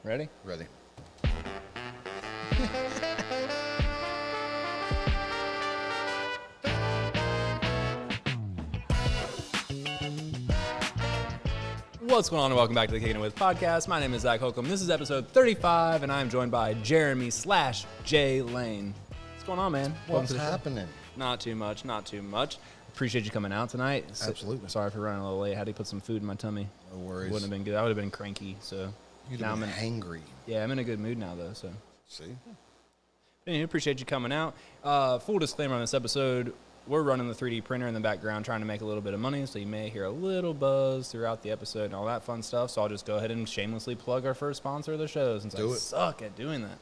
Ready? Ready. What's going on, and welcome back to the Kickin With podcast. My name is Zac Holcomb. This is episode 35, and I'm joined by Jeremy/Jay Lane. What's going on, man? What's happening? Not too much, not too much. Appreciate you coming out tonight. Absolutely. Sorry for running a little late. Had to put some food in my tummy. No worries. Wouldn't have been good. I would have been cranky, so. You'd now have I'm been hangry. Yeah, I'm in a good mood now, though, so. See? Anyway, appreciate you coming out. Full disclaimer on this episode, we're running the 3D printer in the background trying to make a little bit of money, so you may hear a little buzz throughout the episode and all that fun stuff. So I'll just go ahead and shamelessly plug our first sponsor of the show since I suck at doing that.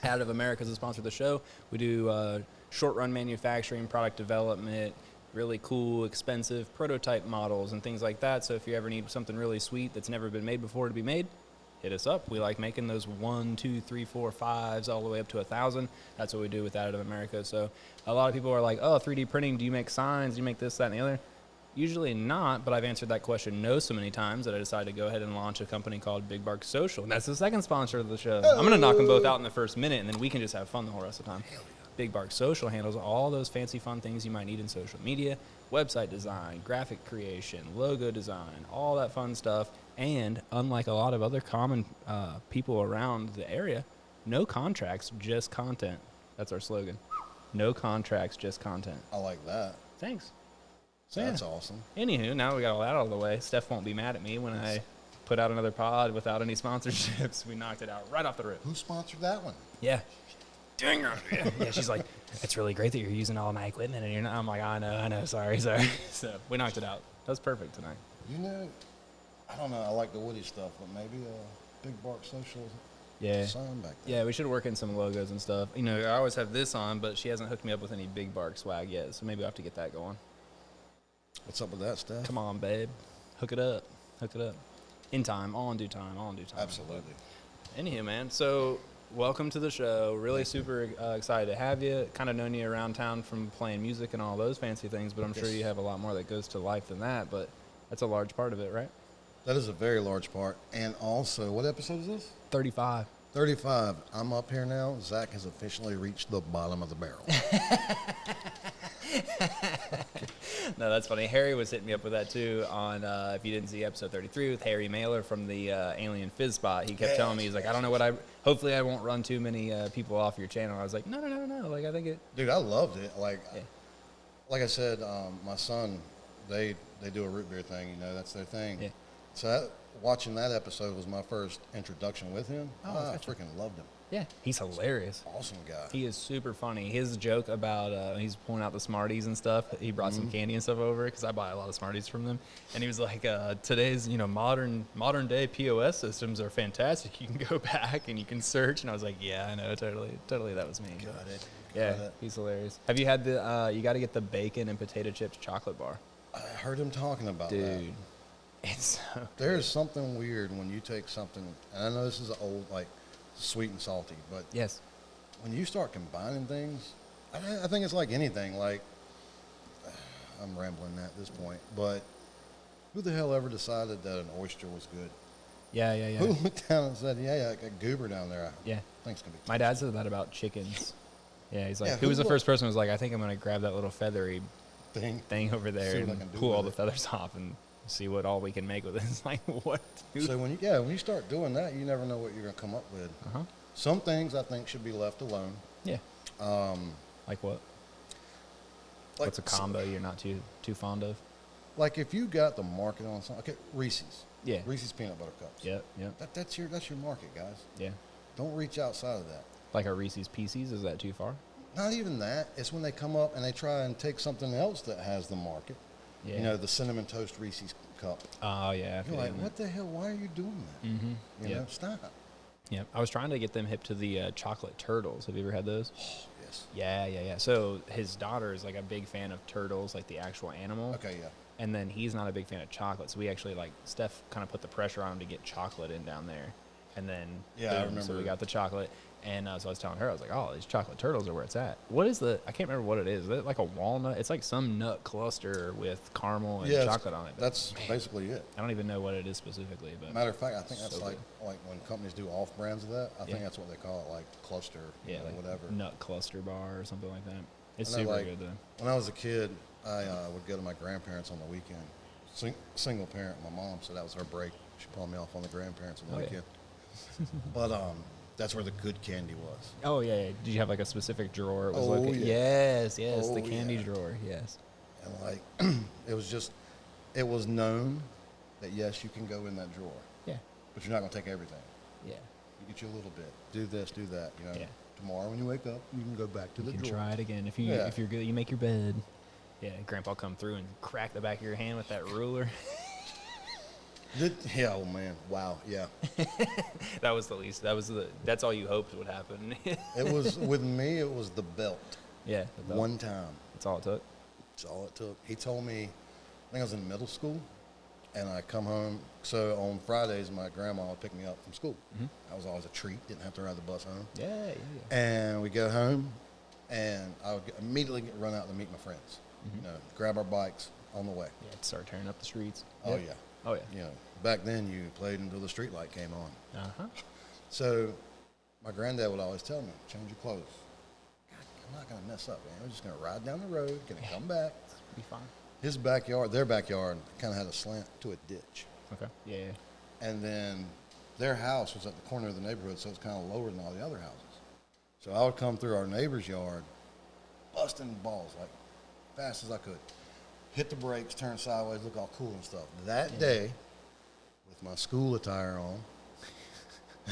Additive America is a sponsor of the show. We do short-run manufacturing, product development, really cool, expensive prototype models and things like that. So if you ever need something really sweet that's never been made before to be made, hit us up. We like making those 1, 2, 3, 4, 5s all the way up to 1,000. That's what we do with Additive America. So a lot of people are like, oh, 3D printing, do you make signs? Do you make this, that, and the other? Usually not, but I've answered that question no so many times that I decided to go ahead and launch a company called Big Bark Social. And that's the second sponsor of the show. I'm going to knock them both out in the first minute, and then we can just have fun the whole rest of the time. Big Bark Social handles all those fancy fun things you might need in social media, website design, graphic creation, logo design, all that fun stuff. And unlike a lot of other common people around the area, no contracts, just content. That's our slogan. No contracts, just content. I like that. Thanks. That's awesome. Anywho, now we got all that out of the way. Steph won't be mad at me when I put out another pod without any sponsorships. We knocked it out right off the rip. Who sponsored that one? Yeah. Dang her. Yeah, she's like, it's really great that you're using all my equipment and you're not. I'm like, I know, sorry. So we knocked it out. That was perfect tonight. You know, I don't know. I like the Woody stuff, but maybe Big Bark Social sign back there. Yeah, we should work in some logos and stuff. You know, I always have this on, but she hasn't hooked me up with any Big Bark swag yet, so maybe I'll have to get that going. What's up with that, Steph? Come on, babe. Hook it up. In time, all in due time. Absolutely. Anywho, man, so welcome to the show. Really super excited to have you. Kind of known you around town from playing music and all those fancy things, but I'm sure you have a lot more that goes to life than that, but that's a large part of it, right? That is a very large part. And also, what episode is this? 35. 35. I'm up here now. Zach has officially reached the bottom of the barrel. No, that's funny. Harry was hitting me up with that too on, if you didn't see episode 33 with Harry Mailer from the Alien Fizz Spot. He kept telling me, he's like, I don't know hopefully I won't run too many people off your channel. I was like, no. Like, I think it. Dude, I loved it. Like I said, my son, they do a root beer thing, you know, that's their thing. Yeah. So watching that episode was my first introduction with him. I freaking loved him. Yeah, he's hilarious. Awesome guy. He is super funny. His joke about he's pulling out the Smarties and stuff. He brought some candy and stuff over because I buy a lot of Smarties from them. And he was like, today's modern day POS systems are fantastic. You can go back and you can search. And I was like, yeah, I know, totally that was me. Got it. Yeah, he's hilarious. Have you had the? You got to get the bacon and potato chips chocolate bar. I heard him talking about that. Dude, it's so There's something weird when you take something, and I know this is old, like sweet and salty, but yes, when you start combining things, I think it's like anything. Like, I'm rambling at this point, but who the hell ever decided that an oyster was good? Yeah. Who looked down and said, yeah, a goober down there, I think it's going to be My dad said that about chickens. Yeah, he's like, Yeah, who was the first person who was like, I think I'm going to grab that little feathery thing over there and pull all the feathers off and see what all we can make with it. It's like, what? Dude? So when you start doing that, you never know what you're going to come up with. Some things I think should be left alone. Yeah. Like what? Like what's a combo you're not too fond of? Like if you got the market on something, okay, Reese's. Yeah. Reese's peanut butter cups. Yeah. That's your market, guys. Yeah. Don't reach outside of that. Like a Reese's Pieces, is that too far? Not even that. It's when they come up and they try and take something else that has the market. Yeah. You know, the Cinnamon Toast Reese's cup. Oh, yeah. You're like, what the hell? Why are you doing that? You know, stop. Yeah. I was trying to get them hip to the chocolate turtles. Have you ever had those? Oh, yes. Yeah. So his daughter is like a big fan of turtles, like the actual animal. Okay, yeah. And then he's not a big fan of chocolate. So we actually, Steph kind of put the pressure on him to get chocolate in down there. and then Yeah, I boom, so we remember. got the chocolate. And so I was telling her, I was like, oh, these chocolate turtles are where it's at. What is I can't remember what it is. Is it like a walnut? It's like some nut cluster with caramel and chocolate on it. That's basically it. I don't even know what it is specifically. But Matter of fact, I think that's so like when companies do off brands of that. I think that's what they call it, like cluster, like whatever. nut cluster bar or something like that. It's I know, super like, good though. When I was a kid, I would go to my grandparents on the weekend. Single parent, my mom, so that was her break. She pulled me off on the grandparents on the weekend. But that's where the good candy was. Oh yeah. Did you have like a specific drawer? It was yeah. Yes, the candy drawer. Yes. And like, it was known that yes, you can go in that drawer. Yeah. But you're not gonna take everything. Yeah. You get you a little bit. Do this, do that. Yeah. Tomorrow when you wake up, you can go back to the You can drawer. try it again if you're good. You make your bed. Yeah. Grandpa come through and crack the back of your hand with that ruler. Yeah, oh man, wow, yeah. That was the least. That's all you hoped would happen. It was with me. It was the belt. Yeah. One time. That's all it took. That's all it took. He told me, I think I was in middle school, and I come home. So on Fridays, my grandma would pick me up from school. Mm-hmm. That was always a treat. Didn't have to ride the bus home. Yeah. And we go home, and I would immediately run out to meet my friends. Mm-hmm. Grab our bikes on the way. Yeah. Start tearing up the streets. Oh yeah. Oh yeah. Back then you played until the street light came on. Uh-huh. So my granddad would always tell me, change your clothes. God, I'm not gonna mess up, man. We're just gonna ride down the road, gonna come back. Be fine. His backyard, their backyard, kind of had a slant to a ditch. Okay. Yeah. And then their house was at the corner of the neighborhood, so it's kind of lower than all the other houses. So I would come through our neighbor's yard, busting balls like fast as I could. Hit the brakes, turn sideways, look all cool and stuff. That day, with my school attire on,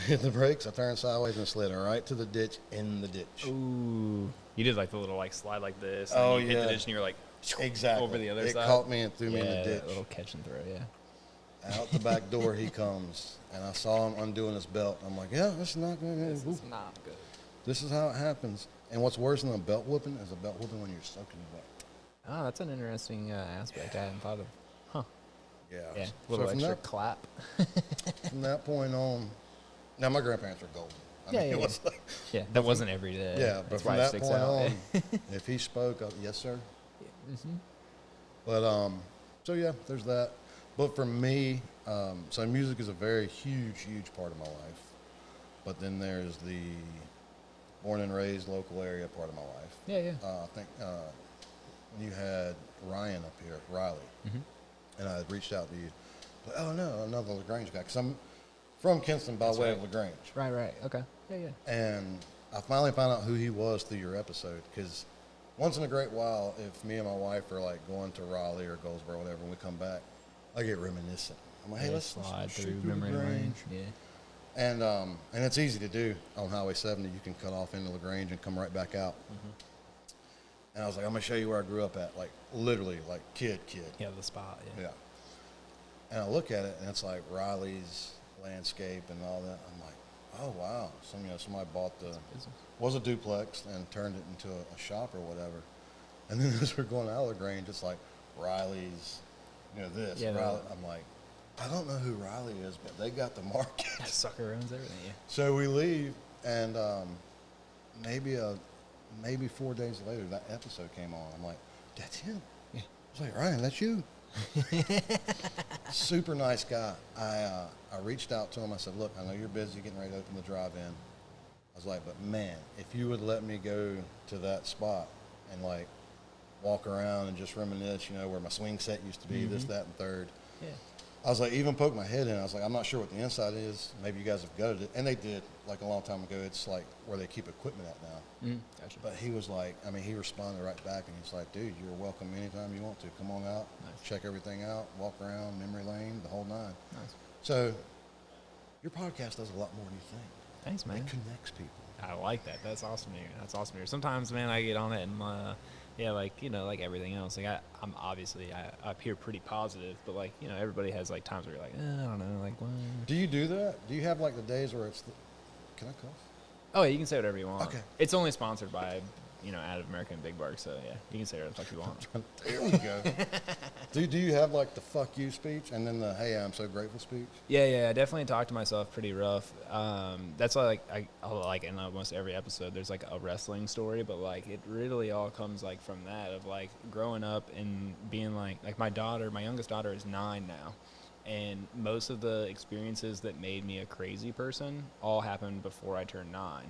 hit the brakes, I turned sideways and slid right to the ditch in the ditch. Ooh. You did like the little like slide like this. Oh, and you hit yeah. the ditch and you're like Exactly. over the other it side. It caught me and threw me in the Yeah, ditch. a little catch and throw, yeah. Out the back door he comes, and I saw him undoing his belt. I'm like, yeah, this is not going to This is not good. This is how it happens. And what's worse than a belt whooping is a belt whooping when you're soaking wet. Oh, that's an interesting aspect I hadn't thought of. Huh. Yeah. Yeah, a So little from extra that, clap. from that point on, now my grandparents are golden. I mean, Yeah. it was like, Yeah, that wasn't every day. yeah, but That's from why it that sticks point out. on, if he spoke, yes, sir. Mm-hmm. But so yeah, there's that. But for me, so music is a very huge part of my life. But then there's the born and raised local area part of my life. Yeah. I think when you had Ryan up here, Riley, and I had reached out to you, like, oh no, another LaGrange guy, because I'm from Kinston by way of LaGrange. Right. Okay. Yeah. And I finally found out who he was through your episode, because once in a great while, if me and my wife are like going to Raleigh or Goldsboro or whatever, and we come back, I get reminiscent. I'm like, hey, let's slide shoot through through memory lane. LaGrange. Yeah. And it's easy to do on Highway 70. You can cut off into LaGrange and come right back out. And I was like, I'm gonna show you where I grew up at, like literally, like kid. Yeah, the spot. Yeah. Yeah. And I look at it, and it's like Riley's landscape and all that. I'm like, oh wow. Somebody bought was a duplex and turned it into a shop or whatever. And then as we're going out of LaGrange, it's like Riley's, this. Yeah, Riley. I'm like, I don't know who Riley is, but they got the market. That sucker owns everything. Yeah. So we leave, and maybe 4 days later, that episode came on. I'm like, that's him. Yeah. I was like, Ryan, that's you. Super nice guy. I reached out to him. I said, look, I know you're busy getting ready to open the drive-in. I was like, but man, if you would let me go to that spot and like walk around and just reminisce, where my swing set used to be, this, that, and third. Yeah. I was like, even poke my head in. I was like, I'm not sure what the inside is. Maybe you guys have gutted it. And they did, like a long time ago. It's like where they keep equipment at now. Gotcha. But he was like, he responded right back, and he's like, dude, you're welcome anytime you want to. Come on out, check everything out, walk around, memory lane, the whole nine. Nice. So your podcast does a lot more than you think. Thanks, man. It connects people. I like that. That's awesome to hear. Sometimes, man, I get on it and, like everything else. Like I'm obviously I appear pretty positive, but like everybody has like times where you're like, I don't know, like what? Do you do that? Do you have like the days where it's? Can I cuss? Oh, yeah, you can say whatever you want. Okay. It's only sponsored by out of American Big Bark. So yeah, you can say whatever the fuck you want. There we go. Do you have like the fuck you speech and then the hey I'm so grateful speech? Yeah, I definitely talk to myself pretty rough. That's why I like in almost every episode there's like a wrestling story, but like it really all comes like from that of like growing up and being like my youngest daughter is 9 now. And most of the experiences that made me a crazy person all happened before I turned 9.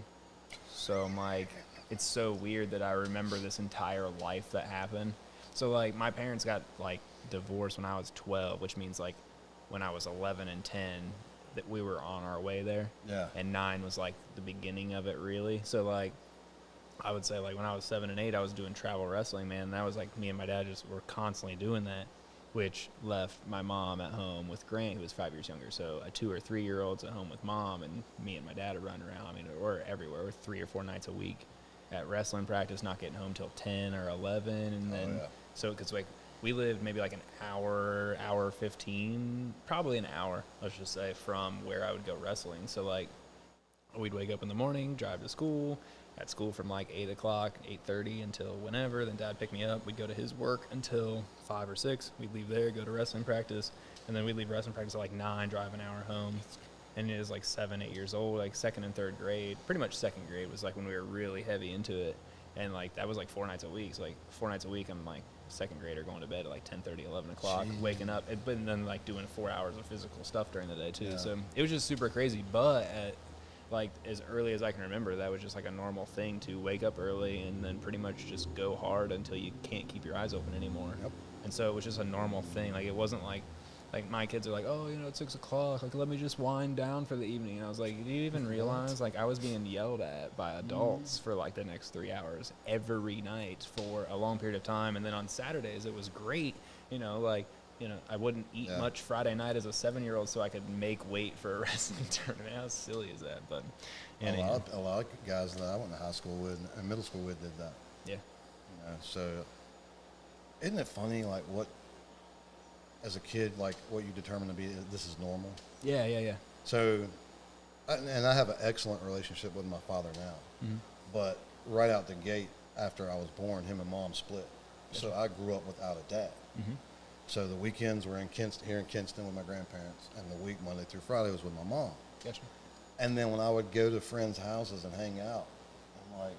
So I'm like, it's so weird that I remember this entire life that happened. So like my parents got like divorced when I was 12, which means like when I was 11 and 10 that we were on our way there. Yeah. And 9 was like the beginning of it really. So like I would say like when I was 7 and 8, I was doing travel wrestling, man. And that was like me and my dad just were constantly doing that, which left my mom at home with Grant, who was 5 years younger. So a 2 or 3 year olds at home with mom, and me and my dad are running around. I mean, we're everywhere. We're 3 or 4 nights a week at wrestling practice, not getting home till 10 or 11. And then, so because like we lived maybe like an hour 15, probably an hour, let's just say, from where I would go wrestling. So like we'd wake up in the morning, drive to school, at school from like 8 o'clock, 8:30 until whenever. Then Dad picked me up. We'd go to his work until 5 or 6. We'd leave there, go to wrestling practice, and then we'd leave wrestling practice at like 9, drive an hour home. And it was like 7, 8 years old, like second and third grade. Pretty much second grade was like when we were really heavy into it. And like that was like 4 nights a week. So like 4 nights a week, I'm like second grader going to bed at like 10:30, 11 o'clock, waking up, and then like doing 4 hours of physical stuff during the day too. Yeah. So it was just super crazy. But at like as early as I can remember, that was just like a normal thing to wake up early and then pretty much just go hard until you can't keep your eyes open anymore. Yep. And so it was just a normal thing. Like it wasn't like my kids are like, oh, it's 6 o'clock. Like, let me just wind down for the evening. And I was like, do you even realize like I was being yelled at by adults for like the next 3 hours every night for a long period of time. And then on Saturdays it was great. I wouldn't eat much Friday night as a 7-year-old so I could make weight for a wrestling tournament. How silly is that? But a lot of guys that I went to high school with and middle school with did that. Yeah. So isn't it funny, like what, as a kid, like what you determine to be, this is normal? Yeah. So, and I have an excellent relationship with my father now. Mm-hmm. But right out the gate, after I was born, him and mom split. Gotcha. So I grew up without a dad. Mm-hmm. So the weekends were here in Kinston with my grandparents, and the week, Monday through Friday, was with my mom. Gotcha. And then when I would go to friends' houses and hang out, I'm like,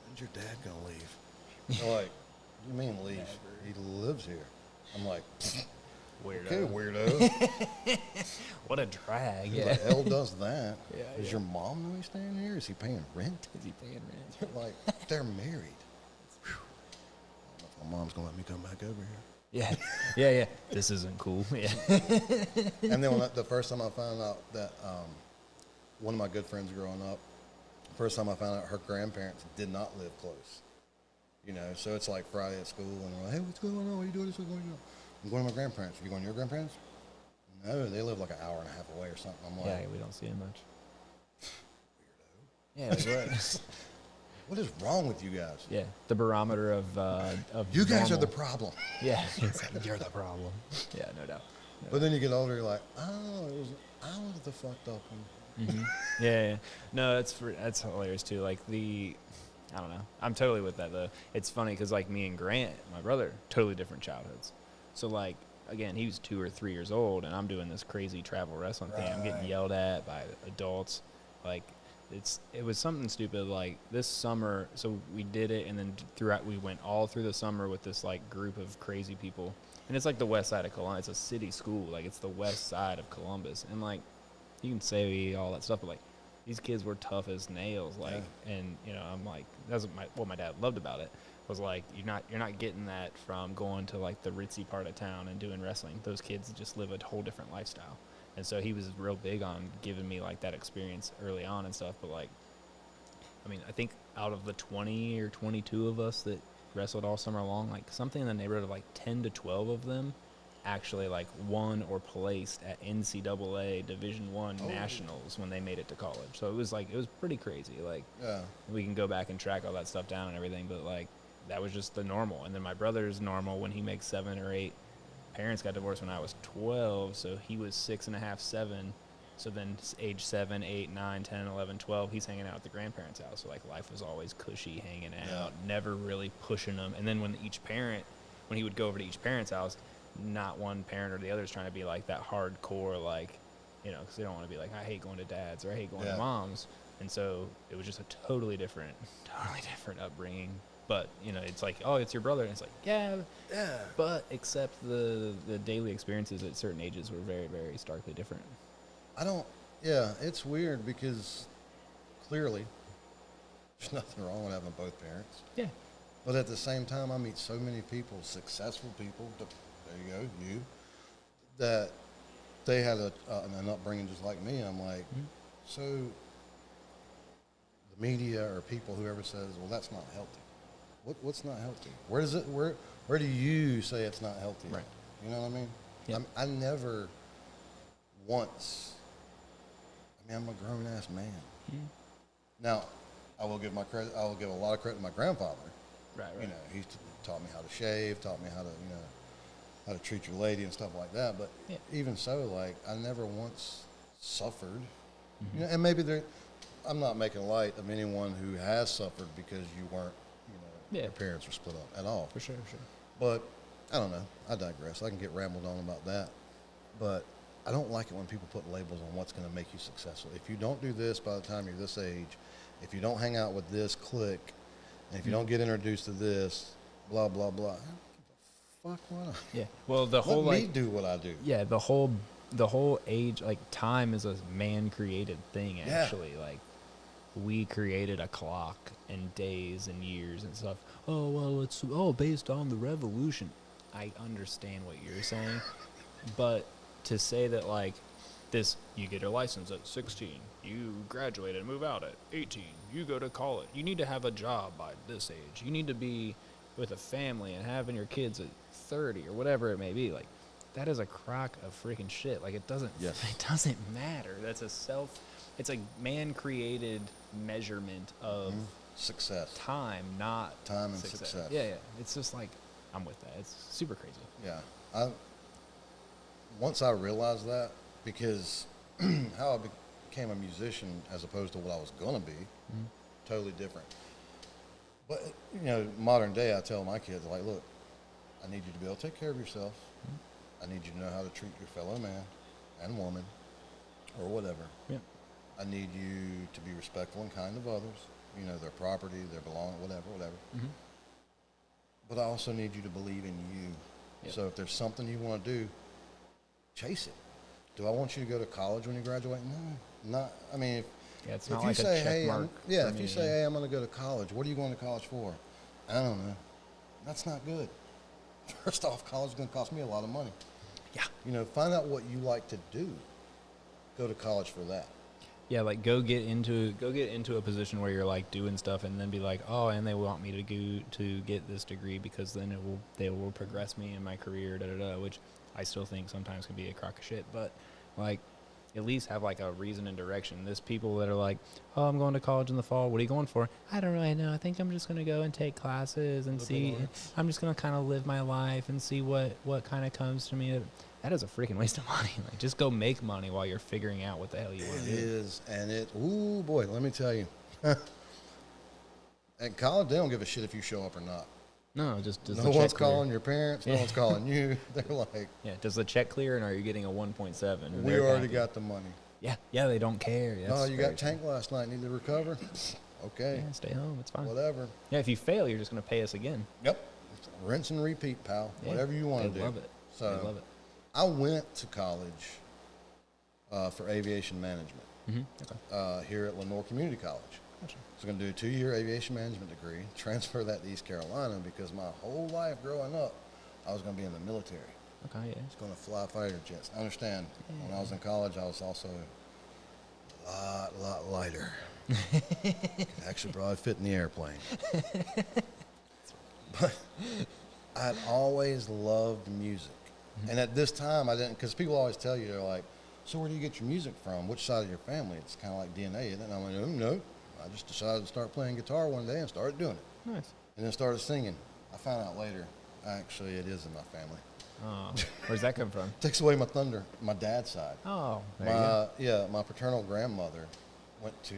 when's your dad gonna leave? They're like, what do you mean leave? He lives here. I'm like, weirdo. Okay, weirdo. What a drag. Who the hell does that? Does your mom know he's staying here? Is he paying rent? Like, they're married. I don't know if my mom's gonna let me come back over here. Yeah. This isn't cool. Yeah. And then the first time I found out that one of my good friends growing up, first time I found out her grandparents did not live close. So it's like Friday at school, and we're like, hey, what's going on? What are you doing? What's going on? I'm going to my grandparents. You going to your grandparents? No, they live like an hour and a half away or something. I'm like, we don't see them much. Weirdo. Yeah, right. What is wrong with you guys? Yeah, the barometer of you guys normal. are the problem. Yeah, you're the problem. Yeah, no doubt. But then you get older, you're like, oh, I was the fucked up one. Mm-hmm. Yeah. No, that's hilarious too. Like I don't know. I'm totally with that though. It's funny because like me and Grant, my brother, totally different childhoods. So like again, he was 2 or 3 years old, and I'm doing this crazy travel wrestling thing. I'm getting yelled at by adults. Like it was something stupid. Like this summer, so we did it, and then we went all through the summer with this like group of crazy people, and it's like the west side of Columbus. It's a city school. Like it's the west side of Columbus, and like you can say all that stuff, but like these kids were tough as nails, and I'm like, that's what my dad loved about it was like you're not getting that from going to like the ritzy part of town and doing wrestling. Those kids just live a whole different lifestyle, and so he was real big on giving me like that experience early on and stuff. But like, I mean, I think out of the 20 or 22 of us that wrestled all summer long, like something in the neighborhood of like 10 to 12 of them actually like won or placed at NCAA Division I nationals when they made it to college. So it was pretty crazy. Like we can go back and track all that stuff down and everything, but like that was just the normal. And then my brother's normal when he makes 7 or 8. Parents got divorced when I was 12, so he was 6.5, 7, So then age 7, 8, 9, 10, 11, 12, he's hanging out at the grandparents' house. So, like, life was always cushy, hanging out, never really pushing them. And then when he would go over to each parent's house, not one parent or the other is trying to be, like, that hardcore, like, because they don't want to be like, I hate going to dad's or I hate going to mom's. And so it was just a totally different upbringing. But, it's like, oh, it's your brother. And it's like, yeah. But except the daily experiences at certain ages were very, very starkly different. It's weird because clearly there's nothing wrong with having both parents. Yeah. But at the same time, I meet so many people, successful people, there you go, that they had an upbringing just like me. And I'm like, so the media or people, whoever says, well, that's not healthy. What's not healthy? Where do you say it's not healthy? Right. You know what I mean? Yeah. I never once, I'm a grown ass man. Now, I will give a lot of credit to my grandfather. Right. He taught me how to shave, taught me how to, how to treat your lady and stuff like that. But even so, like, I never once suffered. And maybe I'm not making light of anyone who has suffered because you weren't, your parents were split up at all. For sure. But I don't know. I digress. I can get rambled on about that. But I don't like it when people put labels on what's going to make you successful. If you don't do this by the time you're this age, if you don't hang out with this clique, and if you don't get introduced to this, blah, blah, blah. I don't give a fuck what I... Yeah. Well, let me do what I do. Yeah, the whole age, like, time is a man-created thing, actually. Like, we created a clock and days and years and stuff. Oh, well, it's based on the revolution. I understand what you're saying, but to say that, like, this, you get a license at 16, you graduate and move out at 18, you go to college, you need to have a job by this age, you need to be with a family and having your kids at 30 or whatever it may be, like, that is a crock of freaking shit. Like, it doesn't matter. It's a man-created measurement of success. Time, not time and success. Yeah. It's just like, I'm with that. It's super crazy. Yeah. Once I realized that, because how I became a musician as opposed to what I was going to be, totally different. But, modern day, I tell my kids, like, look, I need you to be able to take care of yourself. I need you to know how to treat your fellow man and woman or whatever. Yeah. I need you to be respectful and kind of others, their property, their belonging, whatever. But I also need you to believe in you. Yep. So if there's something you want to do, chase it. Do I want you to go to college when you graduate? No, not. I mean, it's if not you like say, a check mark. If you say, hey, I'm going to go to college, what are you going to college for? I don't know. That's not good. First off, college is going to cost me a lot of money. Yeah. Find out what you like to do. Go to college for that. Yeah, like go get into a position where you're like doing stuff, and then be like, oh, and they want me to get this degree because then they will progress me in my career, which I still think sometimes can be a crock of shit, but like at least have like a reason and direction. There's people that are like, oh, I'm going to college in the fall. What are you going for? I don't really know. I think I'm just going to go and take classes and see. I'm just going to kind of live my life and see what kind of comes to me. That is a freaking waste of money. Like, just go make money while you're figuring out what the hell you want to do. It is, and ooh boy, let me tell you. At college, they don't give a shit if you show up or not. No, just does no the check one's clear? calling your parents. No one's calling you. They're like, does the check clear, and are you getting a 1.7? We already got the money. Yeah, they don't care. No, you got tank last night. Need to recover. Okay. Yeah, stay home. It's fine. Whatever. Yeah, if you fail, you're just going to pay us again. Yep. Rinse and repeat, pal. Yeah, whatever you want to do. They love it. So they love it. I went to college for aviation management here at Lenore Community College. Gotcha. So I'm going to do a 2-year aviation management degree, transfer that to East Carolina because my whole life growing up, I was going to be in the military. Okay, yeah. I was going to fly fighter jets. I understand. Yeah. When I was in college, I was also a lot lighter. Could actually probably fit in the airplane. But I'd always loved music. And at this time, I didn't, because people always tell you, they're like, so where do you get your music from? Which side of your family? It's kind of like DNA, isn't it? And I went, no. I just decided to start playing guitar one day and started doing it. Nice. And then started singing. I found out later, actually, it is in my family. Oh, where's that come from? Takes away my thunder. My dad's side. Oh, there you go. Yeah, my paternal grandmother went to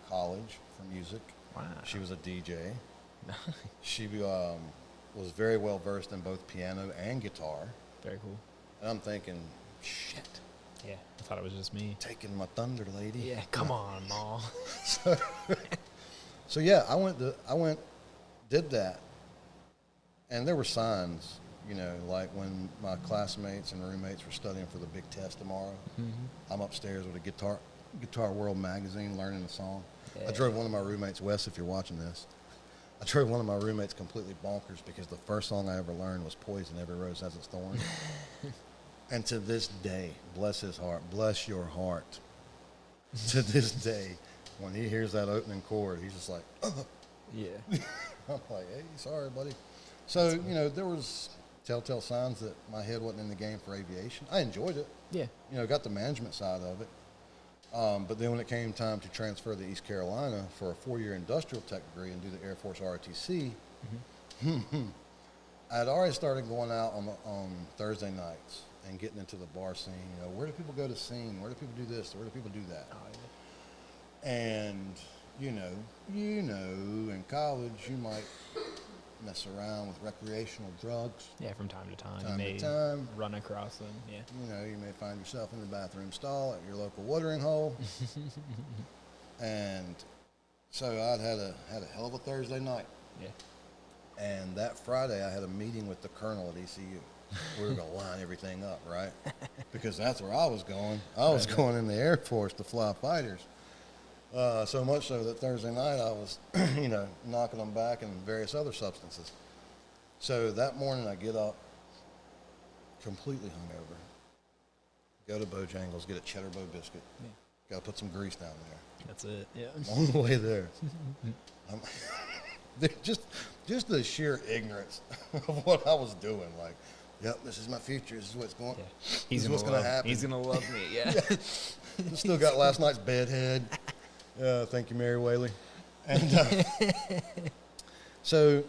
college for music. Wow. She was a DJ. She was very well versed in both piano and guitar. Very cool. And I'm thinking, shit. Yeah, I thought it was just me. Taking my thunder, lady. Yeah, come on, Ma. So yeah, I went, did that, and there were signs, you know, like when my classmates and roommates were studying for the big test tomorrow. Mm-hmm. I'm upstairs with a Guitar World magazine, learning the song. Yeah. I drove one of my roommates, Wes, if you're watching this. I drove one of my roommates completely bonkers because the first song I ever learned was Poison, Every Rose Has Its Thorn. And to this day, bless his heart, bless your heart, to this day, when he hears that opening chord, he's just like, Yeah. I'm like, hey, sorry, buddy. So, you know, there was telltale signs that my head wasn't in the game for aviation. I enjoyed it. Yeah. You know, got the management side of it. But then when it came time to transfer to East Carolina for a 4-year industrial tech degree and do the Air Force ROTC, I had already started going out on Thursday nights and getting into the bar scene. You know, where do people go to sing? Where do people do this? Where do people do that? Oh, yeah. And, you know, in college you might mess around with recreational drugs. Yeah, from time to time. You may run across them, yeah. You know, you may find yourself in the bathroom stall at your local watering hole. And so I'd had a hell of a Thursday night. Yeah. And that Friday I had a meeting with the colonel at ECU. We were going to line everything up, right? Because that's where I was going. I was going in the Air Force to fly fighters. So much so that Thursday night I was, you know, knocking them back and various other substances. So that morning I get up completely hungover, go to Bojangles, get a cheddar bow biscuit. Yeah. Got to put some grease down there. That's it, yeah. On the way there. Just the sheer ignorance of what I was doing. Like, yep, this is my future. This is what's going. Yeah. This is what's going to happen. He's going to love me. Yeah. Still got last night's bedhead. Thank you, Mary Whaley. And so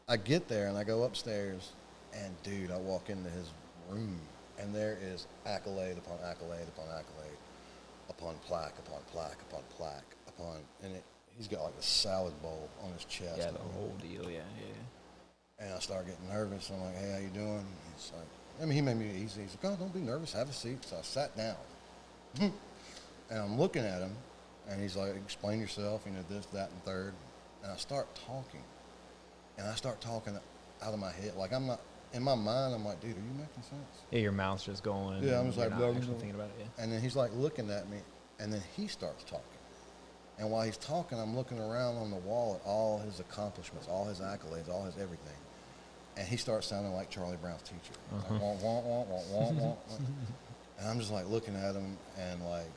I get there and I go upstairs, and dude, I walk into his room, and there is accolade upon accolade upon accolade, upon plaque upon plaque upon plaque upon, and he's got like a salad bowl on his chest. Yeah, the whole deal. Yeah. And I start getting nervous. I'm like, hey, how you doing? He's like, I mean, he made me easy. He's like, oh, don't be nervous. Have a seat. So I sat down. And I'm looking at him, and he's like, explain yourself, you know, this, that, and third. And I start talking. And I start talking out of my head. Like, I'm not, in my mind, I'm like, dude, are you making sense? Yeah, your mouth's just going. Yeah, I'm just like, blah, thinking about it, yeah. And then he's like looking at me, and then he starts talking. And while he's talking, I'm looking around on the wall at all his accomplishments, all his accolades, all his everything. And he starts sounding like Charlie Brown's teacher. Like, wah, wah, wah, wah, wah, wah. And I'm just like looking at him, and like,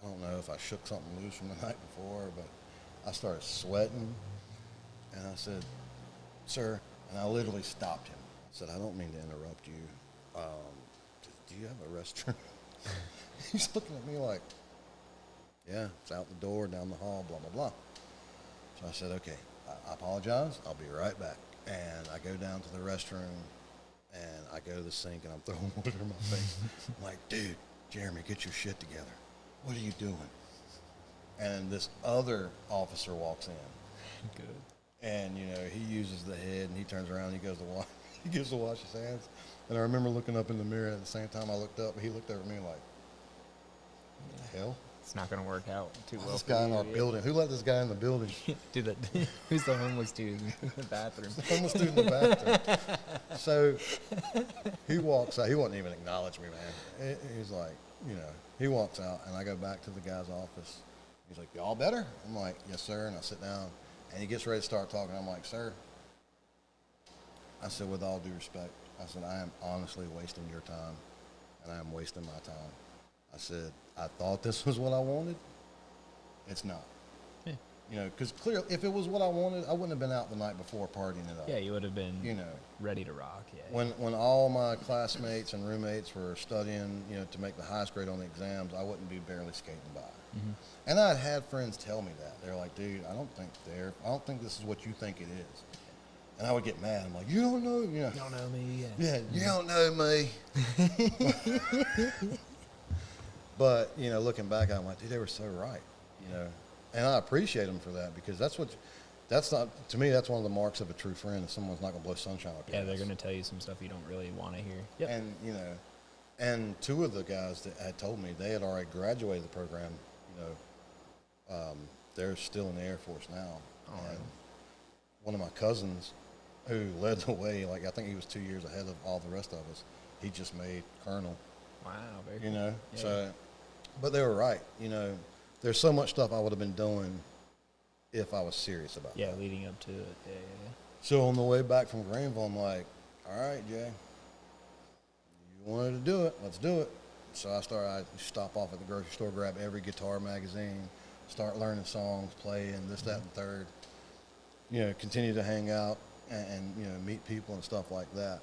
I don't know if I shook something loose from the night before, but I started sweating. And I said, sir, and I literally stopped him. I said, I don't mean to interrupt you. Do you have a restroom? He's looking at me like, yeah, it's out the door, down the hall, blah, blah, blah. So I said, okay, I apologize. I'll be right back. And I go down to the restroom, and I go to the sink, and I'm throwing water in my face. I'm like, dude, Jeremy, get your shit together. What are you doing? And this other officer walks in. Good. And, you know, he uses the head, and he turns around, and he goes to wash. He goes to wash his hands. And I remember looking up in the mirror, and at the same time I looked up, and he looked over at me like, what the hell? It's not going to work out too well. This guy in our building. Who let this guy in the building? Dude, who's the homeless dude in the bathroom? The homeless dude in the bathroom. So he walks out. He wouldn't even acknowledge me, man. He's like, you know, he walks out, and I go back to the guy's office. He's like, y'all better? I'm like, yes, sir. And I sit down, and he gets ready to start talking. I'm like, sir, I said, with all due respect, I said, I am honestly wasting your time, and I am wasting my time. I said, I thought this was what I wanted. It's not. Yeah. You know, because clearly, if it was what I wanted, I wouldn't have been out the night before partying it up. Yeah, you would have been, you know, ready to rock. Yeah. When all my classmates and roommates were studying, you know, to make the highest grade on the exams, I wouldn't be barely skating by. Mm-hmm. And I'd had friends tell me that. They're like, dude, I don't think this is what you think it is. And I would get mad. I'm like, you don't know, You don't know me. yeah, you don't know me. But, you know, looking back, I'm like, dude, they were so right, you know. And I appreciate them for that, because that's not, to me, that's one of the marks of a true friend, is someone's not going to blow sunshine up your Yeah, they're ass. going to tell you some stuff you don't really want to hear. Yep. And, you know, and two of the guys that had told me, they had already graduated the program, you know, they're still in the Air Force now. Oh, And one of my cousins who led the way, like I think he was 2 years ahead of all the rest of us, he just made colonel. Wow, very You know, yeah. so, but they were right. You know, there's so much stuff I would have been doing if I was serious about it. Yeah, leading up to it. Yeah. So on the way back from Granville, I'm like, all right, Jay, you wanted to do it, let's do it. So I stop off at the grocery store, grab every guitar magazine, start learning songs, playing this, that, and third. You know, continue to hang out and you know, meet people and stuff like that.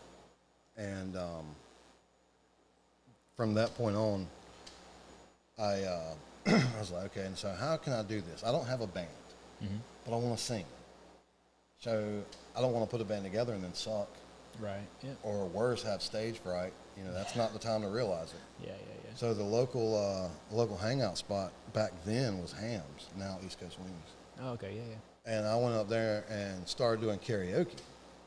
And from that point on, I was like, okay, and so how can I do this? I don't have a band, but I want to sing. So I don't want to put a band together and then suck. Right. Yeah. Or worse, have stage fright. You know, that's not the time to realize it. Yeah. So the local hangout spot back then was Hams, now East Coast Wings. Oh, okay. Yeah. And I went up there and started doing karaoke.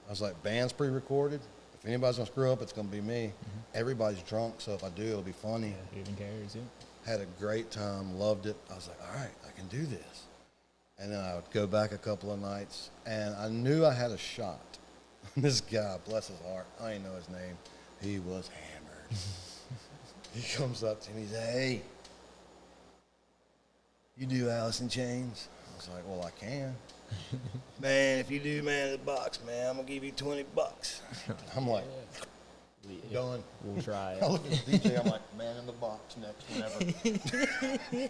I was like, band's pre-recorded. If anybody's gonna screw up, it's gonna be me. Everybody's drunk, so if I do, it'll be funny. Yeah, who even cares? Yeah. Had a great time, loved it. I was like, all right, I can do this. And then I would go back a couple of nights, and I knew I had a shot. This guy, bless his heart, I didn't know his name. He was hammered. He comes up to me, he's like, hey, you do Alice in Chains? I was like, well, I can. Man, if you do Man in the Box, man, I'm going to give you $20. I'm like, done. We'll try I it. look at the DJ, I'm like, Man in the Box next, whenever.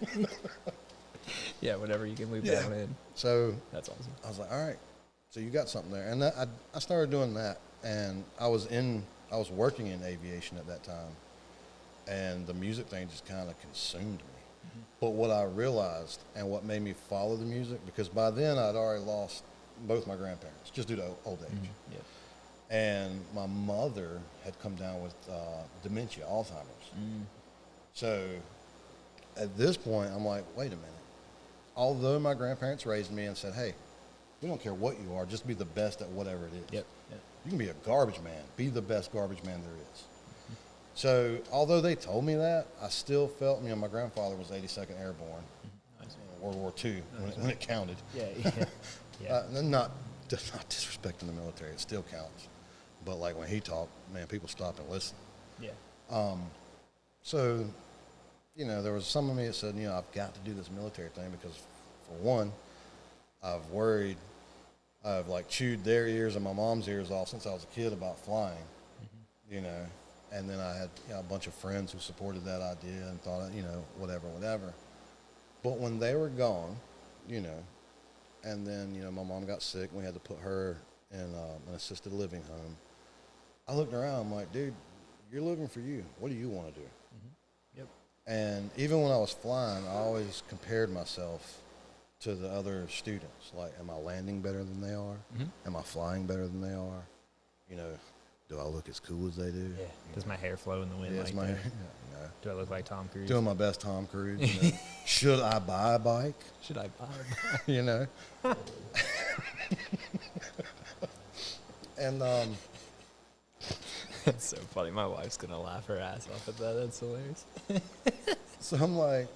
Yeah, whatever you can loop that one in. So That's awesome. I was like, all right, so you got something there. And I started doing that, and I was working in aviation at that time, and the music thing just kind of consumed me. But what I realized, and what made me follow the music, because by then I'd already lost both my grandparents, just due to old age. Yeah. And my mother had come down with dementia, Alzheimer's. So at this point, I'm like, wait a minute. Although my grandparents raised me and said, hey, we don't care what you are, just be the best at whatever it is. Yep. You can be a garbage man. Be the best garbage man there is. So although they told me that, I still felt, you know, my grandfather was 82nd Airborne, in World War II, when it counted. Yeah. Not disrespecting the military, it still counts. But like when he talked, man, people stop and listen. Yeah. So, you know, there was some of me that said, you know, I've got to do this military thing because, for one, I've like chewed their ears and my mom's ears off since I was a kid about flying, you know. And then I had, you know, a bunch of friends who supported that idea and thought, you know, whatever. But when they were gone, you know, and then, you know, my mom got sick and we had to put her in an assisted living home, I looked around, I'm like, dude, you're living for you. What do you want to do? Yep. And even when I was flying, I always compared myself to the other students. Like, am I landing better than they are? Am I flying better than they are? You know, do I look as cool as they do? Yeah. Does my hair flow in the wind Yeah, like my, that? no. Do I look like Tom Cruise? Doing my best Tom Cruise. You know. Should I buy a bike? Should I buy a bike? You know? And That's so funny. My wife's going to laugh her ass off at that. That's hilarious. so I'm like,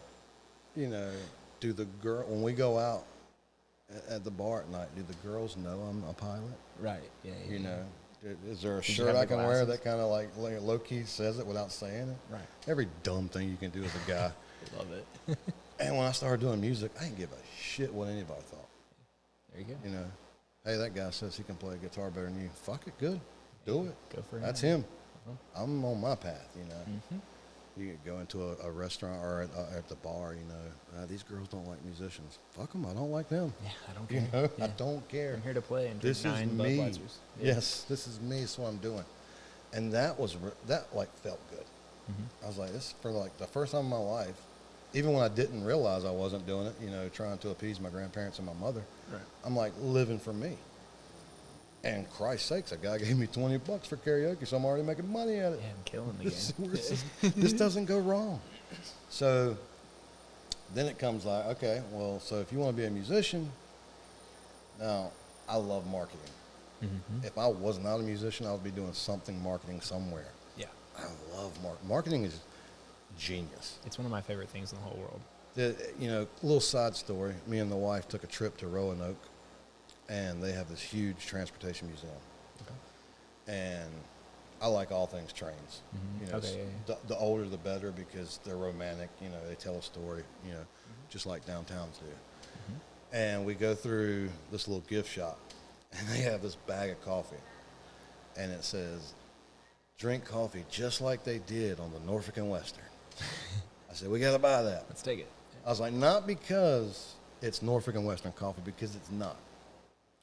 you know, when we go out at the bar at night, do the girls know I'm a pilot? Right. Yeah. You know, is there a you shirt have I the can wear glasses? that kind of like low-key says it without saying it? Right. Every dumb thing you can do as a guy. Love it. And when I started doing music, I didn't give a shit what anybody thought. There you go. You know, hey, that guy says he can play guitar better than you. Fuck it, good. Do it. Go for it. That's him. I'm on my path, you know. You could go into a restaurant or at the bar, you know, these girls don't like musicians. Fuck them, I don't like them. Yeah, I don't You care. know, Yeah. I don't care. I'm here to play and This drink is 9 me. Budweisers. Yeah. Yes, this is me. It's what I'm doing. And that like felt good. I was like, this is for like the first time in my life, even when I didn't realize I wasn't doing it, you know, trying to appease my grandparents and my mother. Right. I'm like living for me. And Christ's sakes, a guy gave me $20 for karaoke, so I'm already making money at it. Yeah, I'm killing the game. This doesn't go wrong. So then it comes like, okay, well, so if you want to be a musician, now I love marketing. Mm-hmm. If I was not a musician, I would be doing something marketing somewhere. Yeah. I love marketing is genius. It's one of my favorite things in the whole world. Little side story. Me and the wife took a trip to Roanoke, and they have this huge transportation museum. Okay. And I like all things trains. Mm-hmm. The older the better because they're romantic. They tell a story. Just like downtowns do. Mm-hmm. And we go through this little gift shop, and they have this bag of coffee, and it says, "Drink coffee just like they did on the Norfolk and Western." I said, "We got to buy that. Let's take it." I was like, not because it's Norfolk and Western coffee, because it's not.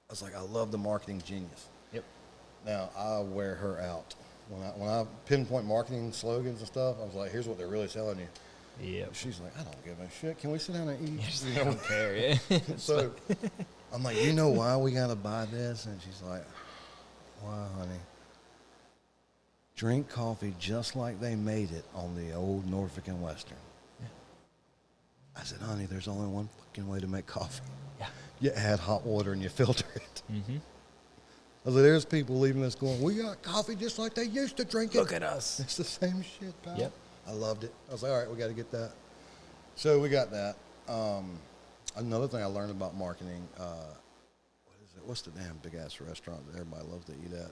I was like, I love the marketing genius. Yep. Now, I wear her out. When I pinpoint marketing slogans and stuff, I was like, here's what they're really selling you. Yep. She's like, I don't give a shit. Can we sit down and eat? I don't care. Yeah. So I'm like, you know why we got to buy this? And she's like, why, honey? Drink coffee just like they made it on the old Norfolk and Western. Yeah. I said, honey, there's only one fucking way to make coffee. Yeah. You add hot water and you filter it. Mm-hmm. I said, there's people leaving this going, we got coffee just like they used to drink it. Look at us. It's the same shit, pal. Yep. I loved it. I was like, all right, we got to get that. So we got that. Another thing I learned about marketing, what is it? What's the damn big-ass restaurant that everybody loves to eat at?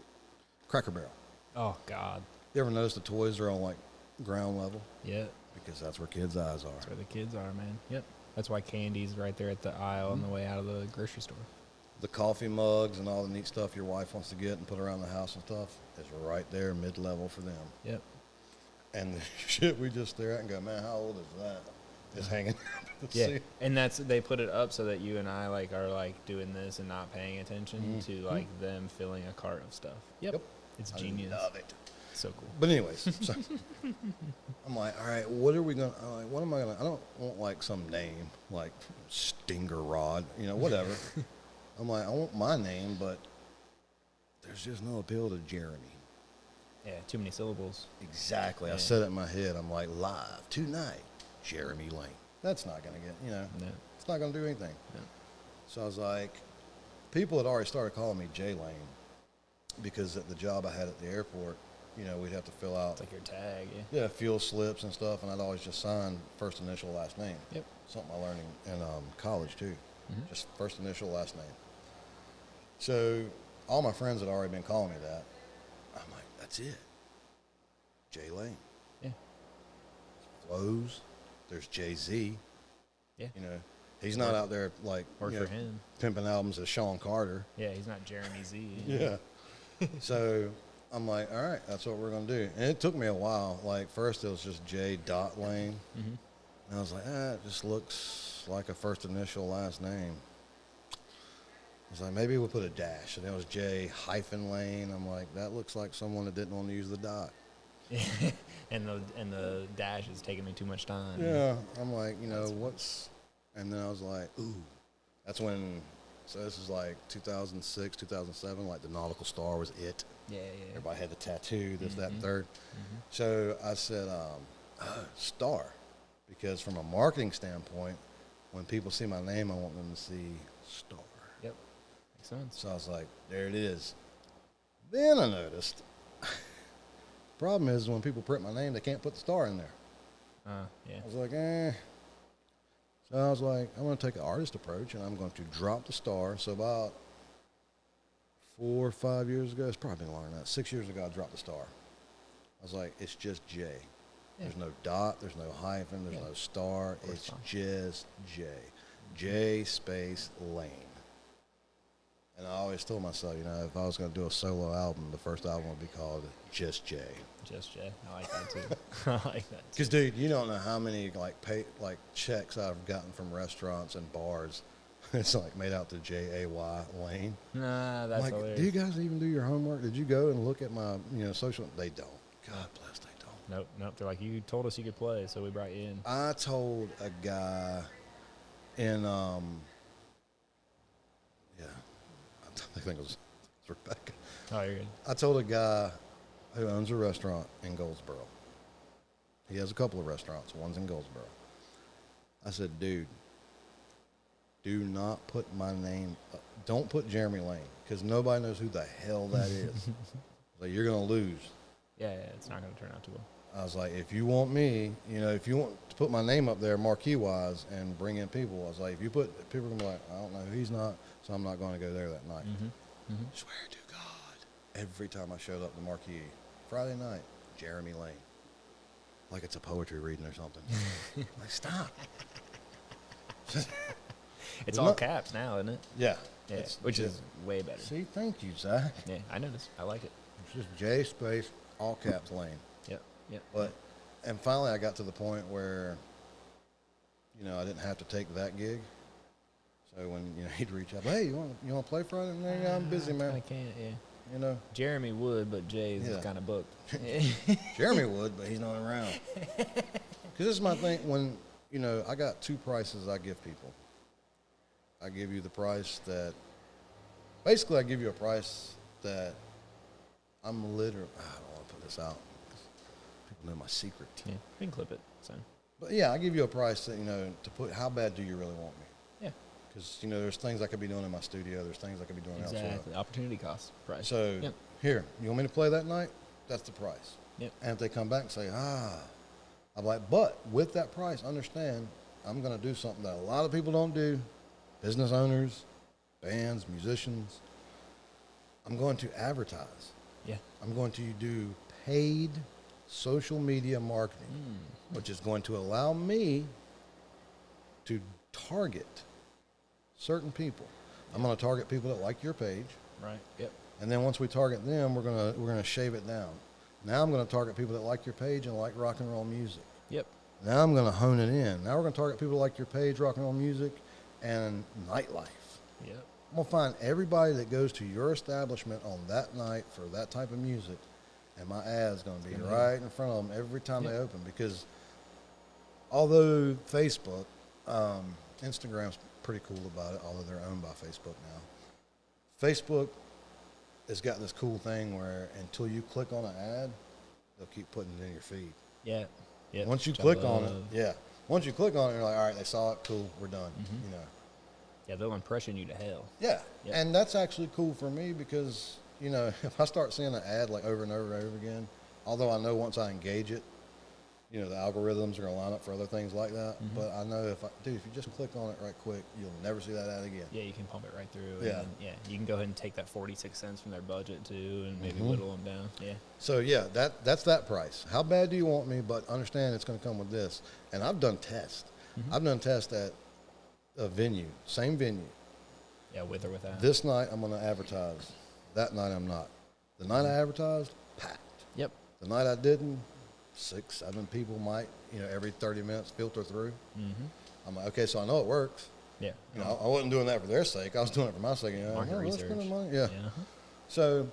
Cracker Barrel. Oh, God. You ever notice the toys are on, like, ground level? Yeah. Because that's where kids' eyes are. That's where the kids are, man. Yep. That's why candy's right there at the aisle on the way out of the grocery store. The coffee mugs and all the neat stuff your wife wants to get and put around the house and stuff is right there, mid-level for them. Yep. And the shit we just stare at and go, man, how old is that? It's hanging. Yeah, and they put it up so that you and I are doing this and not paying attention to them filling a cart of stuff. Yep. It's genius. I love it. So cool. But anyways, so I'm like, all right, what are we gonna? What am I gonna? I don't want some name like Stinger Rod, whatever. I'm like, I want my name, but there's just no appeal to Jeremy. Yeah, too many syllables. Exactly. Yeah. I said it in my head. I'm like, live tonight, Jeremy Lane. That's not gonna get, No. It's not gonna do anything. No. So I was like, people had already started calling me J Lane because at the job I had at the airport, we'd have to fill out. It's like your tag, Yeah, fuel slips and stuff, and I'd always just sign first initial, last name. Yep. Something I learned in college, too. Mm-hmm. Just first initial, last name. So all my friends had already been calling me that. I'm like, that's it. J Lane. Yeah. Flows. There's Jay-Z. Yeah. He's not out there for him. Pimping albums as Sean Carter. Yeah, he's not Jeremy Z. Yeah. So I'm like, all right, that's what we're going to do. And it took me a while. First it was just J. Lane. Mm-hmm. And I was like, it just looks like a first initial, last name. I was like, maybe we'll put a dash. And it was J Lane. I'm like, that looks like someone that didn't want to use the dot. and the dash is taking me too much time. Yeah. I'm like, what's... And then I was like, ooh. That's when... So this is 2006, 2007, the Nautical Star was it. Yeah. Everybody had the tattoo, this, that, and third. Mm-hmm. So I said, Star. Because from a marketing standpoint, when people see my name, I want them to see Star. Yep. Makes sense. So I was like, there it is. Then I noticed, problem is when people print my name, they can't put the star in there. Yeah. I was like, So I was like, I'm going to take an artist approach, and I'm going to drop the star. So about 4 or 5 years ago, it's probably been longer than that. 6 years ago, I dropped the star. I was like, it's just J. Yeah. There's no dot, there's no hyphen, there's no star. It's just J. J space Lane. And I always told myself, if I was going to do a solo album, the first album would be called Just J. Just J. I like that too. I like that too. Because, dude, you don't know how many checks I've gotten from restaurants and bars. It's made out to J-A-Y Lane. Nah, that's hilarious. Do you guys even do your homework? Did you go and look at my social? They don't. God bless, they don't. Nope. They're like, you told us you could play, so we brought you in. I told a guy in I think it was Rebecca. Oh, you're good. I told a guy who owns a restaurant in Goldsboro. He has a couple of restaurants. One's in Goldsboro. I said, dude, do not put my name up. Don't put Jeremy Lane, because nobody knows who the hell that is. Like, you're going to lose. Yeah, it's not going to turn out too well. I was like, if you want me, if you want to put my name up there marquee-wise and bring in people, I was like, if you put, people are going to be like, I don't know who he's not, so I'm not going to go there that night. Swear to God. Every time I showed up the marquee, Friday night, Jeremy Lane. Like it's a poetry reading or something. Like, stop. It's all caps now, isn't it? Yeah. Yeah, which is way better. See, thank you, Zach. Yeah, I noticed. I like it. It's just J space, all caps Lane. Yep. And finally I got to the point where, I didn't have to take that gig. So when, he'd reach out, hey, you want to play Friday? Yeah, I'm busy, man. I can't, yeah. Jeremy Jeremy would, but Jay's is kind of booked. Jeremy would, but he's not around. Because this is my thing. When, I got two prices I give people. I give you the price that, basically I give you a price that I'm literally, I don't want to put this out. People know my secret. Yeah, we can clip it. So. But yeah, I give you a price that, to put, how bad do you really want me? Yeah. Because, there's things I could be doing in my studio. There's things I could be doing elsewhere. Exactly. Opportunity cost price. So, here, you want me to play that night? That's the price. Yep. And if they come back and say, I'm like, but with that price, understand, I'm going to do something that a lot of people don't do. Business owners, bands, musicians. I'm going to advertise. Yeah. I'm going to do paid social media marketing, which is going to allow me to target certain people. I'm going to target people that like your page. Right. Yep. And then once we target them, we're gonna shave it down. Now I'm going to target people that like your page and like rock and roll music. Yep. Now I'm going to hone it in. Now we're going to target people that like your page, rock and roll music, and nightlife. Yep. I'm going to find everybody that goes to your establishment on that night for that type of music, and my ad's going to be right in front of them every time they open. Because although Facebook, Instagram's pretty cool about it, although they're owned by Facebook now. Facebook has got this cool thing where until you click on an ad, they'll keep putting it in your feed. Yeah. Yep. Once you click on it, once you click on it, you're like, all right, they saw it, cool, we're done. Yeah, they'll impression you to hell. Yeah, Yep. and that's actually cool for me because, if I start seeing an ad like over and over and over again, although I know once I engage it, the algorithms are going to line up for other things like that. But I know if you just click on it right quick, you'll never see that ad again. Yeah, you can pump it right through. Yeah. And then, you can go ahead and take that 46 cents from their budget too and maybe whittle them down. Yeah. So yeah, that's that price. How bad do you want me? But understand it's going to come with this. And I've done tests. I've done tests at a venue, same venue. Yeah, with or without. This night I'm going to advertise. That night I'm not. The night I advertised, packed. Yep. The night I didn't, 6, 7 people might, every 30 minutes filter through. I'm like, okay, so I know it works. Yeah. I wasn't doing that for their sake. I was doing it for my sake. Market let's research. spend the money. Yeah. So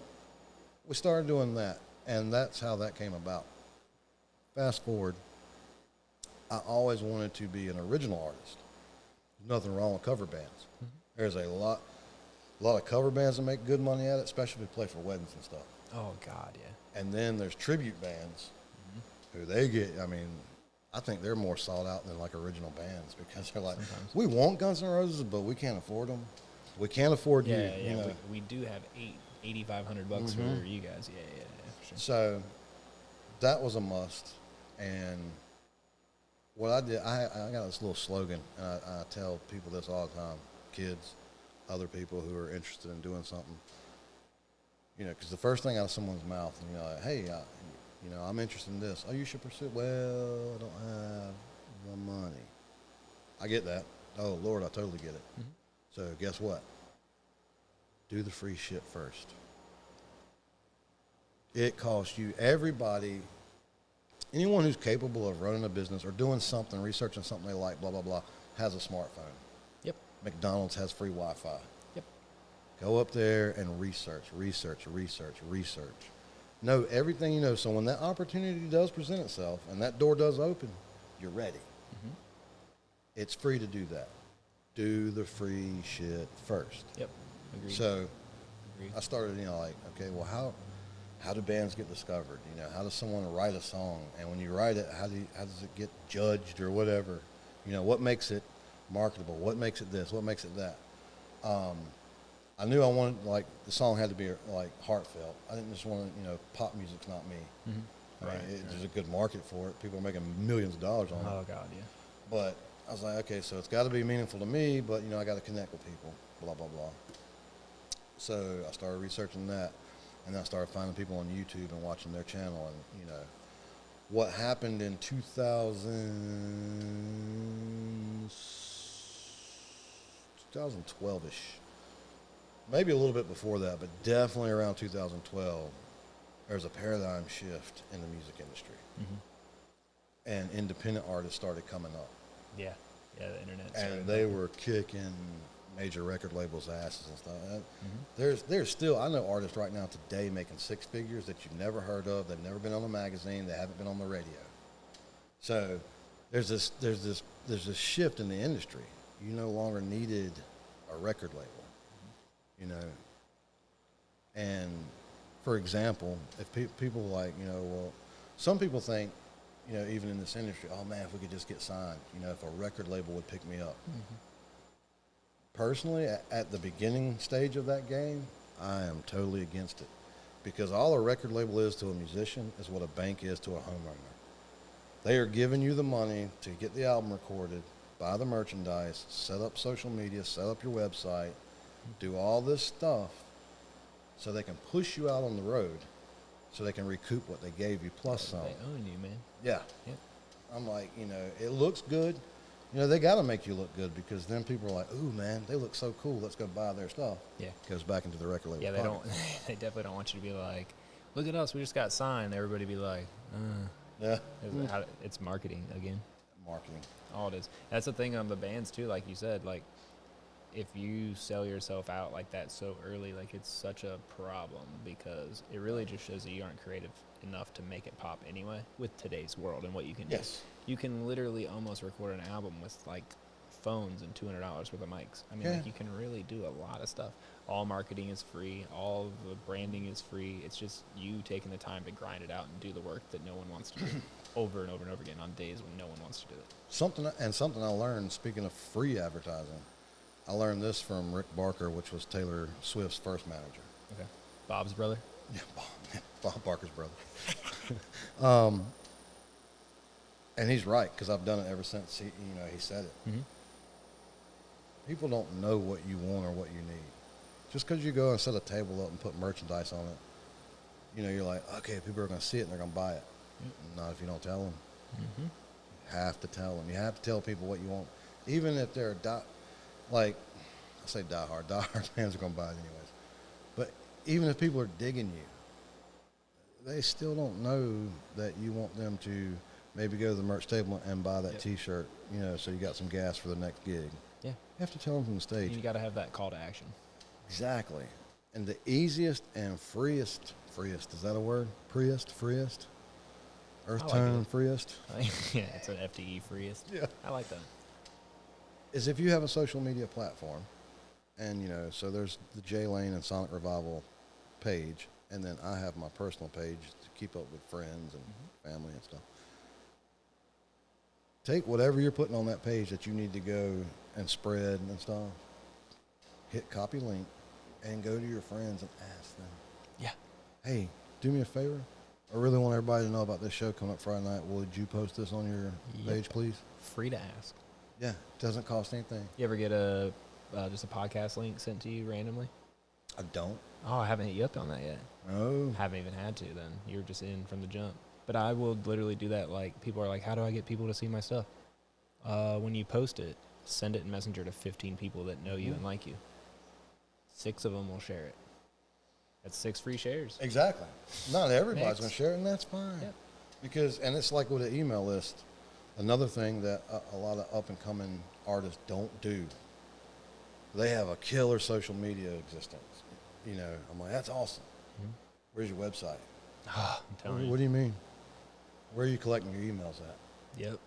we started doing that, and that's how that came about. Fast forward, I always wanted to be an original artist. There's nothing wrong with cover bands. There's a lot of cover bands that make good money at it, especially if they play for weddings and stuff. Oh, God, yeah. And then there's tribute bands who they get, I think they're more sought out than like original bands because they're like, we want Guns N' Roses, but we can't afford them. We can't afford you. Yeah, we do have $8,500 for you guys. Yeah, for sure. So that was a must. And what I did, I got this little slogan, and I tell people this all the time, kids, other people who are interested in doing something. Because the first thing out of someone's mouth, like, hey, I'm interested in this. Oh, you should pursue it. Well, I don't have the money. I get that. Oh, Lord, I totally get it. So guess what? Do the free shit first. It costs you, everybody, anyone who's capable of running a business or doing something, researching something they like, blah, blah, blah, has a smartphone. Yep. McDonald's has free Wi-Fi. Yep. Go up there and research. Know everything you know. So when that opportunity does present itself and that door does open, you're ready. It's free to do that. Do the free shit first. Yep. Agreed. So I started, like, okay, well, how do bands get discovered? How does someone write a song? And when you write it, how does it get judged or whatever? What makes it marketable? What makes it this? What makes it that? I knew I wanted, like, the song had to be, like, heartfelt. I didn't just want to, pop music's not me. Mm-hmm. Right. There's a good market for it. People are making millions of dollars on it. Oh, God, yeah. But I was like, okay, so it's got to be meaningful to me, but, I got to connect with people, blah, blah, blah. So I started researching that, and then I started finding people on YouTube and watching their channel. And, what happened in 2012-ish, maybe a little bit before that, but definitely around 2012, there was a paradigm shift in the music industry. Mm-hmm. And independent artists started coming up. Yeah, the internet. And they were kicking major record labels' asses and stuff. Mm-hmm. There's still, I know artists right now today making six figures that you've never heard of. They've never been on a magazine. They haven't been on the radio. So there's this shift in the industry. You no longer needed a record label, And for example, if people like, well, some people think, even in this industry, oh man, if we could just get signed, if a record label would pick me up. Mm-hmm. Personally, at the beginning stage of that game, I am totally against it, because all a record label is to a musician is what a bank is to a homeowner. They are giving you the money to get the album recorded, buy the merchandise, set up social media, set up your website, do all this stuff so they can push you out on the road so they can recoup what they gave you plus some. They own you, man. Yeah. Yep. I'm like, it looks good. They got to make you look good, because then people are like, ooh, man, they look so cool. Let's go buy their stuff. Yeah. Goes back into the record label. Yeah, they definitely don't want you to be like, look at us, we just got signed. Everybody be like, Yeah. It's marketing again. Marketing. All it is. That's the thing on the bands too, like you said, like if you sell yourself out like that so early, like it's such a problem, because it really just shows that you aren't creative enough to make it pop anyway with today's world and what you can do. Yes. You can literally almost record an album with like phones and $200 worth of mics. I mean, Yeah. like you can really do a lot of stuff. All marketing is free. All the branding is free. It's just you taking the time to grind it out and do the work that no one wants to do over and over and over again on days when no one wants to do it. Something I learned, speaking of free advertising, I learned this from Rick Barker, which was Taylor Swift's first manager. Okay. Bob's brother? Yeah, Bob Barker's brother. And he's right, because I've done it ever since he said it. Mm-hmm. People don't know what you want or what you need. Just because you go and set a table up and put merchandise on it, you're like, okay, people are going to see it and they're going to buy it. Mm-hmm. Not if you don't tell them. Mm-hmm. You have to tell them. You have to tell people what you want. Even if they're, diehard fans are going to buy it anyways. But even if people are digging you, they still don't know that you want them to maybe go to the merch table and buy that T-shirt, so you got some gas for the next gig. Yeah. You have to tell them from the stage. You got to have that call to action. Exactly. And the easiest and freest, is that a word? Freest? Earth tone freest? Yeah, it's an FTE freest. Yeah. I like that. Is if you have a social media platform, and, so there's the J Lane and Sonic Revival page, and then I have my personal page to keep up with friends and family and stuff. Take whatever you're putting on that page that you need to go and spread and stuff, hit copy link, and go to your friends and ask them, hey, do me a favor. I really want everybody to know about this show coming up Friday night. Would you post this on your page, please? Free to ask. Yeah, it doesn't cost anything. You ever get just a podcast link sent to you randomly? I don't. Oh, I haven't hit you up on that yet. No. Haven't even had to then. You're just in from the jump. But I will literally do that. Like, people are like, how do I get people to see my stuff? When you post it, send it in Messenger to 15 people that know you and like you. 6 of them will share it. That's 6 free shares. Exactly. Not everybody's going to share it, and that's fine. Yep. Because, and it's like with an email list, another thing that a lot of up-and-coming artists don't do, they have a killer social media existence. I'm like, that's awesome. Mm-hmm. Where's your website? I'm telling you. What do you mean? Where are you collecting your emails at? Yep.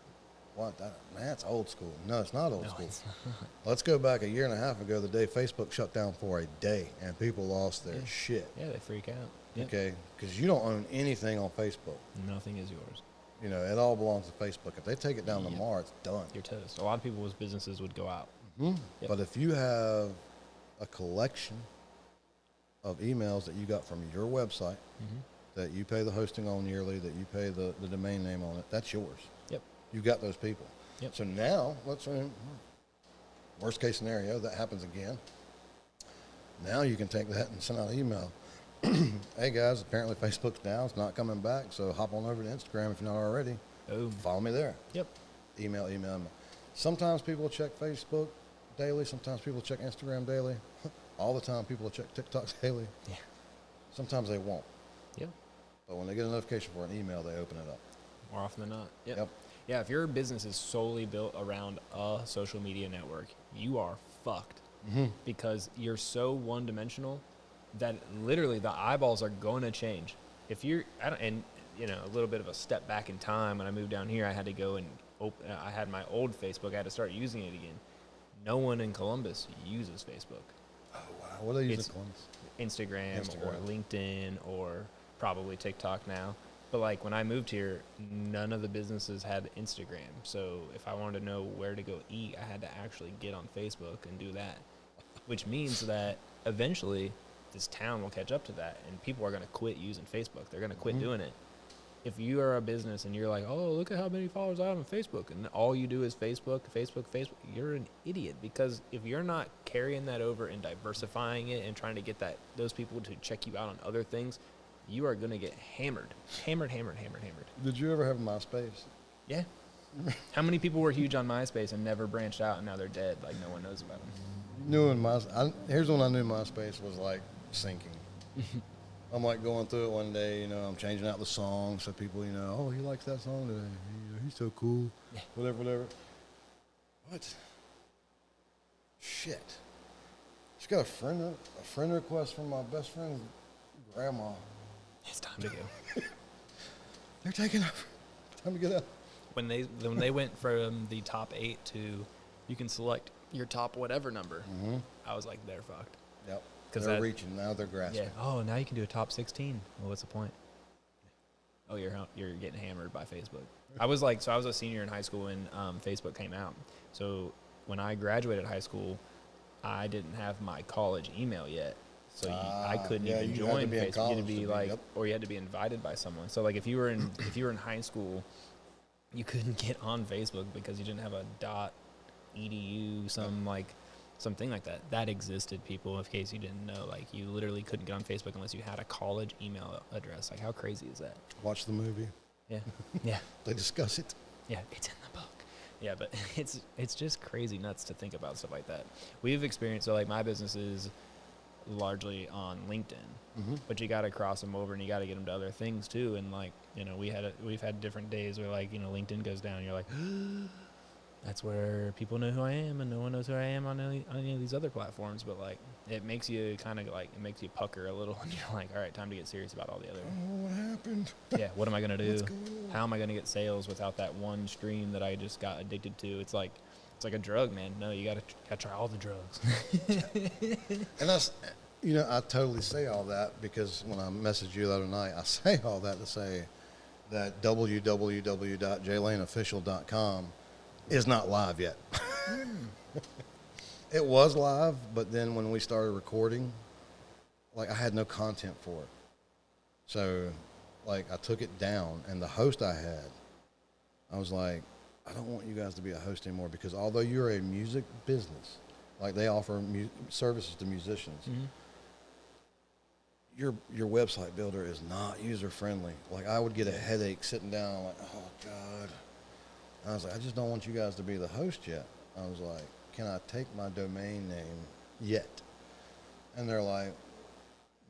What? That's old school. No, it's not old school. It's not. Let's go back a year and a half ago, the day Facebook shut down for a day, and people lost their shit. Yeah, they freak out. Yep. Okay, because you don't own anything on Facebook. Nothing is yours. You know, it all belongs to Facebook. If they take it down tomorrow, it's done. You're toast. A lot of people's businesses would go out. Mm-hmm. Yep. But if you have a collection of emails that you got from your website, that you pay the hosting on yearly, that you pay the domain name on it, that's yours. Yep. You've got those people. Yep. So now, let's say, worst case scenario, that happens again. Now you can take that and send out an email. Hey guys, apparently Facebook's down. It's not coming back. So hop on over to Instagram if you're not already. Oh. Follow me there. Yep. Email. Sometimes people check Facebook daily. Sometimes people check Instagram daily. All the time people check TikTok daily. Yeah. Sometimes they won't. Yep. But when they get a notification for an email, they open it up. More often than not. Yep. Yeah, if your business is solely built around a social media network, you are fucked. Because you're so one-dimensional that literally the eyeballs are going to change. If you're, a little bit of a step back in time, when I moved down here, I had to go and I had my old Facebook. I had to start using it again. No one in Columbus uses Facebook. Oh, wow. What do they use in Columbus? Instagram or LinkedIn or probably TikTok now. But like when I moved here, none of the businesses had Instagram. So if I wanted to know where to go eat, I had to actually get on Facebook and do that, which means that eventually this town will catch up to that and people are going to quit using Facebook. They're going to quit doing it. If you are a business and you're like, oh, look at how many followers I have on Facebook, and all you do is Facebook, you're an idiot, because if you're not carrying that over and diversifying it and trying to get those people to check you out on other things, you are going to get hammered. Did you ever have MySpace? Yeah. How many people were huge on MySpace and never branched out and now they're dead, like no one knows about them? Here's when I knew MySpace was like sinking. I'm like going through it one day, I'm changing out the song so people, oh, he likes that song today. He's so cool. Yeah. Whatever. What? Shit. Just got a friend request from my best friend's grandma. It's time to go. They're taking over. Time to get out. When they went from the top 8 to you can select your top whatever number, I was like, they're fucked. Yep. They're reaching, now they're grasping. Yeah. Oh, now you can do a top 16. Well, what's the point? Oh, you're getting hammered by Facebook. I was a senior in high school when Facebook came out. So when I graduated high school, I didn't have my college email yet. So I couldn't even join Facebook. You had to be or you had to be invited by someone. So like if you were in high school, you couldn't get on Facebook because you didn't have a .edu, something like that. That existed, people, in case you didn't know. Like, you literally couldn't get on Facebook unless you had a college email address. Like, how crazy is that? Watch the movie. Yeah. Yeah. They discuss it. Yeah, it's in the book. Yeah, but it's just crazy nuts to think about stuff like that. We've experienced, so like my business is largely on LinkedIn, but you got to cross them over and you got to get them to other things too. And like, we've had different days where like, LinkedIn goes down and you're like, that's where people know who I am, and no one knows who I am on any of these other platforms. But like, it makes you pucker a little, and you're like, all right, time to get serious about all the other. Oh, what happened? Yeah, what am I gonna do? What's going on? How am I gonna get sales without that one stream that I just got addicted to? It's like a drug, man. No, you gotta try all the drugs. And that's, I totally say all that because when I messaged you the other night, I say all that to say that www.jlaneofficial.com is not live yet. It was live, but then when we started recording, like, I had no content for it. So, like, I took it down, and the host I had, I was like, I don't want you guys to be a host anymore, because although you're a music business, like they offer services to musicians, your website builder is not user friendly. Like, I would get a headache sitting down, like, oh God. I was like, I just don't want you guys to be the host yet. I was like, can I take my domain name yet? And they're like,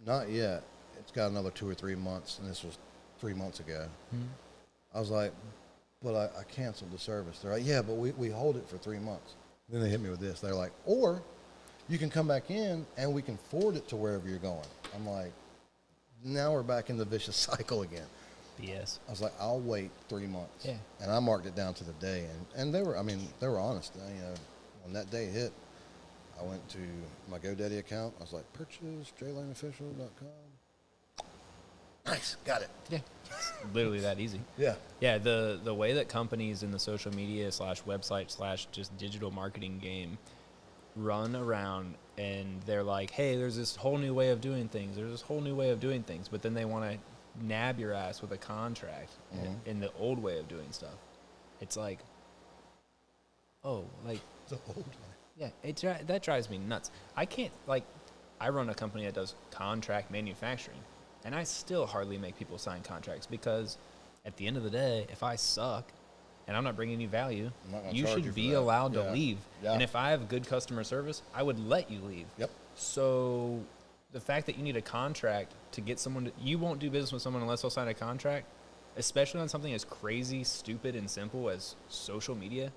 not yet. It's got another 2 or 3 months, and this was 3 months ago. I was like, but I canceled the service. They're like, yeah, but we hold it for 3 months. Then they hit me with this. They're like, or you can come back in and we can forward it to wherever you're going. I'm like, now we're back in the vicious cycle again. BS. I was like, I'll wait 3 months. Yeah. And I marked it down to the day, and they were honest. You know, when that day hit, I went to my GoDaddy account. I was like, purchase jlaneofficial.com. Nice, got it. Yeah. It's literally that easy. Yeah. Yeah, the way that companies in the social media / website / just digital marketing game run around and they're like, hey, there's this whole new way of doing things. There's this whole new way of doing things. But then they want to nab your ass with a contract in the old way of doing stuff. It's like, oh, like. The old way. Yeah, that drives me nuts. I can't, like, I run a company that does contract manufacturing. And I still hardly make people sign contracts because at the end of the day, if I suck and I'm not bringing you value, you should be allowed to leave. Yeah. And if I have good customer service, I would let you leave. Yep. So the fact that you need a contract to get someone you won't do business with someone unless they'll sign a contract, especially on something as crazy, stupid, and simple as social media,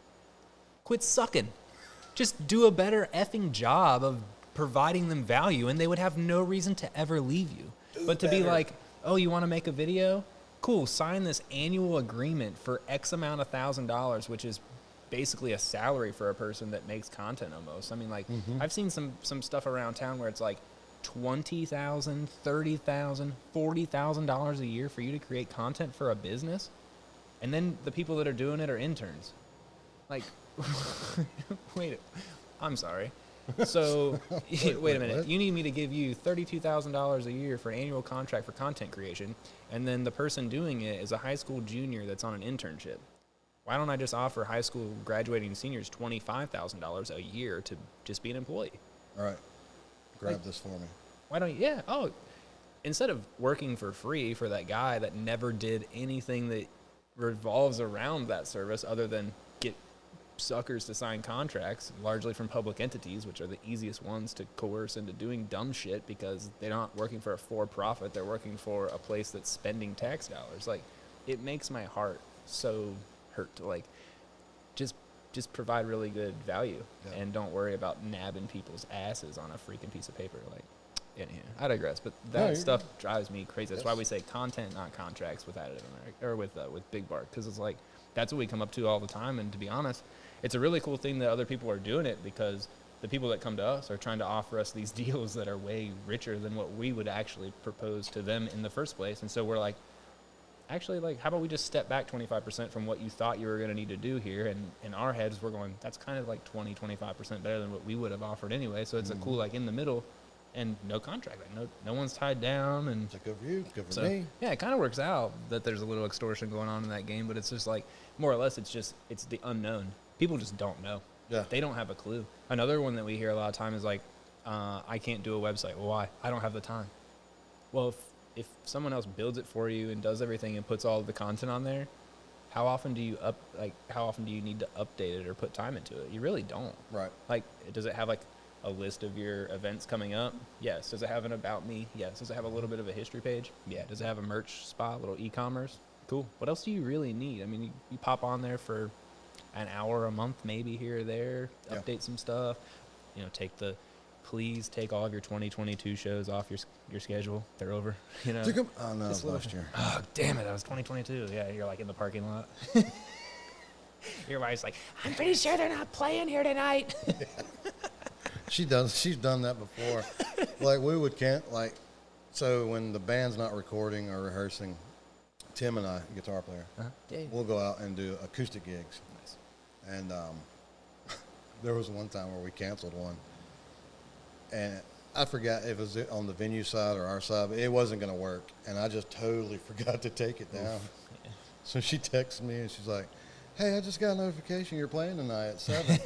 quit sucking. Just do a better effing job of providing them value and they would have no reason to ever leave you. But to be like, oh, you want to make a video? Cool, sign this annual agreement for X amount of $1,000, which is basically a salary for a person that makes content almost. I mean, like, I've seen some stuff around town where it's like $20,000, $30,000, $40,000 a year for you to create content for a business. And then the people that are doing it are interns. Like, wait, I'm sorry. So, wait a minute. You need me to give you $32,000 a year for an annual contract for content creation, and then the person doing it is a high school junior that's on an internship. Why don't I just offer high school graduating seniors $25,000 a year to just be an employee? All right. Grab this for me. Why don't you? Yeah. Oh, instead of working for free for that guy that never did anything that revolves around that service other than get suckers to sign contracts, largely from public entities, which are the easiest ones to coerce into doing dumb shit because they're not working for a for-profit, they're working for a place that's spending tax dollars. Like, it makes my heart so hurt to, like, just provide really good value and don't worry about nabbing people's asses on a freaking piece of paper. Like, anyhow, I digress, but that stuff drives me crazy. That's why we say content, not contracts with Additive America, or with Big Bark, because it's like, that's what we come up to all the time, and to be honest, it's a really cool thing that other people are doing it because the people that come to us are trying to offer us these deals that are way richer than what we would actually propose to them in the first place. And so we're like, actually, like, how about we just step back 25% from what you thought you were going to need to do here? And in our heads, we're going, that's kind of like 25% better than what we would have offered anyway. So it's a cool, like, in the middle and no contract. Like, no one's tied down. And it's good for you, good for me. Yeah, it kind of works out that there's a little extortion going on in that game, but it's just like, more or less, it's the unknown. People just don't know. Yeah. They don't have a clue. Another one that we hear a lot of time is like, I can't do a website. Well, why? I don't have the time. Well, if someone else builds it for you and does everything and puts all of the content on there, how often do you need to update it or put time into it? You really don't. Right. Like, does it have like a list of your events coming up? Yes. Does it have an about me? Yes. Does it have a little bit of a history page? Yeah. Does it have a merch spot, little e-commerce? Cool. What else do you really need? I mean, you pop on there for an hour a month, maybe here or there, update some stuff, please take all of your 2022 shows off your schedule. They're over, Oh, no, last year. Oh, damn it. That was 2022. Yeah. You're like in the parking lot. Your wife's like, I'm pretty sure they're not playing here tonight. She's done that before. Like, we would so when the band's not recording or rehearsing, Tim and I, guitar player, we'll go out and do acoustic gigs. Nice. And there was one time where we canceled one. And I forgot if it was on the venue side or our side, but it wasn't going to work. And I just totally forgot to take it down. Yeah. So she texted me and she's like, hey, I just got a notification you're playing tonight at 7.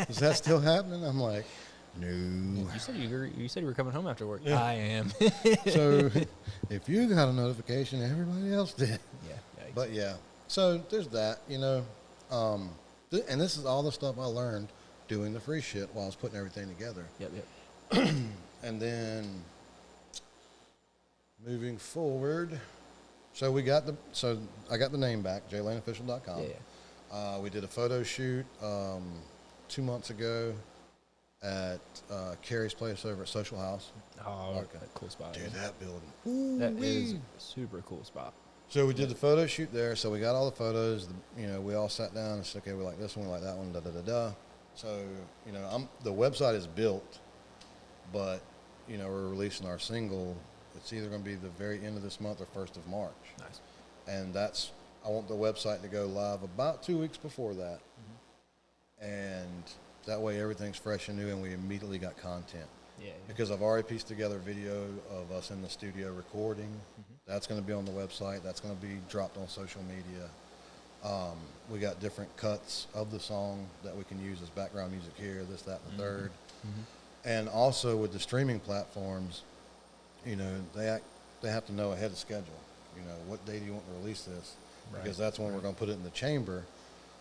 Is that still happening? I'm like, no. You said you were coming home after work. Yeah. I am. So if you got a notification, everybody else did. Yeah. Yikes. But yeah, so there's that, and this is all the stuff I learned doing the free shit while I was putting everything together. Yep. And then moving forward, so I got the name back, jlaneofficial.com. Yeah. We did a photo shoot 2 months ago at Carrie's place over at Social House. Oh, okay. Cool spot. Dude, that building. That is a super cool spot. So we did the photo shoot there. So we got all the photos. You know, we all sat down and said, okay, we like this one, we like that one, da da da da. So you know, the website is built, but you know, we're releasing our single. It's either going to be the very end of this month or 1st of March. Nice. And I want the website to go live about 2 weeks before that. And that way everything's fresh and new and we immediately got content. Yeah. Because I've already pieced together a video of us in the studio recording. That's going to be on the website. That's going to be dropped on social media. We got different cuts of the song that we can use as background music here, this, that, and the third. And also with the streaming platforms, you know, they have to know ahead of schedule. You know, what day do you want to release this? Because that's when we're going to put it in the chamber.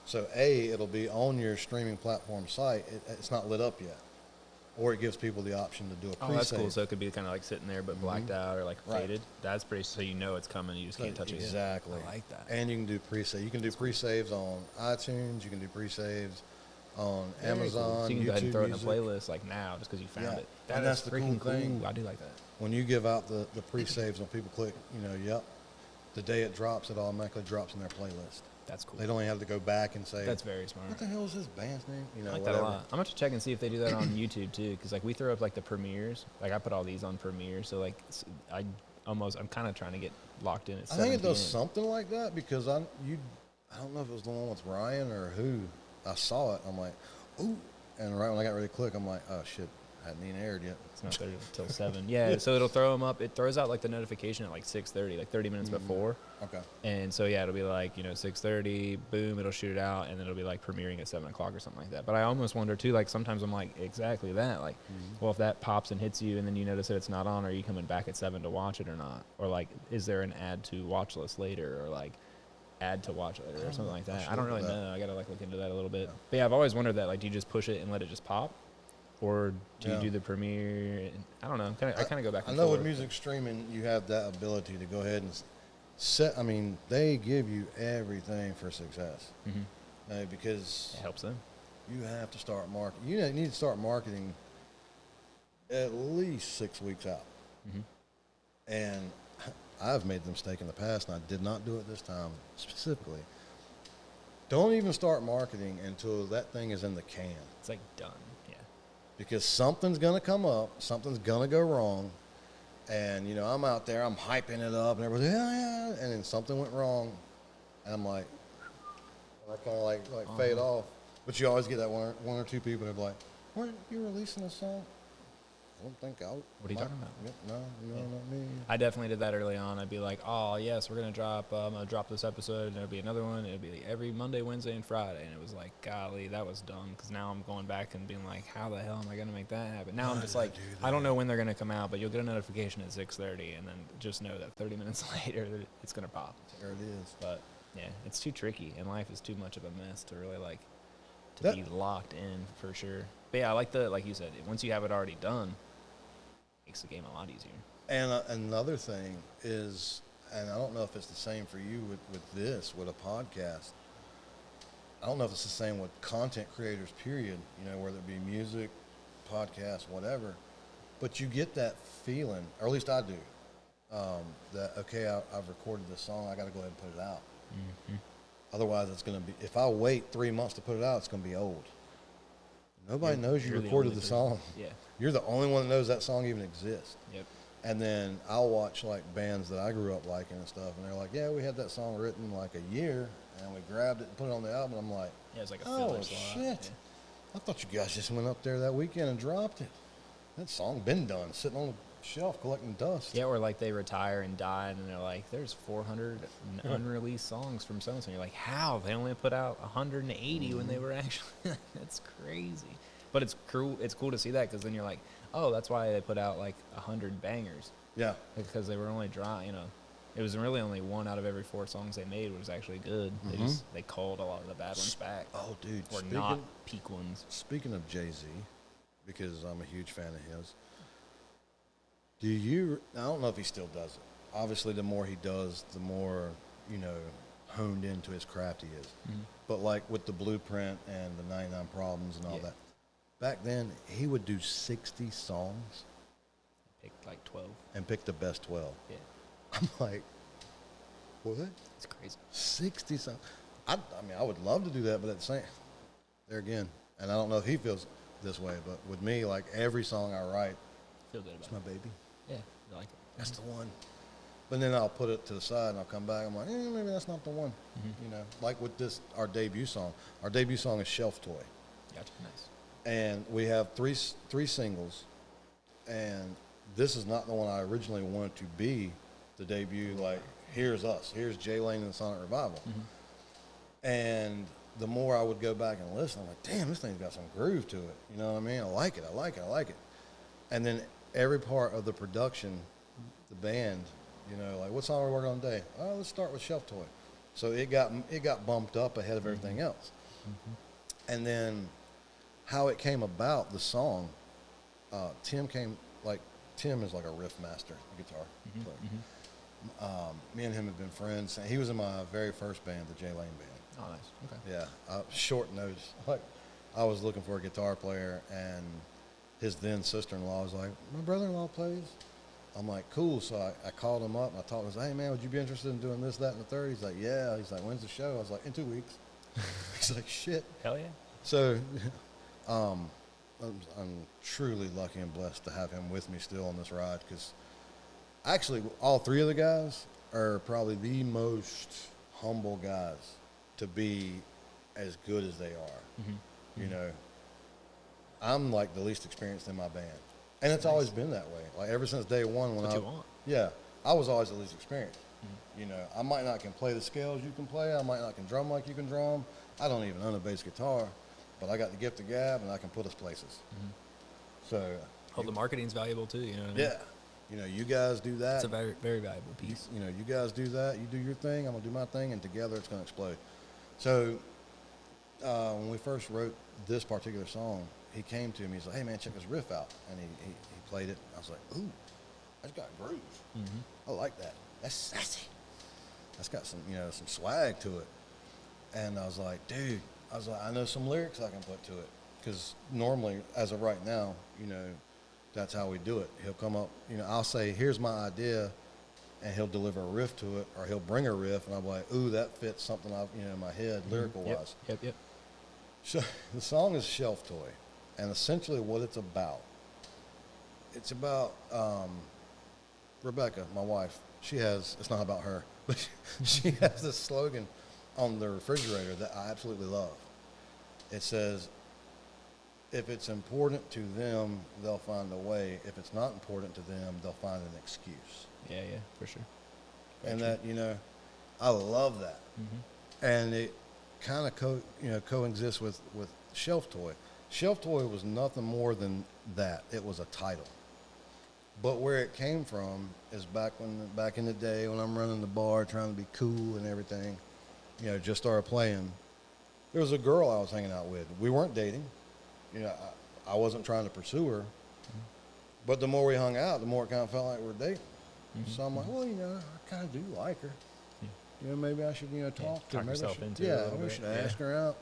So it'll be on your streaming platform site. It's not lit up yet. Or it gives people the option to do a pre-save. Oh, that's cool. So it could be kind of like sitting there but blacked out or like faded. That's pretty, so you know it's coming. You just can't touch it yet. Exactly. I like that. And you can do pre-save. You can do pre-saves on iTunes. You can do pre-saves on Amazon, So you can YouTube go ahead and throw it in a Music. playlist like now just because you found it. And that's the freaking cool thing. I do like that. When you give out the pre-saves, when people click, you know, yep, the day it drops, it automatically drops in their playlist. That's cool. They don't even have to go back and say, That's very smart. what the hell is this band's name? You know, I like whatever. that a lot. I'm going to check and see if they do that on YouTube too, because like we throw up like the premieres. Like I put all these on premiere, so like I'm kind of trying to get locked in at 7 I think it does p.m. something like that because I don't know if it was the one with Ryan or who. I saw it. I'm like, ooh. And right when I got ready to click, I'm like, oh, shit. Hadn't even aired yet. It's not 30 till 7. Yeah, so it'll throw them up. It throws out like the notification at like 6:30, like 30 minutes before. Okay. And so, yeah, it'll be like, 6:30, boom, it'll shoot it out, and then it'll be like premiering at 7 o'clock or something like that. But I almost wonder too, like sometimes I'm like, exactly that. Like, well, if that pops and hits you and then you notice that it's not on, are you coming back at 7 to watch it or not? Or like, is there an add to watch list later or like add to watch later or something like that? I don't really know. I got to like look into that a little bit. But yeah, I've always wondered that. Like, do you just push it and let it just pop? Or do you do the premiere? I don't know. I kind of go back and I know forth. with music streaming, you have that ability to go ahead and set. I mean, they give you everything for success. Because It helps them. you have to start marketing. You need to start marketing at least 6 weeks out. And I've made the mistake in the past, and I did not do it this time specifically. Don't even start marketing until that thing is in the can. It's like done. Yeah. Because something's going to come up, something's going to go wrong, and, I'm out there, I'm hyping it up, and everybody's, yeah, and then something went wrong, and I'm like, I kind of like fade off. But you always get that one or two people that are like, weren't you releasing a song? I don't think I. What are you talking about? No, not me. I definitely did that early on. I'd be like, oh, yes, we're going to drop this episode, and there'll be another one. It'll be every Monday, Wednesday, and Friday. And it was like, golly, that was dumb. Because now I'm going back and being like, how the hell am I going to make that happen? Now I'm just like, I don't know when they're going to come out, but you'll get a notification at 6:30, and then just know that 30 minutes later, it's going to pop. There it is. But, yeah, it's too tricky, and life is too much of a mess to really, be locked in for sure. But, yeah, I like you said, once you have it already done, makes the game a lot easier. And another thing is, and I don't know if it's the same for you with a podcast. I don't know if it's the same with content creators, period, whether it be music, podcast, whatever. But you get that feeling, or at least I do, that, okay, I've recorded this song, I got to go ahead and put it out. Otherwise, it's going to be, if I wait 3 months to put it out, it's going to be old. Nobody knows you recorded the song. Yeah. You're the only one that knows that song even exists. Yep. And then I'll watch bands that I grew up liking and stuff, and they're like, yeah, we had that song written like a year, and we grabbed it and put it on the album. And I'm like, Yeah, it's like a oh, filler slot. shit. Yeah. I thought you guys just went up there that weekend and dropped it. That song been done, sitting on the shelf collecting dust. Yeah, or they retire and die, and they're like, there's 400 unreleased songs from so-and-so. And you're like, how? They only put out 180 when they were actually... That's crazy. But it's cool to see that, because then you're like, oh, that's why they put out 100 bangers. Yeah. Because they were only it was really only one out of every 4 songs they made was actually good. They called a lot of the bad ones back. Oh, dude. Or not peak ones. Speaking of Jay-Z, because I'm a huge fan of his, I don't know if he still does it. Obviously, the more he does, the more, honed into his craft he is. But with the Blueprint and the 99 Problems and all that, back then, he would do 60 songs. Picked 12. And pick the best 12. Yeah. I'm like, what? It's crazy. 60 songs. I mean, I would love to do that, but at the same, there again, and I don't know if he feels this way, but with me, like every song I write, Feel good about it's my baby. it. Yeah, I like it. That's the one. But then I'll put it to the side and I'll come back. I'm like, maybe that's not the one. You know, like with this, our debut song. Our debut song is Shelf Toy. Gotcha. Nice. And we have three singles. And this is not the one I originally wanted to be the debut. Like, here's us. Here's Jay Lane and the Sonic Revival. And the more I would go back and listen, I'm like, damn, this thing's got some groove to it. You know what I mean? I like it. And then every part of the production, the band, you know, like, what song are we working on today? Oh, let's start with Shelf Toy. So it got bumped up ahead of everything else. And then how it came about, the song, Tim is like a riff master, guitar player. Me and him have been friends. He was in my very first band, the Jay Lane Band. Oh, nice. Okay. Yeah, short notice. Like, I was looking for a guitar player, and his then sister-in-law was like, my brother-in-law plays. I'm like, cool. So I called him up, and I talked to him. I was like, hey, man, would you be interested in doing this, that, and the third? He's like, yeah. He's like, when's the show? I was like, in 2 weeks. He's like, shit. Hell yeah. So I'm truly lucky and blessed to have him with me still on this ride, because actually all three of the guys are probably the most humble guys to be as good as they are. You know, I'm like the least experienced in my band, and it's always been that way. Like ever since day one, when I was always the least experienced. You know, I might not can play the scales you can play. I might not can drum like you can drum. I don't even own a bass guitar, but I got the gift of gab, and I can put us places. So, The marketing's valuable too. You know what I mean? yeah, you know, you guys do that. It's a very, very valuable piece. You know, you guys do that. You do your thing. I'm gonna do my thing, and together it's gonna explode. So, when we first wrote this particular song, he came to me. He's like, "Hey, man, check this riff out," and he played it. I was like, "Ooh, that's got groove. I like that. That's sassy. That's got some swag to it." And I was like, "Dude," I know some lyrics I can put to it, because normally, as of right now, you know, that's how we do it. He'll come up, you know, I'll say, "Here's my idea," and he'll deliver a riff to it, or he'll bring a riff, and I'm like, "Ooh, that fits something I've, in my head, lyrical wise." Yep. So the song is Shelf Toy, and essentially what it's about Rebecca, my wife. It's not about her, but she has this slogan on the refrigerator that I absolutely love. It says, if it's important to them, they'll find a way. If it's not important to them, they'll find an excuse. Yeah, for sure. And that, I love that. And it kind of coexists with Shelf Toy. Shelf Toy was nothing more than that. It was a title. But where it came from is back in the day when I'm running the bar trying to be cool and everything, just started playing. There was a girl I was hanging out with. We weren't dating. I wasn't trying to pursue her. But the more we hung out, the more it kind of felt like we were dating. So I'm like, well, I kind of do like her. Maybe I should, talk to her. Maybe yourself into it a little maybe I bit. should ask her out.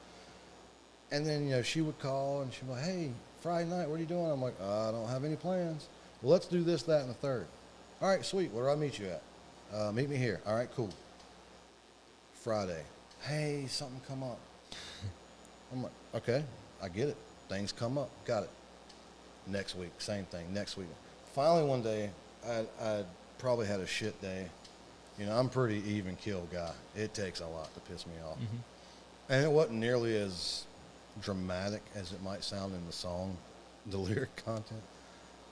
And then, she would call and she'd be like, hey, Friday night, what are you doing? I'm like, I don't have any plans. Well, let's do this, that, and the third. All right, sweet. Where do I meet you at? Meet me here. All right, cool. Friday. Hey, something come up. I'm like, okay, I get it. Things come up. Got it. Next week, same thing. Next week. Finally, one day, I probably had a shit day. I'm a pretty even keel guy. It takes a lot to piss me off. And it wasn't nearly as dramatic as it might sound in the song, the lyric content.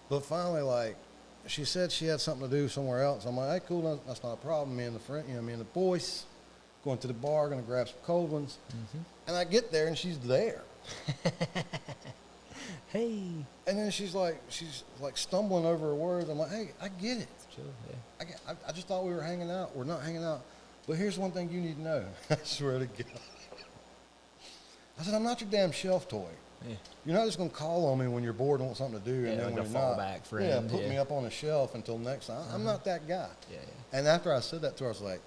But finally, she said she had something to do somewhere else. I'm like, hey, cool, that's not a problem. Me and the boys going to the bar, going to grab some cold ones. And I get there, and she's there. Hey. And then she's like stumbling over her words. I'm like, hey, I get it. Chill, yeah. I just thought we were hanging out. We're not hanging out. But here's one thing you need to know. I swear to God. I said, I'm not your damn shelf toy. Yeah. You're not just going to call on me when you're bored and want something to do, and then when you're not, fallback friend. put me up on a shelf until next time. I'm not that guy. Yeah. And after I said that to her, I was like,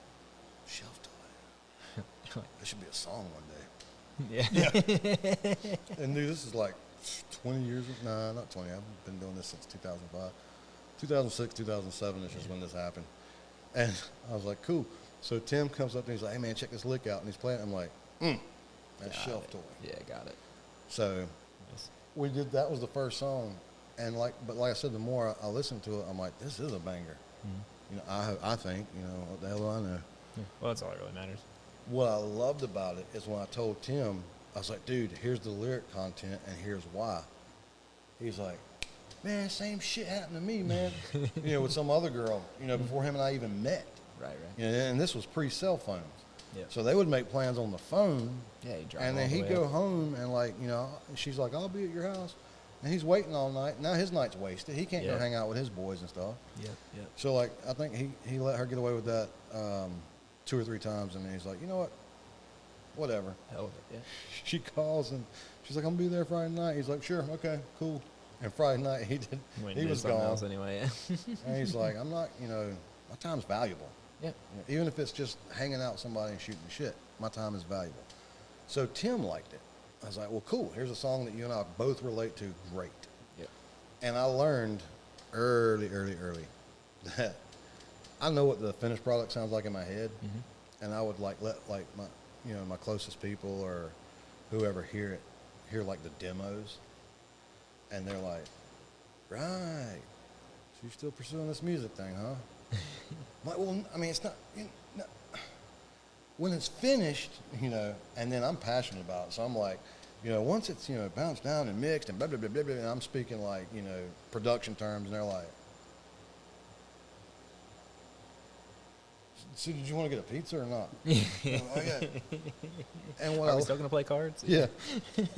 shelf toy. That should be a song one day. Yeah. And dude, this is like 20 years. Nah, not 20. I've been doing this since 2005. 2006, 2007 is just when this happened. And I was like, cool. So Tim comes up and he's like, hey, man, check this lick out. And he's playing. I'm like, that's Shelf Toy. Yeah, got it. So Nice. we did, that was the first song. And like I said, the more I listened to it, I'm like, this is a banger. You know, I think, you know, what the hell do I know? Yeah. Well, that's all that really matters. What I loved about it is when I told Tim, I was like, dude, here's the lyric content and here's why. He's like, man, same shit happened to me, man. You know, with some other girl, you know, before him and I even met. Right. You know, and this was pre-cell phones. Yeah. So they would make plans on the phone. Yeah, you drive and then all the he'd way go up. home and like, you know, she's like, I'll be at your house. And he's waiting all night. Now his night's wasted. He can't go Yeah. hang out with his boys and stuff. Yep. So like, I think he let her get away with that 2 or 3 times. And he's like, you know what? Whatever. Hell of it, yeah. She calls and she's like, I'm gonna be there Friday night. He's like, sure, okay, cool. And Friday night he was gone. Else anyway, yeah. And he's like, I'm not, you know, my time's valuable. Yeah. You know, even if it's just hanging out with somebody and shooting shit, my time is valuable. So Tim liked it. I was like, well, cool. Here's a song that you and I both relate to. Great. Yep. And I learned early that I know what the finished product sounds like in my head, and I would like let like my, you know, my closest people or whoever hear like the demos, and they're like, right, so you're still pursuing this music thing, huh? I'm like, well, I mean, it's not, you know, when it's finished, you know, and then I'm passionate about it, so I'm like, you know, once it's, you know, bounced down and mixed and blah, blah, blah, blah, blah, and I'm speaking like, you know, production terms, and they're like, so did you want to get a pizza or not? Oh, yeah. And what Are we still going to play cards? Yeah.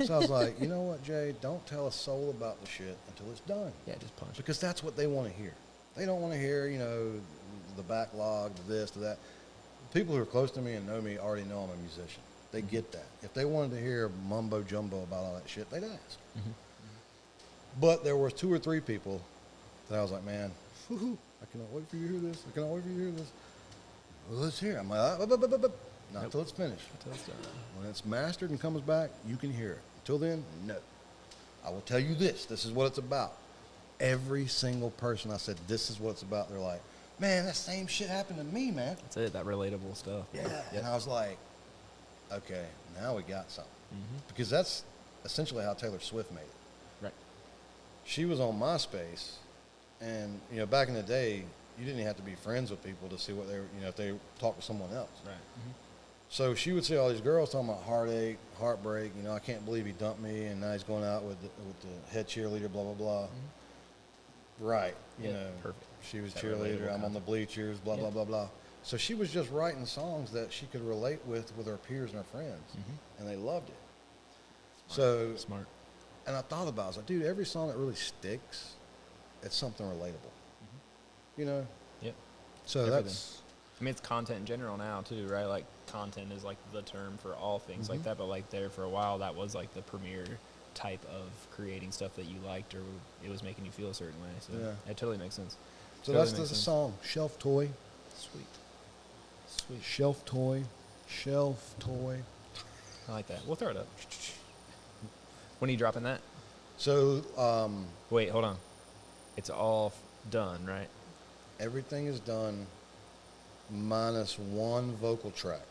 So I was like, you know what, Jay? Don't tell a soul about the shit until it's done. Yeah, just punch it. Because that's what they want to hear. They don't want to hear, you know, the backlog, the this, the that. People who are close to me and know me already know I'm a musician. They get that. If they wanted to hear mumbo jumbo about all that shit, they'd ask. But there was 2 or 3 people that I was like, man, woo-hoo, I cannot wait for you to hear this. I cannot wait for you to hear this. Well, let's hear it. I'm like, not until it's finished. Until it's done. When it's mastered and comes back, you can hear it. Until then, no. I will tell you this. This is what it's about. Every single person I said, this is what it's about, they're like, man, that same shit happened to me, man. That's it, that relatable stuff. Yeah. Yep. And I was like, okay, now we got something. Because that's essentially how Taylor Swift made it. Right. She was on MySpace, and, you know, back in the day, you didn't even have to be friends with people to see what they were, you know, if they talked to someone else. Right. So she would see all these girls talking about heartache, heartbreak, you know, I can't believe he dumped me, and now he's going out with the head cheerleader, blah, blah, blah. Right. You know, perfect. she was That cheerleader, relatable I'm on the bleachers, blah, blah, blah, blah. So she was just writing songs that she could relate with her peers and her friends, and they loved it. So, Smart. and I thought about it, I was like, dude, every song that really sticks, it's something relatable. You know? Yep. So Everything. that's, I mean, it's content in general now, too, right? Like, content is, like, the term for all things like that. But, like, there for a while, that was, like, the premier type of creating stuff that you liked or it was making you feel a certain way. So Yeah. it totally makes sense. so Totally that's makes the sense. song, Shelf Toy. Sweet. Shelf Toy. Shelf Toy. I like that. We'll throw it up. When are you dropping that? So, Wait, hold on. It's all done, right? everything is done minus one vocal track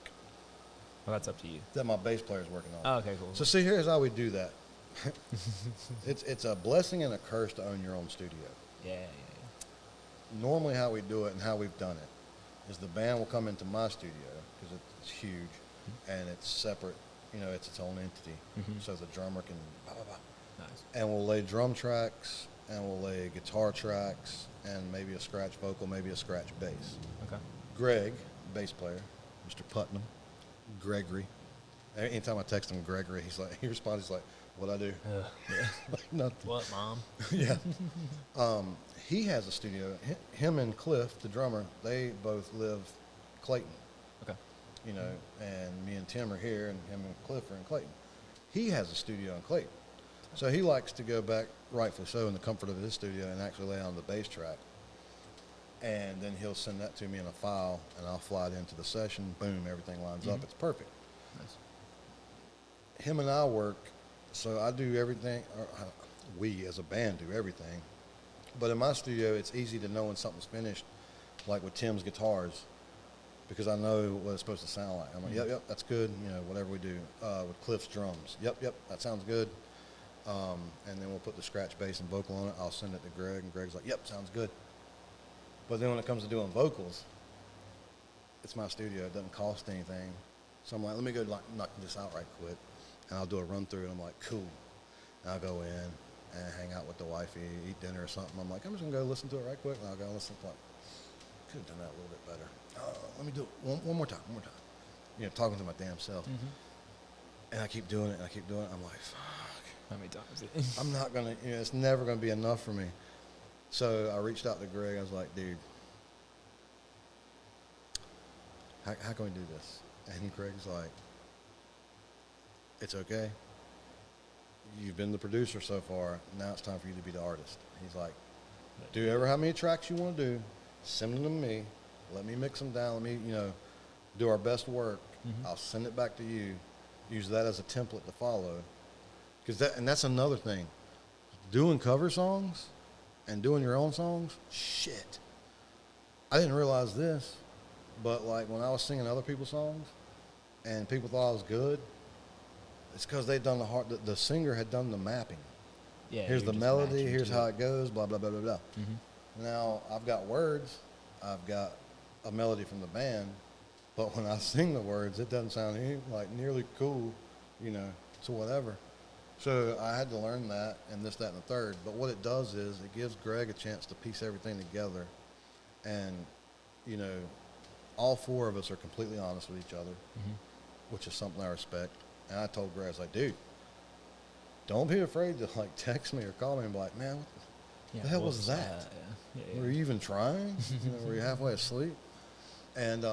Well, that's up to you. that my bass player is working on. Oh, okay, cool. So see, here's how we do that. It's a blessing and a curse to own your own studio. Yeah. Normally how we do it and how we've done it is the band will come into my studio because it's huge and it's separate, you know, it's its own entity. So the drummer can blah, blah, blah. Nice. And we'll lay drum tracks and we'll lay guitar tracks and maybe a scratch vocal, maybe a scratch bass. Okay. Greg, bass player, Mr. Putnam, Gregory. Anytime I text him Gregory, he responds, he's like, what'd I do? Yeah. Like, nothing. What, Mom? Yeah. He has a studio. Him and Cliff, the drummer, they both live Clayton, Okay. you know, and me and Tim are here, and him and Cliff are in Clayton. He has a studio in Clayton. So he likes to go back, rightfully so, in the comfort of his studio and actually lay on the bass track. And then he'll send that to me in a file, and I'll fly it into the session. Boom, everything lines up. It's perfect. Nice. Him and I work, so I do everything, or we as a band do everything. But in my studio, it's easy to know when something's finished, like with Tim's guitars. because I know what it's supposed to sound like. I'm like, yep, that's good. You know, whatever we do with Cliff's drums, yep, that sounds good. And then we'll put the scratch bass and vocal on it. I'll send it to Greg, and Greg's like, yep, sounds good. But then when it comes to doing vocals, it's my studio. It doesn't cost anything. So I'm like, let me go knock this out right quick. And I'll do a run through, and I'm like, cool. And I'll go in and hang out with the wifey, eat dinner or something. I'm like, I'm just going to go listen to it right quick. And I'll go listen to it. Could have done that a little bit better. Let me do it one more time. You know, talking to my damn self. And I keep doing it, I'm like, fuck. How many times? I'm not going to, it's never going to be enough for me. So I reached out to Greg. I was like, dude, how can we do this? And Greg's like, it's okay. You've been the producer so far. Now it's time for you to be the artist. He's like, do you ever how many tracks you want to do? Send them to me. Let me mix them down. Let me, do our best work. I'll send it back to you. Use that as a template to follow. And that's another thing. Doing cover songs and doing your own songs, shit. I didn't realize this, but like when I was singing other people's songs and people thought I was good, it's because they'd done the singer had done the mapping. Yeah. Here's the melody, here's how it goes, blah, blah, blah, blah, blah. Now, I've got words, I've got a melody from the band, but when I sing the words, it doesn't sound nearly cool, so whatever. So I had to learn that and this, that, and the third. But what it does is it gives Greg a chance to piece everything together. And, all four of us are completely honest with each other, which is something I respect. And I told Greg, I was like, dude, don't be afraid to text me or call me and be like, man, what the hell was that? Yeah. Were you even trying? Were you halfway asleep? And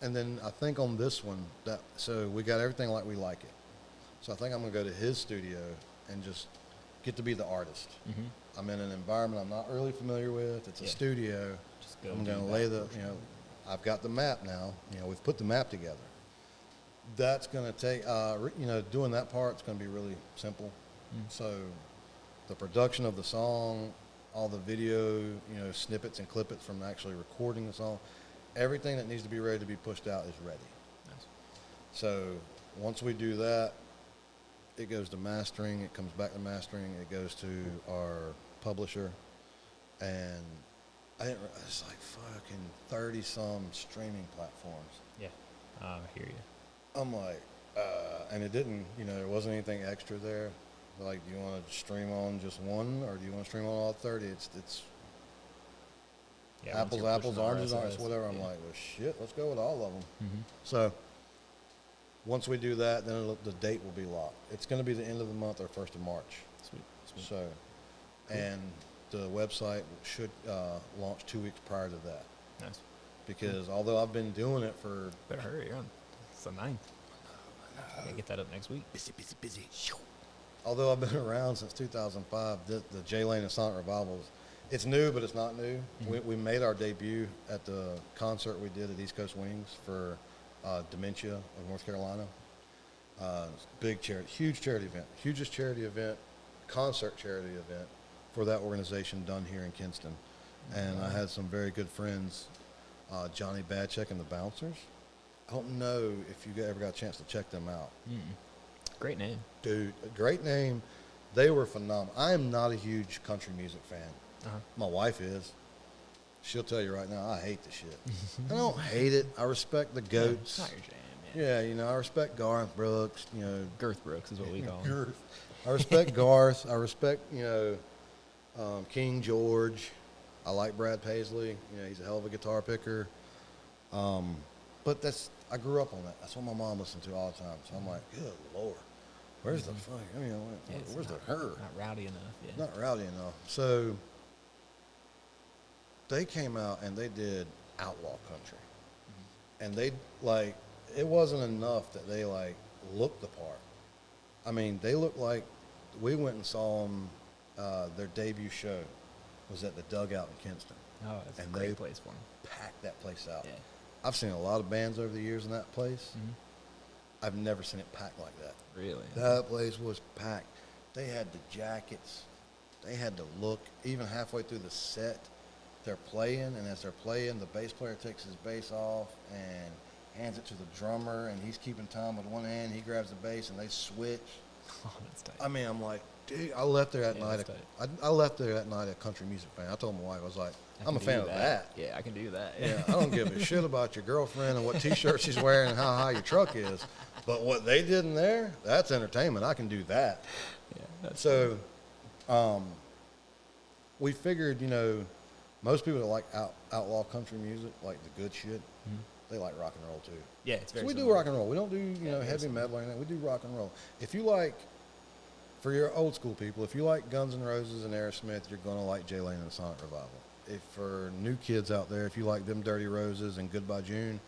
then I think on this one, so we got everything like we like it. So I think I'm going to go to his studio and just get to be the artist. I'm in an environment I'm not really familiar with. It's a studio. I'm going to lay I've got the map now. We've put the map together. That's going to take, doing that part's going to be really simple. So the production of the song, all the video, snippets and clippets from actually recording the song, everything that needs to be ready to be pushed out is ready. Nice. So once we do that, it goes to mastering, it comes back to mastering, it goes to our publisher, and it's like fucking 30-some streaming platforms. Yeah, I hear you. I'm like, and it didn't, there wasn't anything extra there. Like, do you want to stream on just one, or do you want to stream on all 30? It's apples, oranges, whatever. I'm like, well, shit, let's go with all of them. So once we do that, then the date will be locked. It's going to be the end of the month or 1st of March. Sweet. So, cool. And the website should launch 2 weeks prior to that. Nice. Because although I've been doing it for... Better hurry, you're on. It's the 9th. I gotta get that up next week. Busy. Although I've been around since 2005, the J Lane and Sonic Revivals, it's new, but it's not new. We made our debut at the concert we did at East Coast Wings for Dementia of North Carolina. Big charity, huge charity event, hugest charity event, concert charity event for that organization done here in Kinston. And I had some very good friends, Johnny Badcheck and the Bouncers. I don't know if you ever got a chance to check them out. Great name. Dude, a great name. They were phenomenal. I am not a huge country music fan. My wife is. She'll tell you right now, I hate the shit. I don't hate it. I respect the goats. It's not your jam, Yeah, I respect Garth Brooks, Girth Brooks is what we call him. I respect Garth. I respect, King George. I like Brad Paisley. He's a hell of a guitar picker. But I grew up on that. That's what my mom listened to all the time. So I'm like, good Lord, where's the fuck? Where's the her? Not rowdy enough. Yeah. Not rowdy enough. So they came out and they did outlaw country. And they it wasn't enough that they looked the part. I mean, they looked like we went and saw them. Their debut show was at the Dugout in Kinston. Oh, that's a great place for them. Packed that place out. Yeah. I've seen a lot of bands over the years in that place. I've never seen it packed like that. Really? That place was packed. They had the jackets. They had the look. Even halfway through the set, they're playing, and as they're playing, the bass player takes his bass off and hands it to the drummer, and he's keeping time with one hand. He grabs the bass, and they switch. Oh, that's tight. I mean, I'm like, dude, I left there that night. I left there that night a country music fan. I told my wife, I was like, I'm a fan of that. Yeah, I can do that. Yeah, I don't give a shit about your girlfriend and what T-shirt she's wearing and how high your truck is. But what they did in there, that's entertainment. I can do that. Yeah, that's So, we figured, you know, most people that like outlaw country music, like the good shit, they like rock and roll too. Yeah, it's very So we do similar. rock and roll. We don't do, you know, heavy metal or anything. We do rock and roll. If you like, for your old school people, if you like Guns N' Roses and Aerosmith, you're going to like Jay Lane and the Sonic Revival. If for new kids out there, if you like them Dirty Roses and Goodbye June,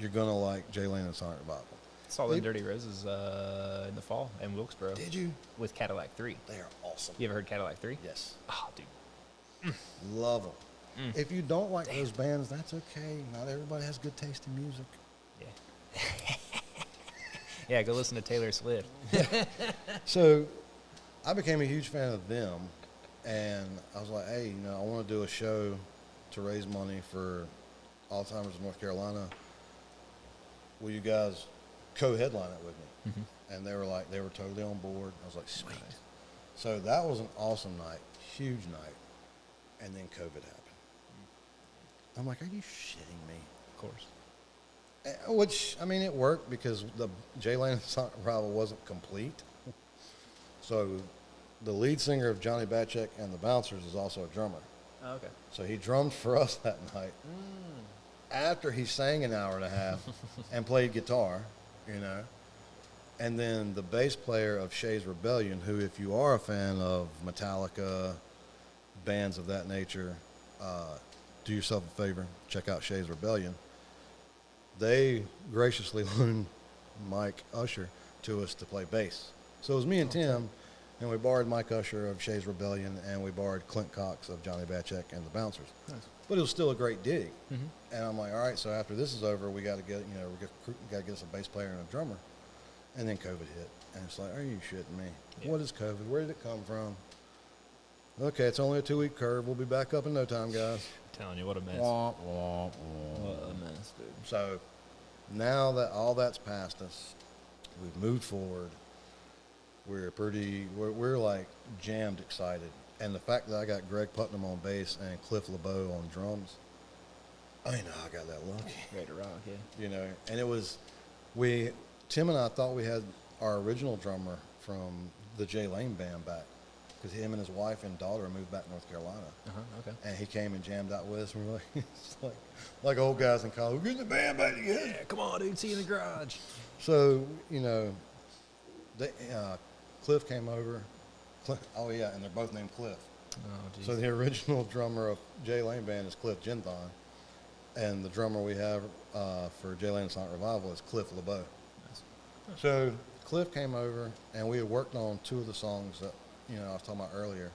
you're going to like Jay Lane and the Sonic Revival. Saw them Dirty Roses in the fall in Wilkesboro. Did you? With Cadillac 3. They are awesome. You ever heard Cadillac 3? Yes. Oh, dude. Love them. If you don't like those bands, that's okay. Not everybody has good taste in music. Yeah. Yeah, go listen to Taylor Swift. So I became a huge fan of them, and I was like, hey, you know, I want to do a show to raise money for Alzheimer's in North Carolina. Will you guys co-headline it with me? And they were totally on board. I was like, sweet. Nice. So that was an awesome night, huge night. And then COVID happened. I'm like, are you shitting me? Of course. Which, I mean, it worked because the Jay Lane and Sonic Revival wasn't complete. So the lead singer of Johnny Batchek and the Bouncers is also a drummer. Oh, okay. So he drummed for us that night. After he sang an hour and a half and played guitar, you know. And then the bass player of Shay's Rebellion, who, if you are a fan of Metallica, bands of that nature, do yourself a favor, check out Shay's Rebellion. They graciously loaned Mike Usher to us to play bass. So it was me and Tim, and we borrowed Mike Usher of Shay's Rebellion, and we borrowed Clint Cox of Johnny Batchek and the Bouncers. Nice. But it was still a great dig. And I'm like, all right, so after this is over, we got to get, you know, we got to get us a bass player and a drummer. And then COVID hit, and it's like, are you shitting me? Yeah. What is COVID? Where did it come from? Okay, it's only a 2-week curve. We'll be back up in no time, guys. I'm telling you, what a mess. Wah, wah, wah. What a mess, dude. So now that all that's past us, we've moved forward. We're like jammed excited. And the fact that I got Greg Putnam on bass and Cliff LeBeau on drums, I know I got that lucky. Ready to rock, yeah. You know, and it was, Tim and I thought we had our original drummer from the Jay Lane band back, because him and his wife and daughter moved back to North Carolina. Okay. And he came and jammed out with us, and we're like, it's like old guys in college, we're getting the band back together. Yeah, come on, dude, see you in the garage. So, you know, Cliff came over. Oh, yeah, and they're both named Cliff. Oh, geez. So the original drummer of Jay Lane band is Cliff Genthon, and the drummer we have for Jay Lane and Sonic Revival is Cliff LeBeau. Nice. So Cliff came over, and we had worked on 2 of the songs that, you know, I was talking about earlier.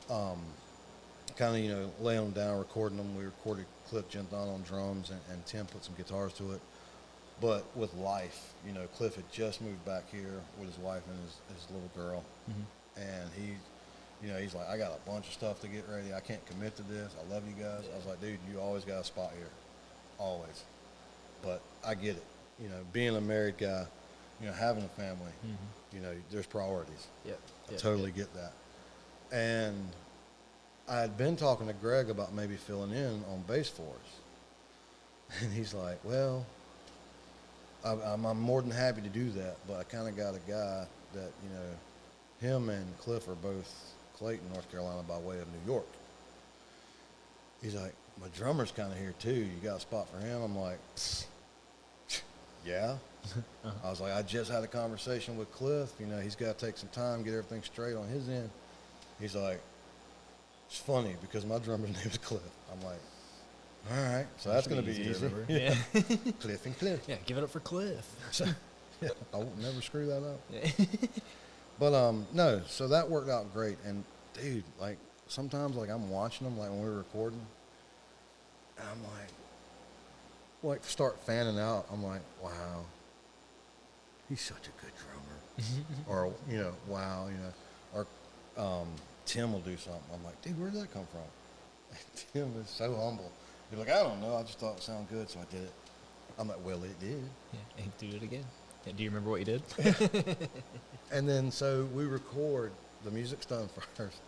Kind of, you know, laying them down, recording them. We recorded Cliff Genthon on drums, and Tim put some guitars to it. But with life, you know, Cliff had just moved back here with his wife and his little girl. And he's like, I got a bunch of stuff to get ready. I can't commit to this. I love you guys. I was like, dude, you always got a spot here. Always. But I get it. You know, being a married guy, you know, having a family, you know, there's priorities. Yep. I totally get that. And I had been talking to Greg about maybe filling in on bass for us. And he's like, well, I'm more than happy to do that, but I kind of got a guy that, you know, him and Cliff are both Clayton, North Carolina, by way of New York. He's like, my drummer's kind of here too. You got a spot for him? I'm like, yeah. I was like, I just had a conversation with Cliff. You know, he's got to take some time, get everything straight on his end. He's like, it's funny because my drummer's name is Cliff. I'm like, all right, so that's going to be easy. Yeah. Cliff and Cliff. Yeah, give it up for Cliff. So, yeah, I won't never screw that up. Yeah. But no, so that worked out great. And dude, like sometimes like I'm watching them like when we were recording, and I'm like start fanning out. I'm like, wow, he's such a good drummer. Or you know, wow, you know, or Tim will do something. I'm like, dude, where did that come from? Tim is so humble. He's like, I don't know. I just thought it sounded good, so I did it. I'm like, well, it did. Yeah, and do it again. Yeah, do you remember what you did? And then so we record. The music's done first,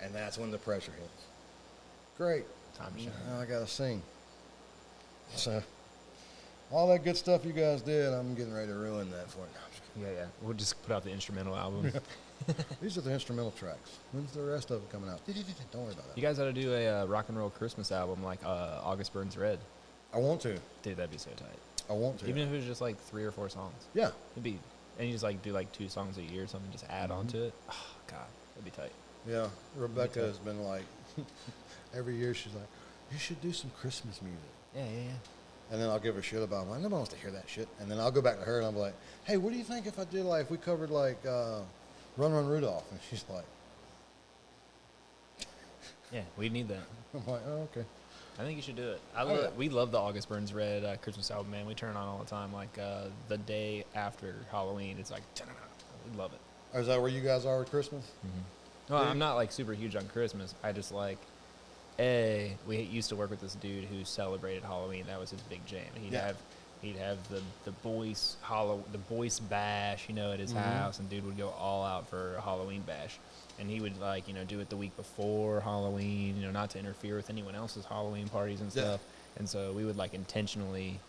and that's when the pressure hits. Great. Time to shine. Now I got to sing. So all that good stuff you guys did, I'm getting ready to ruin that for you. No, I'm just kidding. Yeah. We'll just put out the instrumental album. These are the instrumental tracks. When's the rest of it coming out? Don't worry about that. You guys ought to do a rock and roll Christmas album like August Burns Red. I want to. Dude, that'd be so tight. I want to. Even if it was just like 3 or 4 songs. Yeah. It'd be, and you just like do like 2 songs a year or something, just add on to it. Oh, God, that'd be tight. Yeah. Rebecca has been like, every year she's like, you should do some Christmas music. Yeah. And then I'll give her shit about it. Like, nobody wants to hear that shit. And then I'll go back to her and I'll be like, hey, what do you think if I did like, if we covered like Run Run Rudolph? And she's like, Yeah, we need that. I'm like, oh, okay. I think you should do it. Yeah. We love the August Burns Red Christmas album, man. We turn it on all the time. Like the day after Halloween, it's like, we love it. Oh, is that where you guys are with Christmas? No, I'm not like super huge on Christmas. I just like, we used to work with this dude who celebrated Halloween. That was his big jam. He'd have the boys bash, at his house, and dude would go all out for a Halloween bash. And he would do it the week before Halloween, not to interfere with anyone else's Halloween parties and stuff. And so we would intentionally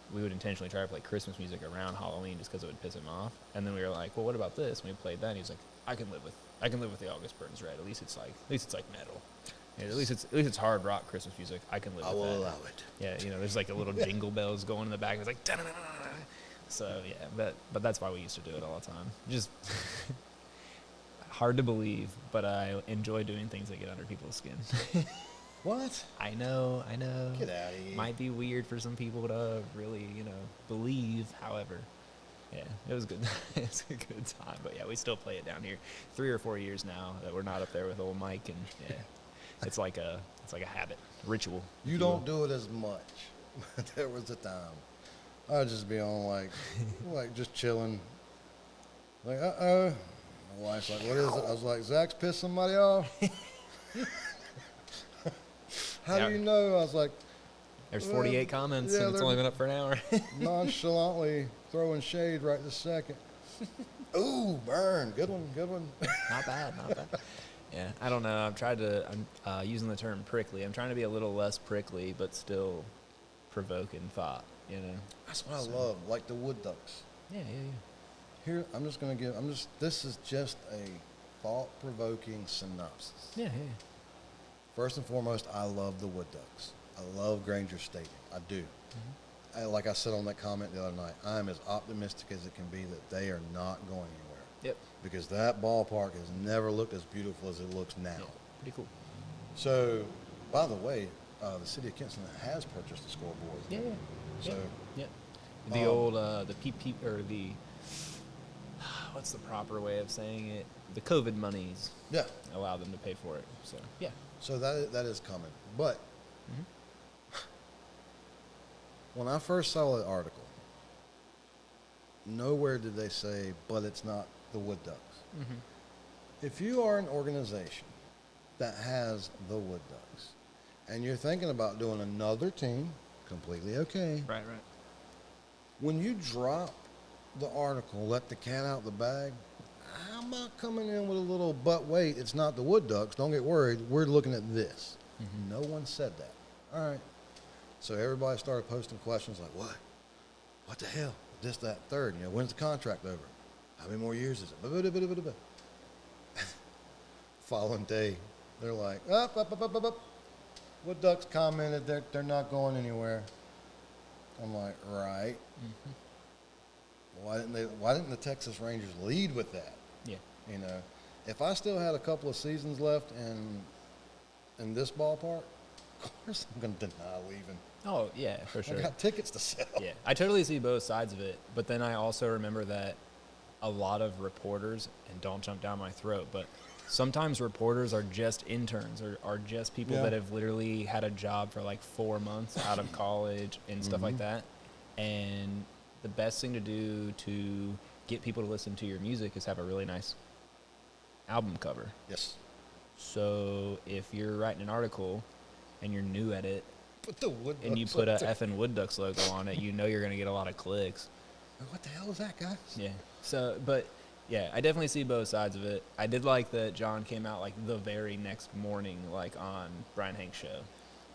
try to play Christmas music around Halloween just because it would piss him off. And then we were like, well, what about this? And we played that. And he was like, I can live with the August Burns Red. At least it's like metal. Yeah, at least it's hard rock Christmas music. I can live with that. I will allow it. Yeah, there's like a little jingle bells going in the back. It's like da-da-da-da-da. So yeah, but that's why we used to do it all the time. Just hard to believe, but I enjoy doing things that get under people's skin. What? I know. Get out of here. Might be weird for some people to really, believe. However, yeah, it was good. It's a good time. But yeah, we still play it down here. 3 or 4 years now that we're not up there with old Mike, and yeah, it's like a habit, ritual. You don't do it as much. There was a time I'd just be on like just chilling. Like, my wife's like, what is it? I was like, Zach's pissed somebody off. How do you know? I was like, there's 48 comments, and it's only been up for an hour. Nonchalantly throwing shade right this second. Ooh, burn. Good one. Not bad. Yeah, I don't know. I'm using the term prickly. I'm trying to be a little less prickly, but still provoking thought, That's what I love, like the wood ducks. Yeah. Here, this is just a thought-provoking synopsis. Yeah. First and foremost, I love the wood ducks. I love Granger Stadium. I do. Like I said on that comment the other night, I am as optimistic as it can be that they are not going anywhere. Yep. Because that ballpark has never looked as beautiful as it looks now. Yeah, pretty cool. So, by the way, the city of Kinston has purchased the scoreboard. Yeah. So, yeah. The old the PP or the what's the proper way of saying it? The COVID monies. Yeah. Allow them to pay for it. So yeah. So that is coming. But when I first saw that article, nowhere did they say, but it's not the Wood Ducks. If you are an organization that has the Wood Ducks and you're thinking about doing another team, completely okay. Right. When you drop the article, let the cat out the bag, how about coming in with a little, but wait, it's not the Wood Ducks, don't get worried, we're looking at this. No one said that. All right. So everybody started posting questions like, what? What the hell? This, that, third. When's the contract over? How many more years is it? Following day, they're like, up. Wood Ducks commented they're not going anywhere. I'm like, right. Why didn't the Texas Rangers lead with that? Yeah. If I still had a couple of seasons left in this ballpark, of course I'm going to deny leaving. Oh, yeah, for sure. I got tickets to sell. Yeah, I totally see both sides of it, but then I also remember that a lot of reporters, and don't jump down my throat, but sometimes reporters are just interns or are just people that have literally had a job for like 4 months out of college and stuff like that. And the best thing to do to get people to listen to your music is have a really nice album cover. Yes. So if you're writing an article and you're new at it, Put the wood and you ducks put a up there. effing Wood Ducks logo on it, you know you're going to get a lot of clicks. What the hell is that, guys? Yeah. So, but yeah, I definitely see both sides of it. I did like that John came out like the very next morning, like on Brian Hank's show,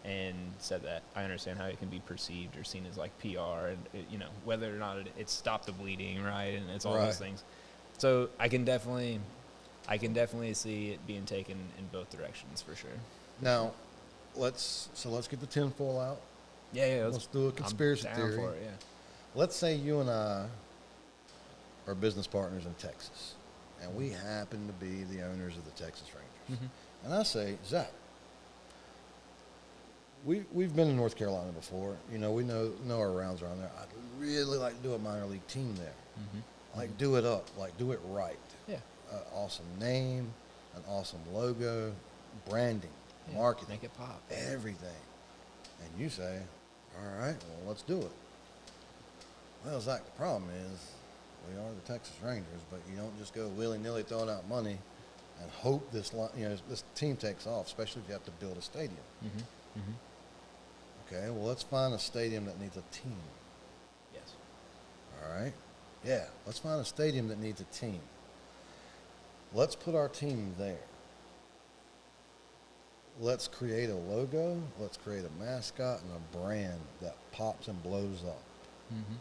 and said that I understand how it can be perceived or seen as like PR, and whether or not it stopped the bleeding, right, and it's all those things. So I can definitely see it being taken in both directions for sure. Now, let's get the tinfoil out. Yeah. Let's do a conspiracy I'm down theory. for it, yeah. Let's say you and I are business partners in Texas, and we happen to be the owners of the Texas Rangers. Mm-hmm. And I say, Zach, we've been in North Carolina before. We know our rounds around there. I'd really like to do a minor league team there. Mm-hmm. Like, do it up. Like, do it right. Yeah. An awesome name, an awesome logo, branding, marketing. Make it pop. Everything. And you say, all right, well, let's do it. Well, Zach, the problem is we are the Texas Rangers, but you don't just go willy-nilly throwing out money and hope this team takes off, especially if you have to build a stadium. Mm-hmm. Mm-hmm. Okay, well, let's find a stadium that needs a team. Yes. All right? Yeah, let's find a stadium that needs a team. Let's put our team there. Let's create a logo, let's create a mascot and a brand that pops and blows up. Mm-hmm.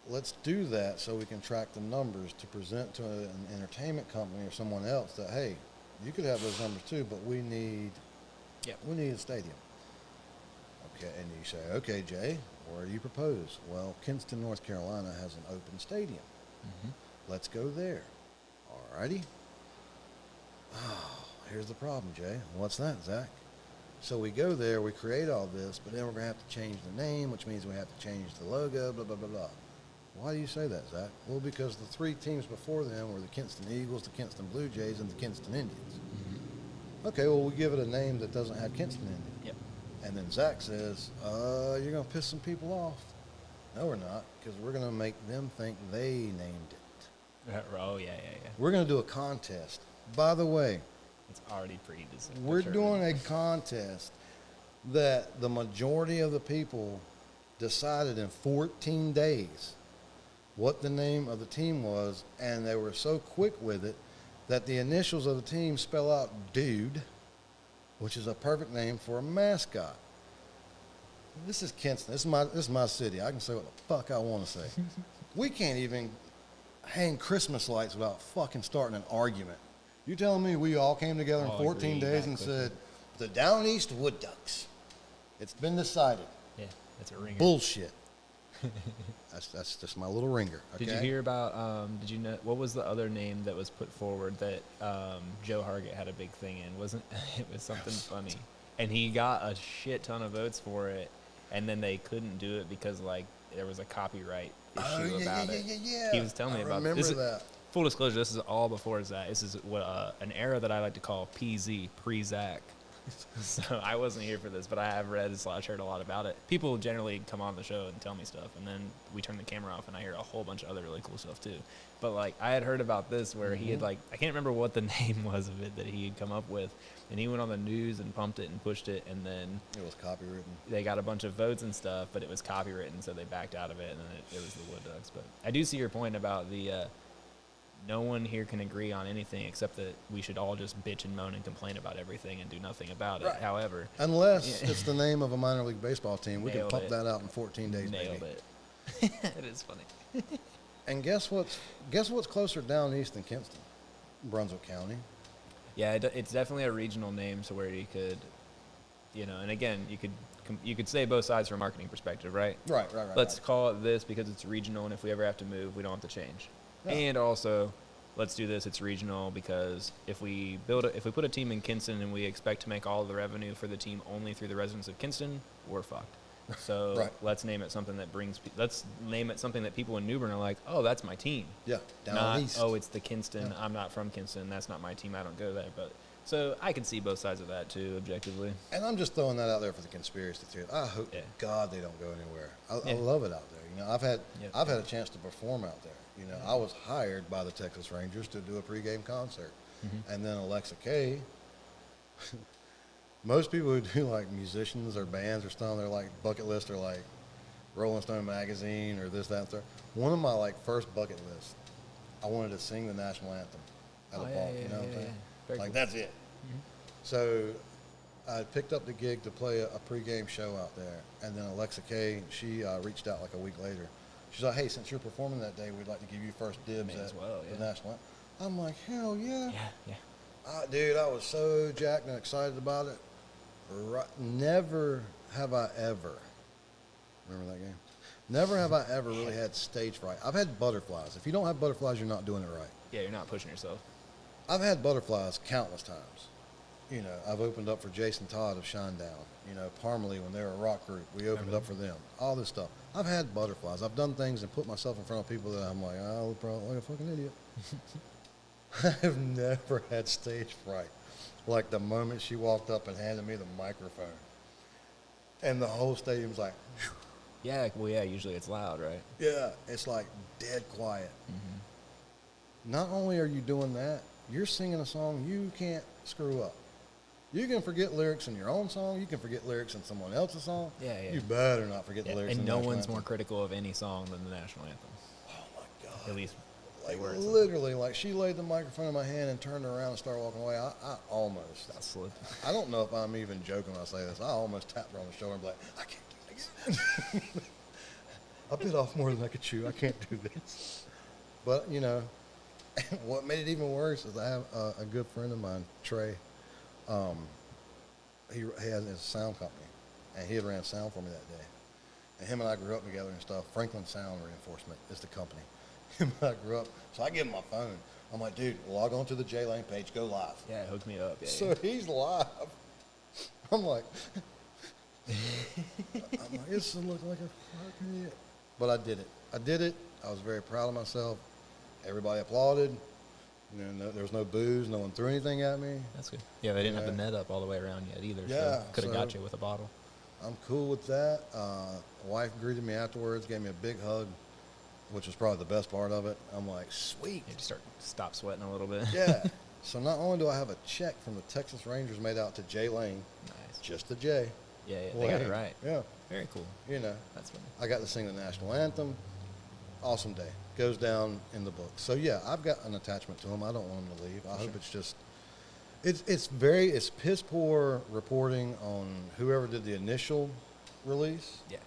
Let's do that so we can track the numbers to present to an entertainment company or someone else that, hey, you could have those numbers too, but we need a stadium. Okay, and you say, okay, Jay, where do you propose? Well, Kinston, North Carolina has an open stadium. Mm-hmm. Let's go there. All righty. Oh, here's the problem, Jay. What's that, Zach? So we go there, we create all this, but then we're going to have to change the name, which means we have to change the logo, blah, blah, blah, blah. Why do you say that, Zach? Well, because the three teams before them were the Kinston Eagles, the Kinston Blue Jays, and the Kinston Indians. Mm-hmm. Okay, well, we give it a name that doesn't have Kinston in it. Yep. And then Zach says, you're going to piss some people off. No, we're not, because we're going to make them think they named it. Oh, yeah. We're going to do a contest. By the way, it's already pre-determined. We're doing a contest that the majority of the people decided in 14 days what the name of the team was, and they were so quick with it that the initials of the team spell out Dude, which is a perfect name for a mascot. This is Kinston. This is my city. I can say what the fuck I want to say. We can't even hang Christmas lights without fucking starting an argument. You telling me we all came together in 14 days and said, the Down East Wood Ducks. It's been decided. Yeah, that's a ringer. Bullshit. That's just my little ringer. Okay? Did you hear about, did you know, what was the other name that was put forward that Joe Hargett had a big thing in? It was something funny. And he got a shit ton of votes for it, and then they couldn't do it because, like, there was a copyright issue about it. Yeah. He was telling me about this. Remember that. Full disclosure, this is all before Zach. This is what an era that I like to call PZ, pre-Zach. So I wasn't here for this, but I have read / heard a lot about it. People generally come on the show and tell me stuff, and then we turn the camera off, and I hear a whole bunch of other really cool stuff too. But like I had heard about this where he had I can't remember what the name was of it that he had come up with, and he went on the news and pumped it and pushed it, and then it was copywritten. They got a bunch of votes and stuff, but it was copywritten, so they backed out of it, and then it was the Wood Ducks. But I do see your point about the. No one here can agree on anything except that we should all just bitch and moan and complain about everything and do nothing about it. Right. However, unless it's the name of a minor league baseball team, we can pump that out in 14 days. Nailed it. It is funny. And guess what's closer down east than Kinston? Brunswick County. Yeah, it's definitely a regional name, so where you could, and again, you could say both sides from a marketing perspective, right? Right. Let's call it this because it's regional, and if we ever have to move, we don't have to change. Yeah. And also, let's do this. It's regional because if we put a team in Kinston and we expect to make all of the revenue for the team only through the residents of Kinston, we're fucked. So let's name it something that let's name it something that people in New Bern are like, oh, that's my team. Yeah, down east. Oh, it's the Kinston. Yeah. I'm not from Kinston. That's not my team. I don't go there. But so I can see both sides of that too, objectively. And I'm just throwing that out there for the conspiracy theory. I hope to God they don't go anywhere. I love it out there. You know, I've had a chance to perform out there. You know, I was hired by the Texas Rangers to do a pregame concert, and then Alexa K. Most people who do like musicians or bands or stuff, they're like bucket list or like Rolling Stone magazine or this, that, and third. One of my like first bucket lists, I wanted to sing the national anthem at a ball. You know what I'm saying? Like cool. that's it. So I picked up the gig to play a pregame show out there, and then Alexa K, she reached out like a week later. She's like, hey, since you're performing that day, we'd like to give you first dibs at the national anthem. I'm like, hell yeah. Dude, I was so jacked and excited about it. Never have I ever, remember that game? Never have I ever really had stage fright. I've had butterflies. If you don't have butterflies, you're not doing it right. Yeah, you're not pushing yourself. I've had butterflies countless times. You know, I've opened up for Jason Todd of Shinedown. You know, Parmalee, when they were a rock group, we opened up for them. All this stuff. I've had butterflies. I've done things and put myself in front of people that I'm like, oh, I look probably like a fucking idiot. I've never had stage fright. Like the moment she walked up and handed me the microphone, and the whole stadium's like, whew. Yeah, well, yeah, usually it's loud, right? Yeah, it's like dead quiet. Not only are you doing that, you're singing a song you can't screw up. You can forget lyrics in your own song. You can forget lyrics in someone else's song. Yeah. You better not forget the lyrics in and the no national one's anthem. more critical of any song than the national anthem. Oh, my God. At least like, words. literally, like, she laid the microphone in my hand and turned around and started walking away. I almost. That slipped. I don't know if I'm even joking when I say this. I almost tapped her on the shoulder and be like, I can't do it again. I bit off more than I could chew. I can't do this. But, you know, what made it even worse is I have a good friend of mine, Trey. He has a sound company, and he had ran sound for me that day. And him and I grew up together and stuff. Franklin Sound Reinforcement is the company. Him and I grew up. So I give him my phone. I'm like, dude, log on to the J Lane page, go live. Yeah, it hooked me up. Yeah, So he's live. I'm like, this looks like a fucking idiot. But I did it. I was very proud of myself. Everybody applauded. You know, there was no booze. No one threw anything at me. That's good. Yeah, they didn't have the net up all the way around yet either. Yeah, So could have got you with a bottle. I'm cool with that. Wife greeted me afterwards, gave me a big hug, which was probably the best part of it. I'm like, sweet. You just stop sweating a little bit. Yeah. So not only do I have a check from the Texas Rangers made out to J Lane, Nice. just the J. Yeah, they got it right. Yeah. Very cool. You know, That's funny. I got to sing the national anthem. Awesome day. Goes down in the book. So yeah, I've got an attachment to him. I don't want him to leave. I hope it's just, it's piss poor reporting on whoever did the initial release. Yeah.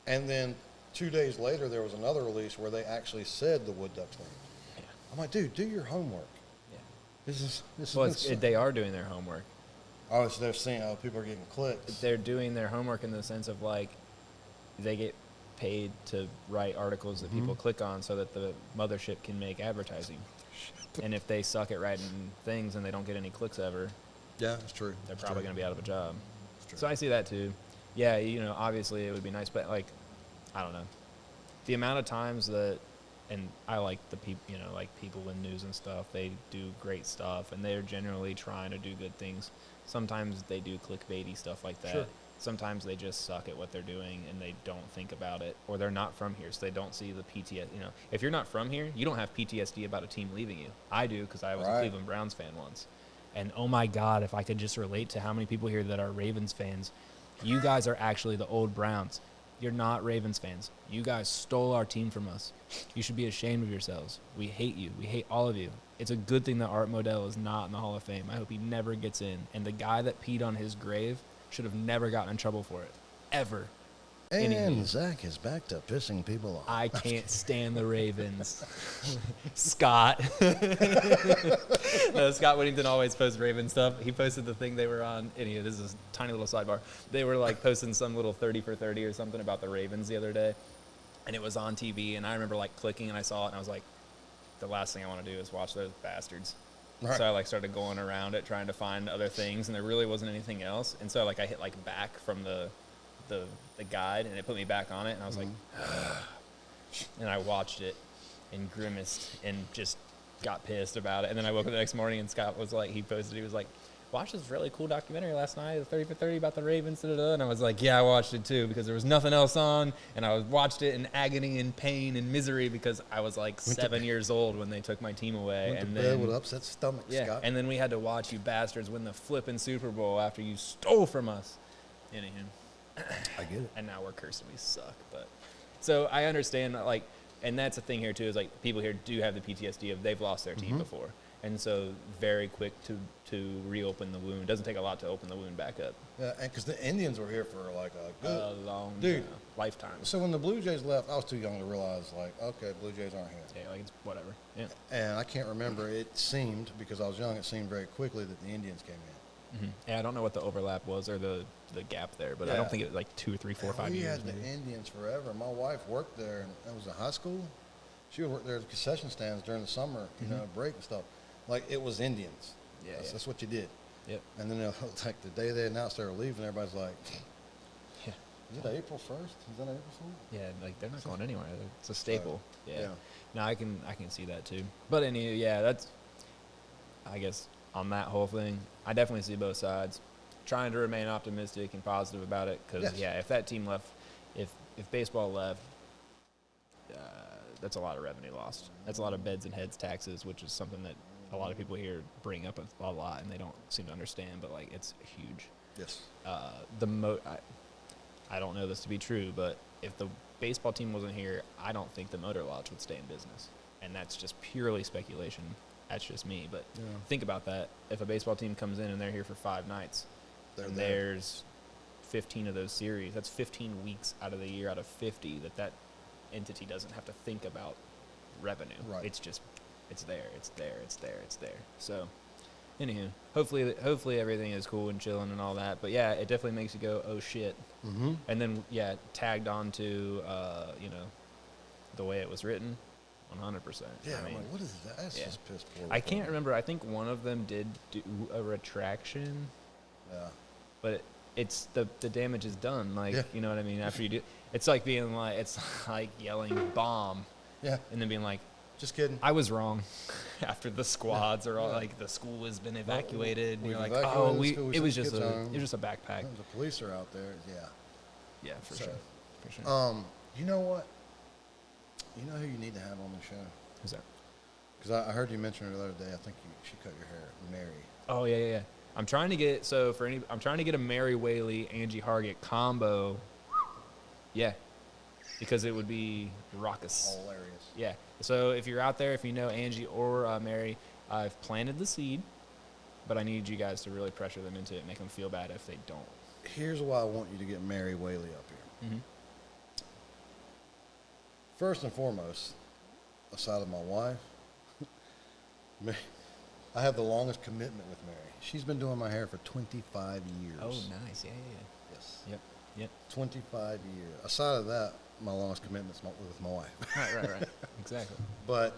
And then 2 days later, there was another release where they actually said the Wood Ducks name. Yeah. I'm like, dude, do your homework. Yeah. This Well, is they are doing their homework. Oh, so they're seeing how people are getting clicks. They're doing their homework in the sense of like they get paid to write articles that people click on so that the mothership can make advertising. And if they suck at writing things and they don't get any clicks ever, Yeah, it's true. they're probably going to be out of a job. true. So I see that too. Yeah, you know, obviously it would be nice, but like, I don't know. The amount of times that, and I like the people, you know, like people in news and stuff, they do great stuff and they're generally trying to do good things. Sometimes they do clickbaity stuff like that. Sure. Sometimes they just suck at what they're doing and they don't think about it, or they're not from here, so they don't see the PTSD. You know, if you're not from here, you don't have PTSD about a team leaving you. I do, because I was a Cleveland Browns fan once. And oh my God, if I could just relate to how many people here that are Ravens fans. You guys are actually the old Browns. You're not Ravens fans. You guys stole our team from us. You should be ashamed of yourselves. We hate you. We hate all of you. It's a good thing that Art Modell is not in the Hall of Fame. I hope he never gets in. And the guy that peed on his grave should have never gotten in trouble for it. Ever. And Anywho. Zach is back to pissing people off. I can't stand the Ravens. Scott. No, Scott Whittington always posts Raven stuff. He posted the thing they were on. Anyway, this is a tiny little sidebar. They were like posting some little 30 for 30 or something about the Ravens the other day. And it was on TV. And I remember like clicking and I saw it and I was like, the last thing I want to do is watch those bastards. Right. So I like started going around it trying to find other things. And there really wasn't anything else. And so like I hit like back from the guide and it put me back on it and I was like and I watched it and grimaced and just got pissed about it. And then I woke up the next morning and Scott was like, he posted, he was like, watched this really cool documentary last night, 30 for 30 about the Ravens, and I was like, yeah, I watched it too because there was nothing else on, and I watched it in agony and pain and misery because I was like 7 years old when they took my team away. Went and to then, bed with upset stomach, yeah, Scott. and then we had to watch you bastards win the flipping Super Bowl after you stole from us. Anywho. I get it. And now we're cursed and we suck. But so I understand, like, and that's the thing here too, is like people here do have the PTSD of they've lost their team before, and so very quick to reopen the wound. It doesn't take a lot to open the wound back up. Yeah, and because the Indians were here for like a good Long lifetime. So when the Blue Jays left, I was too young to realize, like, okay, Blue Jays aren't here. Yeah, like it's whatever. Yeah. And I can't remember. It seemed, because I was young, it seemed very quickly that the Indians came in. Yeah, I don't know what the overlap was or the gap there, but I don't think it was like 2 or 3, 4, 5 years. We had maybe. the Indians forever. My wife worked there, and it was in high school. She would work there at the concession stands during the summer, break and stuff. Like, it was Indians. Yeah, That's what you did. Yep. And then, like, the day they announced they were leaving, everybody's like, Yeah. is it April 1st? Is that April 1st? Yeah, like they're not going anywhere. It's a staple. Yeah. yeah. No, I can see that too. But anyway, yeah, that's, I guess, on that whole thing, I definitely see both sides. Trying to remain optimistic and positive about it, because if that team left, if baseball left, that's a lot of revenue lost. That's a lot of beds and heads taxes, which is something that a lot of people here bring up a lot, and they don't seem to understand. But like, it's huge. Yes. I don't know this to be true, but if the baseball team wasn't here, I don't think the Motor Lodge would stay in business, and that's just purely speculation. That's just me, but think about that. If a baseball team comes in and they're here for 5 nights, and there's 15 of those series, that's 15 weeks out of the year out of 50 that entity doesn't have to think about revenue. Right. It's just, it's there. So, anywho, hopefully everything is cool and chilling and all that. But yeah, it definitely makes you go, oh shit. Mm-hmm. And then tagged on to the way it was written. 100%. Yeah, I mean, I'm like, what is that? That's just piss poor. I can't remember. I think one of them did do a retraction. Yeah. But it's the damage is done. Like, you know what I mean? After you do, it's like being like, it's like yelling bomb. Yeah. And then being like, just kidding. I was wrong. After the squads are all like, the school has been evacuated. And you're like, it was just a backpack. The police are out there. Yeah. Yeah, for sure. You know what? You know who you need to have on the show? Who's that? Because I heard you mention her the other day. I think she cut your hair. Mary. Oh yeah. I'm trying to get a Mary Whaley, Angie Hargett combo. Yeah, because it would be raucous. Hilarious. Yeah. So if you're out there, if you know Angie or Mary, I've planted the seed, but I need you guys to really pressure them into it, make them feel bad if they don't. Here's why I want you to get Mary Whaley up here. Mm-hmm. First and foremost, aside of my wife, I have the longest commitment with Mary. She's been doing my hair for 25 years. Oh, nice. Yeah. Yes. Yep. 25 years. Aside of that, my longest commitment's with my wife. Right. Exactly. But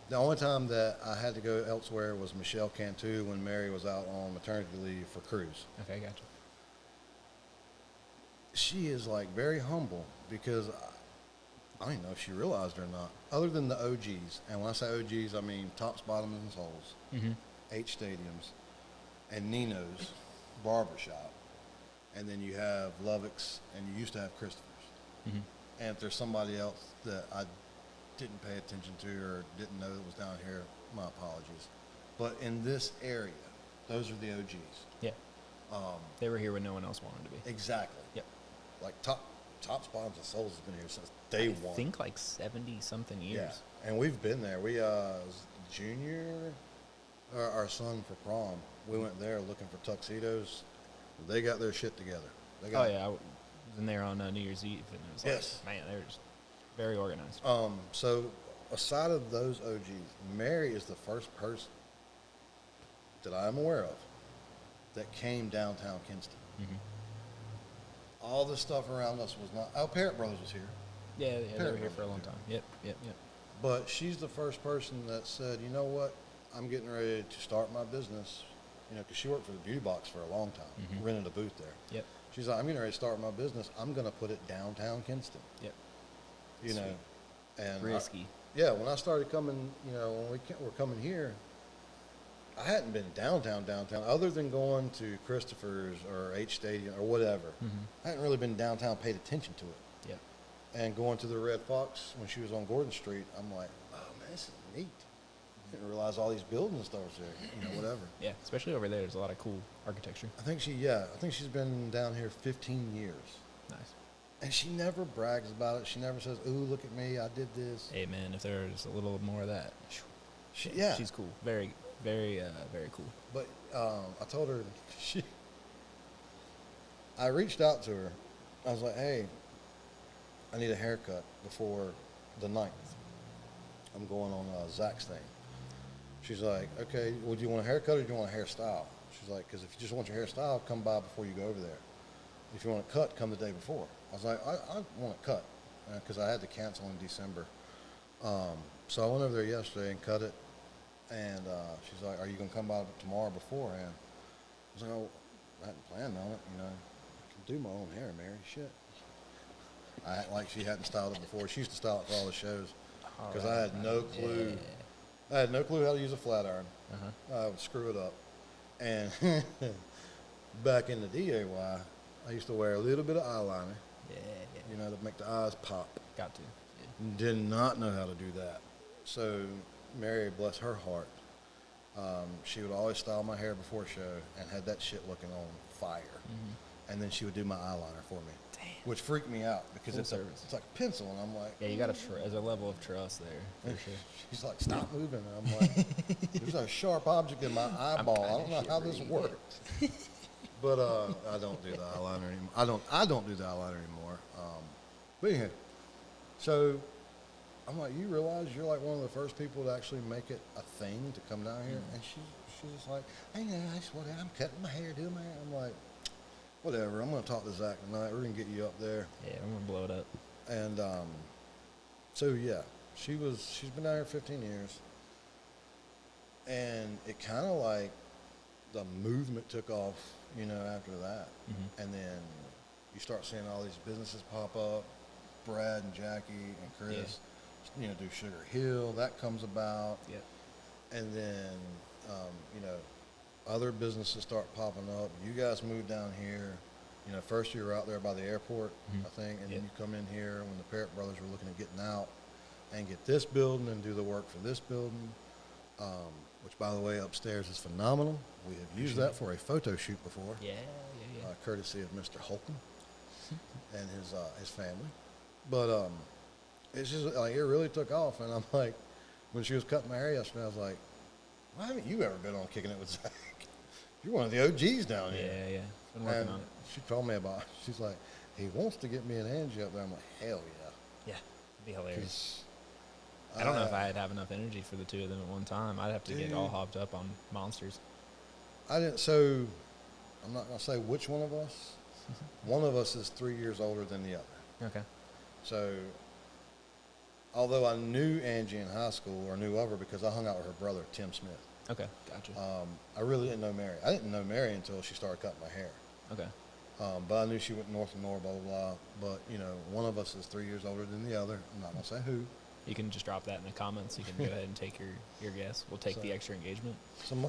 the only time that I had to go elsewhere was Michelle Cantu when Mary was out on maternity leave for cruise. Okay, gotcha. She is like very humble because I don't even know if she realized it or not. Other than the OGs, and when I say OGs, I mean Tops, Bottoms, and Souls, H Stadiums, and Nino's Barbershop, and then you have Lovick's, and you used to have Christopher's. And if there's somebody else that I didn't pay attention to or didn't know that was down here, my apologies. But in this area, those are the OGs. Yeah. They were here when no one else wanted to be. Exactly. Yep. Like Tops, Bottoms, and Souls has been here since day one. I think like 70-something years. Yeah, and we've been there. We junior, our son for prom. We went there looking for tuxedos. They got their shit together. I was in there on New Year's Eve, and it was like, man, they're just very organized. So aside of those OGs, Mary is the first person that I'm aware of that came downtown Kinston. All the stuff around us was not. Oh, Parrott Brothers was here. Yeah, they were here for a long time. Yep. But she's the first person that said, you know what, I'm getting ready to start my business. You know, because she worked for the Beauty Box for a long time, rented a booth there. Yep. She's like, I'm getting ready to start my business. I'm going to put it downtown Kinston. Yep. You know, and risky. when I started coming, you know, when we were coming here, I hadn't been downtown, other than going to Christopher's or H Stadium or whatever. I hadn't really been downtown, paid attention to it. Yeah. And going to the Red Fox when she was on Gordon Street, I'm like, oh man, this is neat. Didn't realize all these buildings and stuff was there, whatever. Yeah, especially over there, there's a lot of cool architecture. I think she's been down here 15 years. Nice. And she never brags about it. She never says, ooh, look at me, I did this. Hey, man, if there's a little more of that. She's cool. Very, very, very cool. But I told her, I reached out to her. I was like, hey, I need a haircut before the 9th. I'm going on Zac's thing. She's like, okay, well, do you want a haircut or do you want a hairstyle? She's like, because if you just want your hairstyle, come by before you go over there. If you want a cut, come the day before. I was like, I want a cut because I had to cancel in December. So I went over there yesterday and cut it. And she's like, are you going to come by tomorrow beforehand? I was like, oh, I hadn't planned on it. I can do my own hair, Mary. Shit. I act like she hadn't styled it before. She used to style it for all the shows because I had no clue. Yeah. I had no clue how to use a flat iron. I would screw it up. And back in the DAY, I used to wear a little bit of eyeliner. Yeah. To make the eyes pop. Got to. Yeah. Did not know how to do that. So Mary, bless her heart, she would always style my hair before show and had that shit looking on fire. And then she would do my eyeliner for me. Damn. Which freaked me out because it's like a pencil, and I'm like, yeah, you got there's a level of trust there for sure. She's like, stop moving, and I'm like, there's a sharp object in my eyeball. I don't know how this works. But I don't do the eyeliner anymore. I don't do the eyeliner anymore. But anyhow, so I'm like, you realize you're like one of the first people to actually make it a thing to come down here? And she's just like, hey guys, I'm cutting my hair, doing my hair. I'm like, whatever, I'm going to talk to Zac tonight. We're going to get you up there. Yeah, I'm going to blow it up. And so, yeah, she's been down here 15 years. And it kind of like the movement took off, after that. And then you start seeing all these businesses pop up. Brad and Jackie and Chris, do Sugar Hill. That comes about. Yep. And then, other businesses start popping up. You guys moved down here. First you were out there by the airport, I think, and then you come in here when the Parrott brothers were looking at getting out and get this building and do the work for this building, which, by the way, upstairs is phenomenal. We have used that for a photo shoot before. Yeah. Courtesy of Mr. Holcomb and his family. But it's just like it really took off, and I'm like, when she was cutting my hair yesterday, I was like, why haven't you ever been on Kicking It with Zac? You're one of the OGs down here. Yeah. Been working on it. She told me about it. She's like, he wants to get me and Angie up there. I'm like, hell yeah. Yeah, it'd be hilarious. I don't know if I'd have enough energy for the two of them at one time. I'd have to get all hopped up on monsters. So I'm not going to say which one of us. One of us is 3 years older than the other. Okay. So although I knew Angie in high school, or knew of her because I hung out with her brother, Tim Smith. Okay, gotcha. I really didn't know Mary. I didn't know Mary until she started cutting my hair. Okay. But I knew she went north and north, blah, blah, blah. But, one of us is 3 years older than the other. I'm not going to say who. You can just drop that in the comments. You can go ahead and take your guess. We'll take the extra engagement.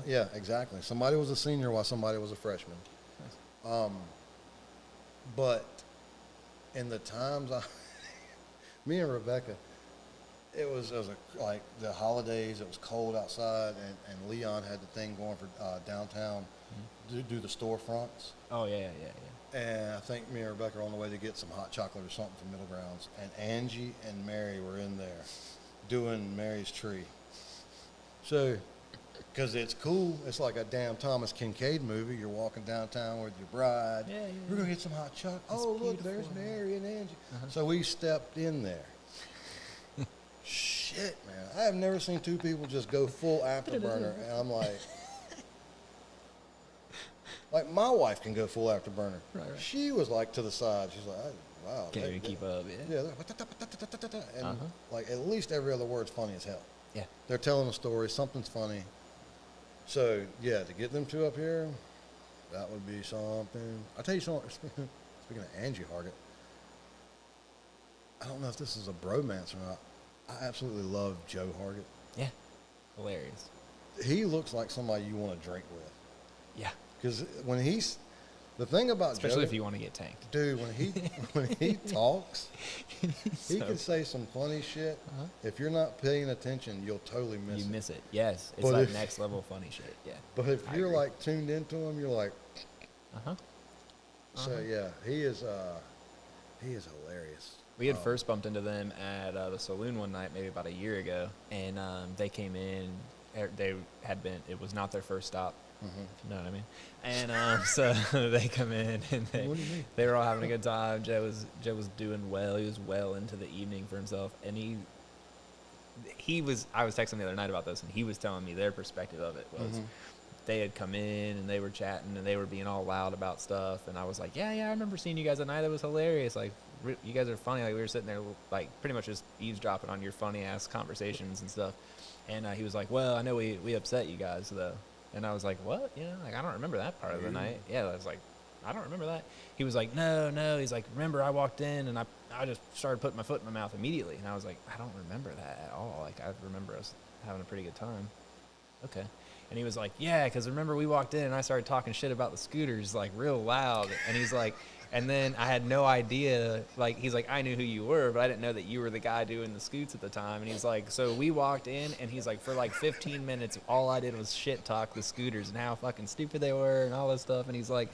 Yeah, exactly. Somebody was a senior while somebody was a freshman. Nice. But in the times me and Rebecca, it was like the holidays, it was cold outside, and Leon had the thing going for downtown to do the storefronts. Oh, yeah. And I think me and Rebecca are on the way to get some hot chocolate or something from Middle Grounds. And Angie and Mary were in there doing Mary's tree. So, because it's cool. It's like a damn Thomas Kincaid movie. You're walking downtown with your bride. Yeah. We're going to get some hot chocolate. Oh, look, there's Mary and Angie. So we stepped in there. Shit, man. I have never seen two people just go full afterburner. And I'm like my wife can go full afterburner. Right. She was like to the side. She's like, wow. Can't even keep up, yeah. And like at least every other word's funny as hell. Yeah. They're telling a story. Something's funny. So, yeah, to get them two up here, that would be something. I'll tell you something. Speaking of Angie Hargett, I don't know if this is a bromance or not. I absolutely love Joe Hargett. Yeah. Hilarious. he looks like somebody you want to drink with. Yeah. Because when he's, the thing about Especially Joe, if you want to get tanked. dude, when he talks, he can say some funny shit. If you're not paying attention, you'll totally miss it. You miss it. Yes. It's But like if- next level funny shit. Yeah. But if I you're agree. like tuned into him, you're like, Uh-huh. so yeah, he is hilarious. We had first bumped into them at the saloon one night, maybe about a year ago, and they came in. They had been. It was not their first stop. If you know what I mean. And so they come in, and What do you mean? they were all having a good time. Joe was doing well. He was well into the evening for himself, and he was. I was texting the other night about this, and he was telling me their perspective of it was. They had come in and they were chatting and they were being all loud about stuff, and I was like, yeah, I remember seeing you guys at night. That was hilarious. Like, you guys are funny. Like, we were sitting there, like, pretty much just eavesdropping on your funny ass conversations and stuff. And he was like, well, I know we upset you guys though. And I was like, what? You know, like, I don't remember that part of the night. Yeah, I was like, I don't remember that. He was like, no. He's like, remember, I walked in and I just started putting my foot in my mouth immediately. And I was like, I don't remember that at all. Like, I remember us having a pretty good time. Okay. And he was like, yeah, because remember we walked in and I started talking shit about the scooters, like, real loud. And he's like, and then I had no idea, like, he's like, I knew who you were, but I didn't know that you were the guy doing the scoots at the time. And he's like, so we walked in and he's like, for like 15 minutes, all I did was shit talk the scooters and how fucking stupid they were and all this stuff. And he's like,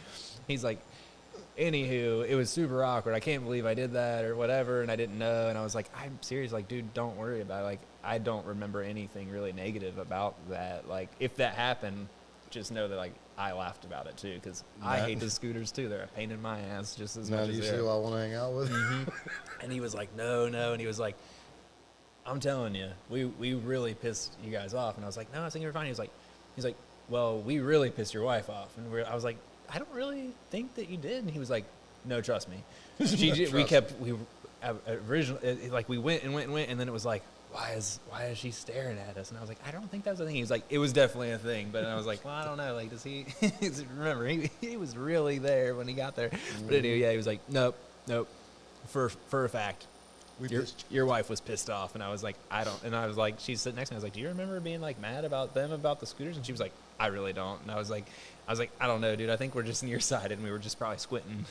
anywho, it was super awkward. I can't believe I did that or whatever, and I didn't know. And I was like, I'm serious. Like, dude, don't worry about it. Like, I don't remember anything really negative about that. Like, if that happened, just know that, like, I laughed about it, too, because I hate the scooters, too. They're a pain in my ass just as Now much do as you they see are. who I want to hang out with? And he was like, no. And he was like, I'm telling you, we really pissed you guys off. And I was like, no, I think you're fine. He's like, well, we really pissed your wife off. And I was like, I don't really think that you did. And he was like, no, trust me. Originally, like, we went, and then it was like, why is she staring at us? And I was like, I don't think that was a thing. He was like, it was definitely a thing. But I was like, well, I don't know. Like, does he remember? He was really there when he got there. But anyway, yeah, he was like, nope. For a fact, your wife was pissed off. And I was like, I don't. And I was like, she's sitting next to me. I was like, do you remember being like mad about them about the scooters? And she was like, I really don't. And I was like, I don't know, dude. I think we're just nearsighted, and we were just probably squinting,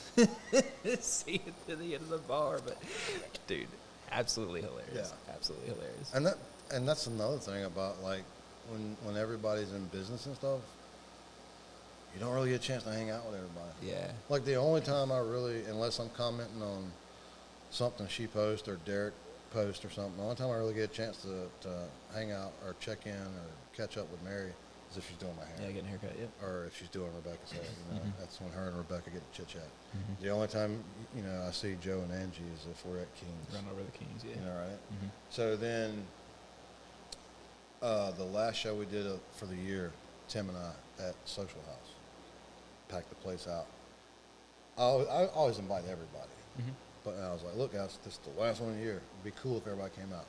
seeing to the end of the bar. But, dude, absolutely hilarious. Yeah. Absolutely hilarious. And that's another thing about, like, when everybody's in business and stuff, you don't really get a chance to hang out with everybody. Yeah. Like, the only time I really, unless I'm commenting on something she posts or Derek posts or something, the only time I really get a chance to hang out or check in or catch up with Mary is if she's doing my hair. Yeah, getting a haircut, yep. Or if she's doing Rebecca's hair. You know, that's when her and Rebecca get to chit-chat. The only time, you know, I see Joe and Angie is if we're at King's. Run over the Kings, yeah. You know, right? So then, the last show we did for the year, Tim and I, at Social House, packed the place out. I always invite everybody. But I was like, look, guys, this is the last one of the year. It'd be cool if everybody came out.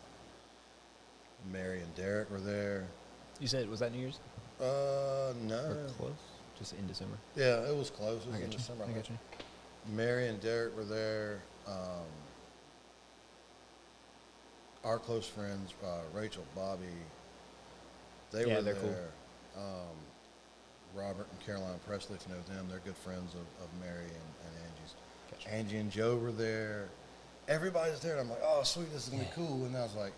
Mary and Derek were there. You said, was that New Year's? No. Or close? Just in December? Yeah, it was close. It was I in got you. December. I got you. Mary and Derek were there. Our close friends, Rachel, Bobby, they Yeah, were they're there. cool. Robert and Caroline Presley, if you know them, they're good friends of Mary and Angie's. Gotcha. Angie and Joe were there. Everybody's there, and I'm like, oh, sweet, this is going to be cool. And I was like,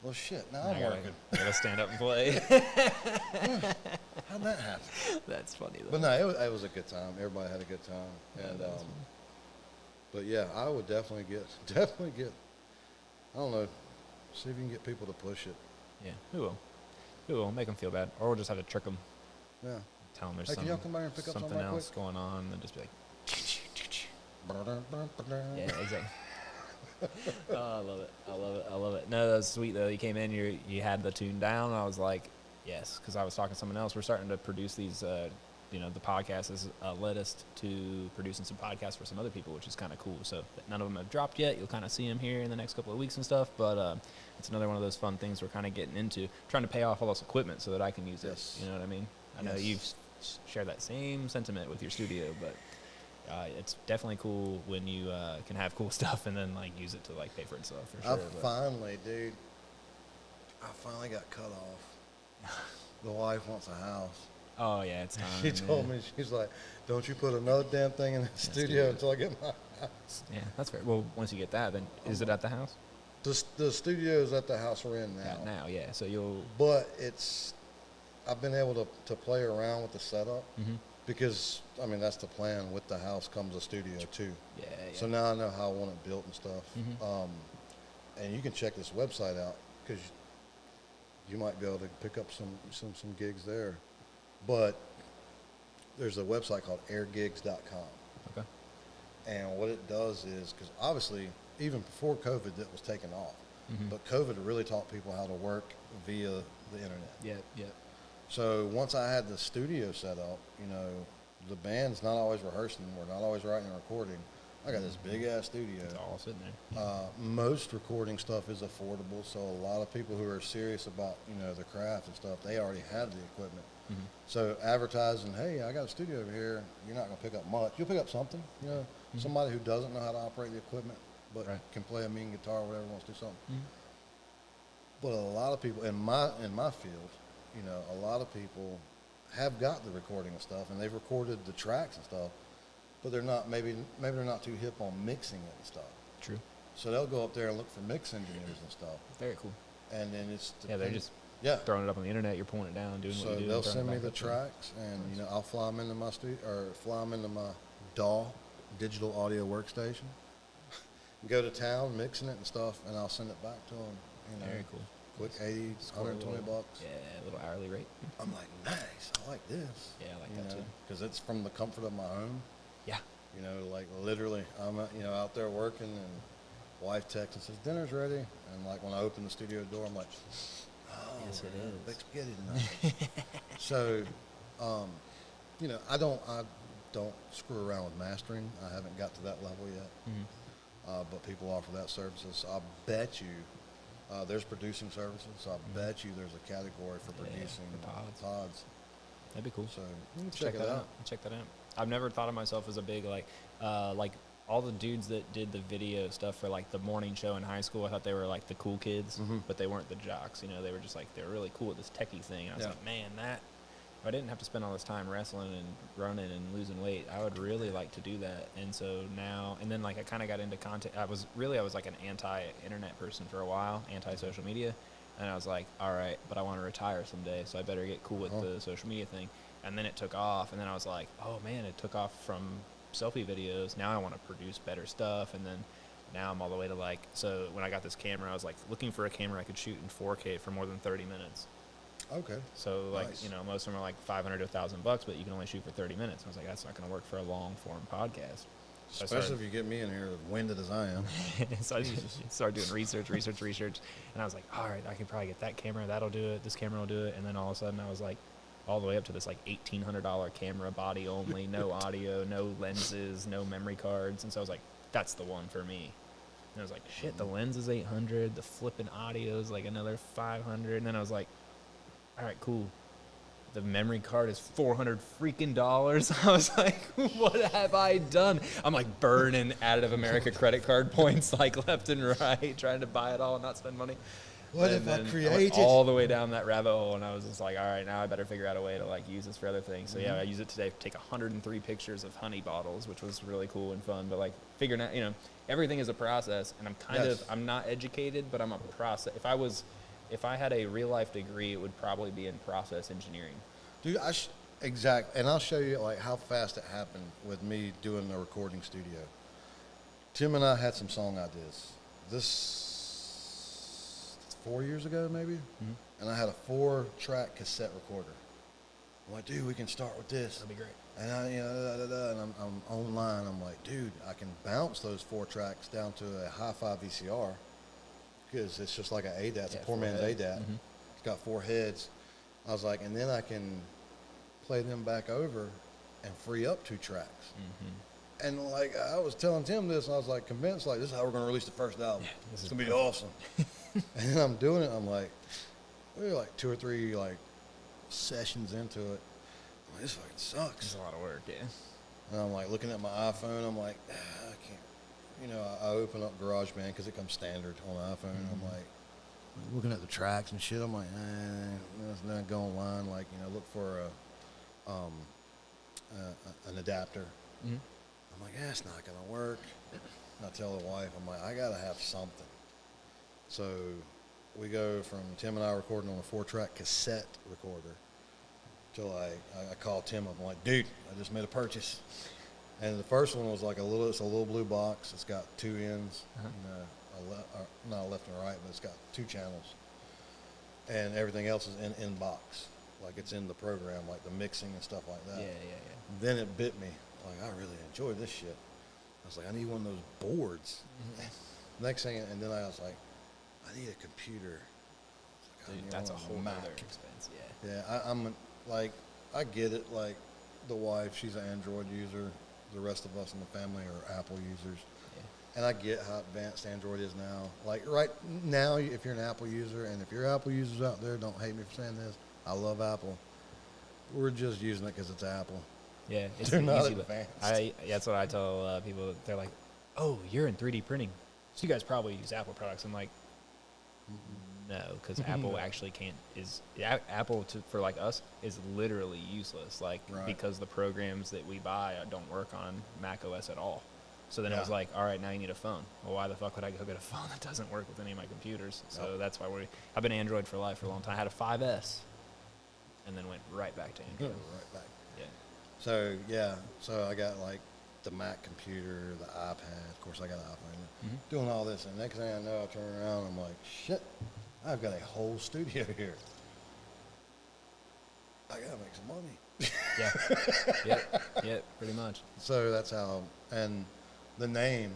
well, shit, now I'm working. I gotta stand up and play. How'd that happen? That's funny, though. But no, it was a good time. Everybody had a good time. And that's fun. but yeah, I would definitely get. I don't know. See if you can get people to push it. Yeah, who will? Make them feel bad. Or we'll just have to trick them. Yeah. Tell them there's Hey, can y'all come by here and pick up something something right else going on, and then just be like, yeah, exactly. Oh, I love it. No, that was sweet, though. You came in, you had the tune down, and I was like, yes, because I was talking to someone else. We're starting to produce these, the podcast has led us to producing some podcasts for some other people, which is kind of cool. So none of them have dropped yet. You'll kind of see them here in the next couple of weeks and stuff, but it's another one of those fun things we're kind of getting into, trying to pay off all this equipment so that I can use Yes. it. You know what I mean? I know you've shared that same sentiment with your studio, but it's definitely cool when you can have cool stuff and then, like, use it to, like, pay for itself, for sure. I finally got cut off. the wife wants a house. Oh, yeah, it's time. She told me, she's like, don't you put another damn thing in the studio until I get my house. Yeah, that's fair. Well, once you get that, then is it at the house? The studio's at the house we're in now. Now, yeah. So you'll... But I've been able to play around with the setup because, I mean, that's the plan. With the house comes a studio too. Yeah. So now I know how I want it built and stuff. And you can check this website out because you might be able to pick up some gigs there. But there's a website called airgigs.com. Okay. And what it does is, because obviously, even before COVID, it was taking off. But COVID really taught people how to work via the internet. Yeah. So once I had the studio set up, you know, the band's not always rehearsing. We're not always writing and recording. I got this big-ass studio. It's all sitting there. Most recording stuff is affordable, so a lot of people who are serious about, you know, the craft and stuff, they already have the equipment. So advertising, hey, I got a studio over here, you're not going to pick up much. You'll pick up something, you know, somebody who doesn't know how to operate the equipment, but can play a mean guitar or whatever, wants to do something. But a lot of people in my field, you know, a lot of people have got the recording and stuff, and they've recorded the tracks and stuff, but they're not, maybe they're not too hip on mixing it and stuff. True. So they'll go up there and look for mix engineers and stuff. Very cool. And then it's they're just throwing it up on the internet. You're pulling it down, doing what you do. So they'll send me the tracks, and you know, I'll fly them into my studio or fly them into my DAW, digital audio workstation. Go to town, mixing it and stuff, and I'll send it back to them. You know, very cool. Quick 80, 120 bucks. Yeah, a little hourly rate. I'm like, nice. I like this. Yeah, I like that too. Because it's from the comfort of my home. Yeah. You know, like literally, I'm out there working, and wife texts and says dinner's ready, and like when I open the studio door, I'm like, oh, yes, it is. Big spaghetti tonight. So, you know, I don't screw around with mastering. I haven't got to that level yet. But people offer that services. I bet you there's producing services. So I bet you there's a category for producing pods. That'd be cool. So you can check it out. Check that out. I've never thought of myself as a big like all the dudes that did the video stuff for like the morning show in high school. I thought they were like the cool kids, but they weren't the jocks. You know, they were just like they were really cool at this techie thing. And I was like, man, that if I didn't have to spend all this time wrestling and running and losing weight, I would really like to do that. And so now, and then like I kind of got into content. I was like an anti-internet person for a while, anti-social media. And I was like, all right, but I want to retire someday, so I better get cool with the social media thing. And then it took off, and then I was like, oh man, it took off from selfie videos. Now I want to produce better stuff, and then now I'm all the way to like, so when I got this camera, I was like looking for a camera I could shoot in 4K for more than 30 minutes. Okay. So like, nice. you know, most of them are like $500 to $1,000, but you can only shoot for 30 minutes. I was like, that's not going to work for a long form podcast. So especially if you get me in here as winded as I am. So I started doing research, and I was like, all right, I could probably get that camera, that'll do it, this camera will do it, and then all of a sudden I was like, all the way up to this like $1,800 camera, body only, no audio, no lenses, no memory cards, and so I was like, that's the one for me. And I was like, shit, the lens is $800, the flipping audio is like another $500, and then I was like, all right, cool. The memory card is $400 freaking dollars. I was like, what have I done? I'm like burning Additive America credit card points like left and right, trying to buy it all and not spend money. What and if I went created all the way down that rabbit hole, and I was just like, all right, now I better figure out a way to like use this for other things. So yeah, I use it today to take 103 pictures of honey bottles, which was really cool and fun. But like figuring out, you know, everything is a process, and I'm not educated, but I'm a process. If I had a real life degree, it would probably be in process engineering. Dude, exactly, and I'll show you like how fast it happened with me doing the recording studio. Tim and I had some song ideas. This 4 years ago, maybe, and I had a 4-track cassette recorder. I'm like, dude, we can start with this. That'd be great. And and I'm online. I'm like, dude, I can bounce those 4 tracks down to a hi-fi VCR because it's just like an ADAT. It's a poor man's ADAT. It's got 4 heads. I was like, and then I can play them back over and free up 2 tracks. And like I was telling Tim this, and I was like convinced, like this is how we're going to release the first album. It's going to be awesome. And then I'm doing it. I'm like, we're like 2 or 3 like sessions into it. I'm like, this fucking sucks. It's a lot of work, yeah. And I'm like looking at my iPhone. I'm like, I can't. You know, I open up GarageBand because it comes standard on the iPhone. I'm like, looking at the tracks and shit. I'm like, then I go online, like, look for an adapter. Mm-hmm. I'm like, it's not gonna work. And I tell the wife, I'm like, I gotta have something. So we go from Tim and I recording on a 4-track cassette recorder till I call Tim up. I'm like, dude, I just made a purchase. And the first one was like it's a little blue box. It's got 2 ends, not left and right, but it's got 2 channels. And everything else is in box. Like it's in the program, like the mixing and stuff like that. Yeah. Then it bit me. Like, I really enjoy this shit. I was like, I need one of those boards. Mm-hmm. Next thing, and then I was like, I need a computer. Dude, that's a whole other expense, Yeah, I'm like, I get it. Like, the wife, she's an Android user. The rest of us in the family are Apple users. Yeah. And I get how advanced Android is now. Like, right now, if you're an Apple user, and if you're Apple users out there, don't hate me for saying this, I love Apple. We're just using it because it's Apple. Yeah, it's They're not easy. advanced. That's what I tell people. They're like, "Oh, you're in 3D printing, so you guys probably use Apple products." I'm like, no, because Apple actually can't. Apple for like us is literally useless. Like because the programs that we buy don't work on Mac OS at all. So then it was like, all right, now you need a phone. Well, why the fuck would I go get a phone that doesn't work with any of my computers? So that's why I've been Android for life for a long time. I had a 5S, and then went right back to Android. Right back. Yeah. So I got like the Mac computer, the iPad. Of course, I got an iPhone. Doing all this, and next thing I know, I turn around, I'm like, shit, I've got a whole studio here. I gotta make some money. Yeah, pretty much. So that's how, and the name,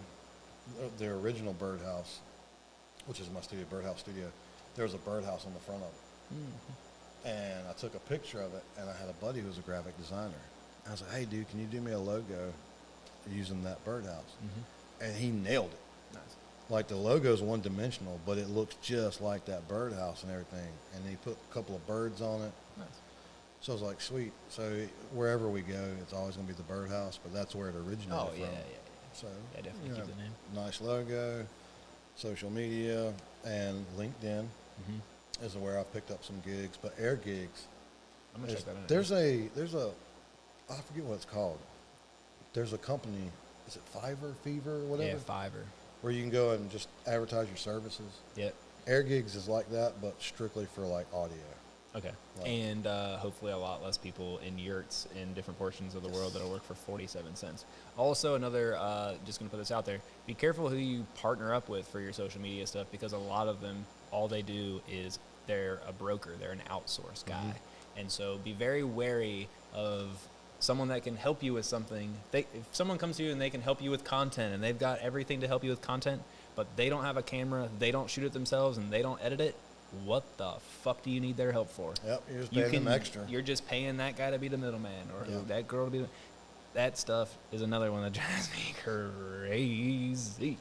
the original Birdhouse, which is my studio, Birdhouse Studio, there was a birdhouse on the front of it. Mm-hmm. And I took a picture of it, and I had a buddy who was a graphic designer. I was like, hey, dude, can you do me a logo using that birdhouse? Mm-hmm. And he nailed it. Nice. Like, the logo's one-dimensional, but it looks just like that birdhouse and everything. And he put a couple of birds on it. Nice. So I was like, sweet. So wherever we go, it's always going to be the birdhouse, but that's where it originated from. Yeah. So, definitely keep the name. Nice logo, social media, and LinkedIn is where I've picked up some gigs. But Air Gigs, I'm gonna check that out. there's a, I forget what it's called. There's a company, is it Fiverr, Fever, whatever? Yeah, Fiverr. Where you can go and just advertise your services. Yep. Air Gigs is like that, but strictly for like audio. Okay. And hopefully a lot less people in yurts in different portions of the world that'll work for 47 cents. Also, another, just going to put this out there, be careful who you partner up with for your social media stuff, because a lot of them, all they do is they're a broker. They're an outsourced guy. Mm-hmm. And so be very wary of someone that can help you with something. If someone comes to you and they can help you with content and they've got everything to help you with content, but they don't have a camera, they don't shoot it themselves, and they don't edit it, what the fuck do you need their help for? Yep, you're just paying them extra. You're just paying that guy to be the middleman, or that girl to be the... That stuff is another one that drives me crazy.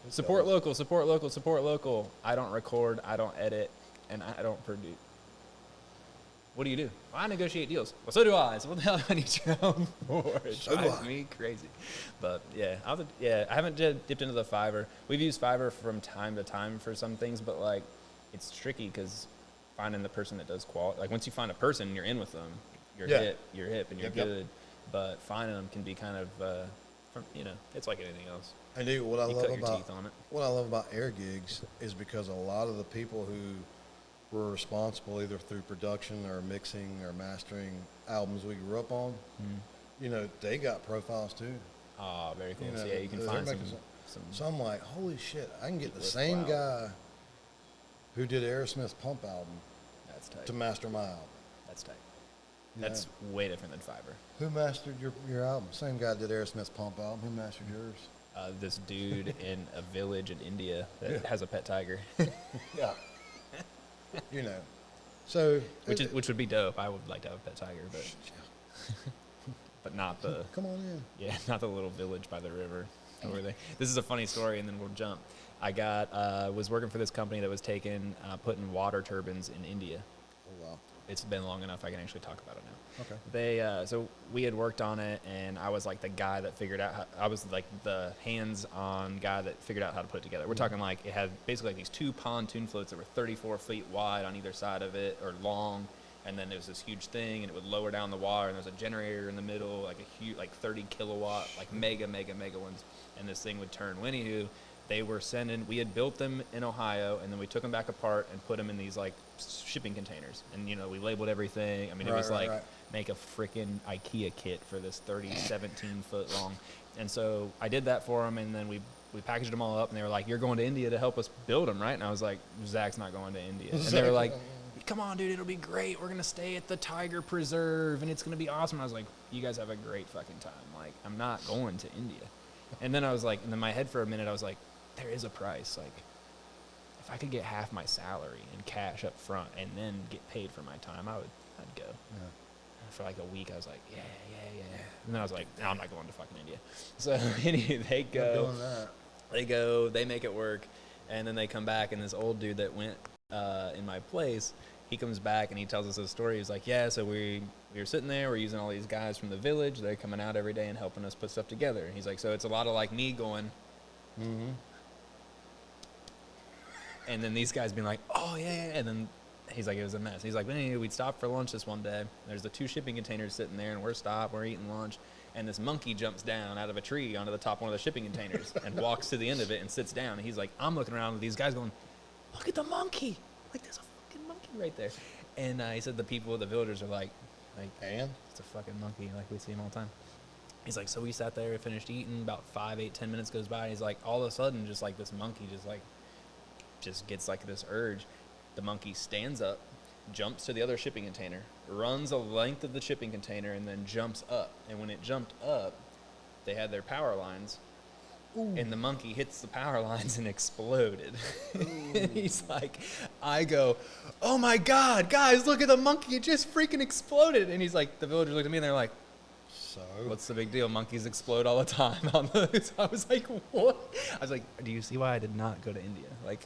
Support local, support local, support local. I don't record, I don't edit, and I don't produce. What do you do? Well, I negotiate deals. Well, so do I. So what the hell do I need your help for? It drives me crazy. But yeah, I haven't dipped into the Fiverr. We've used Fiverr from time to time for some things, but like, it's tricky because finding the person that does quality, like once you find a person, you're in with them, you're hip, and you're good. Yep. But finding them can be kind of, it's like anything else. And dude, what I love about Air Gigs is because a lot of the people who were responsible either through production or mixing or mastering albums we grew up on, they got profiles too. Oh, very cool. So you can find some. So I'm like, holy shit, I can get the same guy who did Aerosmith's Pump album to master my album. That's tight. That's way different than Fiverr. Who mastered your album? Same guy did Aerosmith's Pump album. Who mastered yours? This dude in a village in India that has a pet tiger. Yeah. So which would be dope. I would like to have a pet tiger, but but not the. Come on in. Yeah, not the little village by the river. Over there. This is a funny story, and then we'll jump. I was working for this company that was putting water turbines in India. Oh, wow. it's been long enough I can actually talk about it now. Okay. So we had worked on it, and I was like the guy that figured out I was like the hands-on guy that figured out how to put it together. We're talking like it had basically like these 2 pontoon floats that were 34 feet wide on either side of it, or long, and then there was this huge thing, and it would lower down the water, and there's a generator in the middle, like a huge, like 30 kilowatt, like mega ones, and this thing would turn. Well, anywho, we had built them in Ohio, and then we took them back apart and put them in these like shipping containers, and we labeled everything. I mean, it was like make a freaking IKEA kit for this 17 foot long. And so I did that for them, and then we packaged them all up, and they were like, "You're going to India to help us build them, right?" And I was like, "Zach's not going to India." And they were like, "Come on, dude, it'll be great. We're going to stay at the Tiger Preserve, and it's going to be awesome." And I was like, "You guys have a great fucking time. Like, I'm not going to India." And then I was like, and in my head for a minute, I was like, there is a price. Like, if I could get half my salary in cash up front and then get paid for my time, I'd go. Yeah. For like a week, I was like, yeah. And then I was like, no, I'm not going to fucking India. So anyway, they make it work, and then they come back, and this old dude that went in my place, he comes back and he tells us a story. He's like, yeah, so we were sitting there, we're using all these guys from the village, they're coming out every day and helping us put stuff together. And he's like, so it's a lot of like me going, mm-hmm. And then these guys being like, oh yeah, and then he's like, it was a mess. He's like, anyway, we'd stop for lunch this one day. There's the 2 shipping containers sitting there, and we're eating lunch, and this monkey jumps down out of a tree onto the top of one of the shipping containers and walks to the end of it and sits down. And he's like, I'm looking around with these guys going, look at the monkey. Like, there's a fucking monkey right there. And he said the villagers are like, and it's a fucking monkey. Like, we see him all the time. He's like, so we sat there, finished eating, about 5, 8, 10 minutes goes by. And he's like, all of a sudden, just like this monkey just gets like this urge. The monkey stands up, jumps to the other shipping container, runs the length of the shipping container, and then jumps up. And when it jumped up, they had their power lines. Ooh. And the monkey hits the power lines and exploded. And he's like, I go, oh my God, guys, look at the monkey. It just freaking exploded. And he's like, the villagers looked at me and they're like, so what's the big deal? Monkeys explode all the time on those. I was like, what? I was like, do you see why I did not go to India? Like,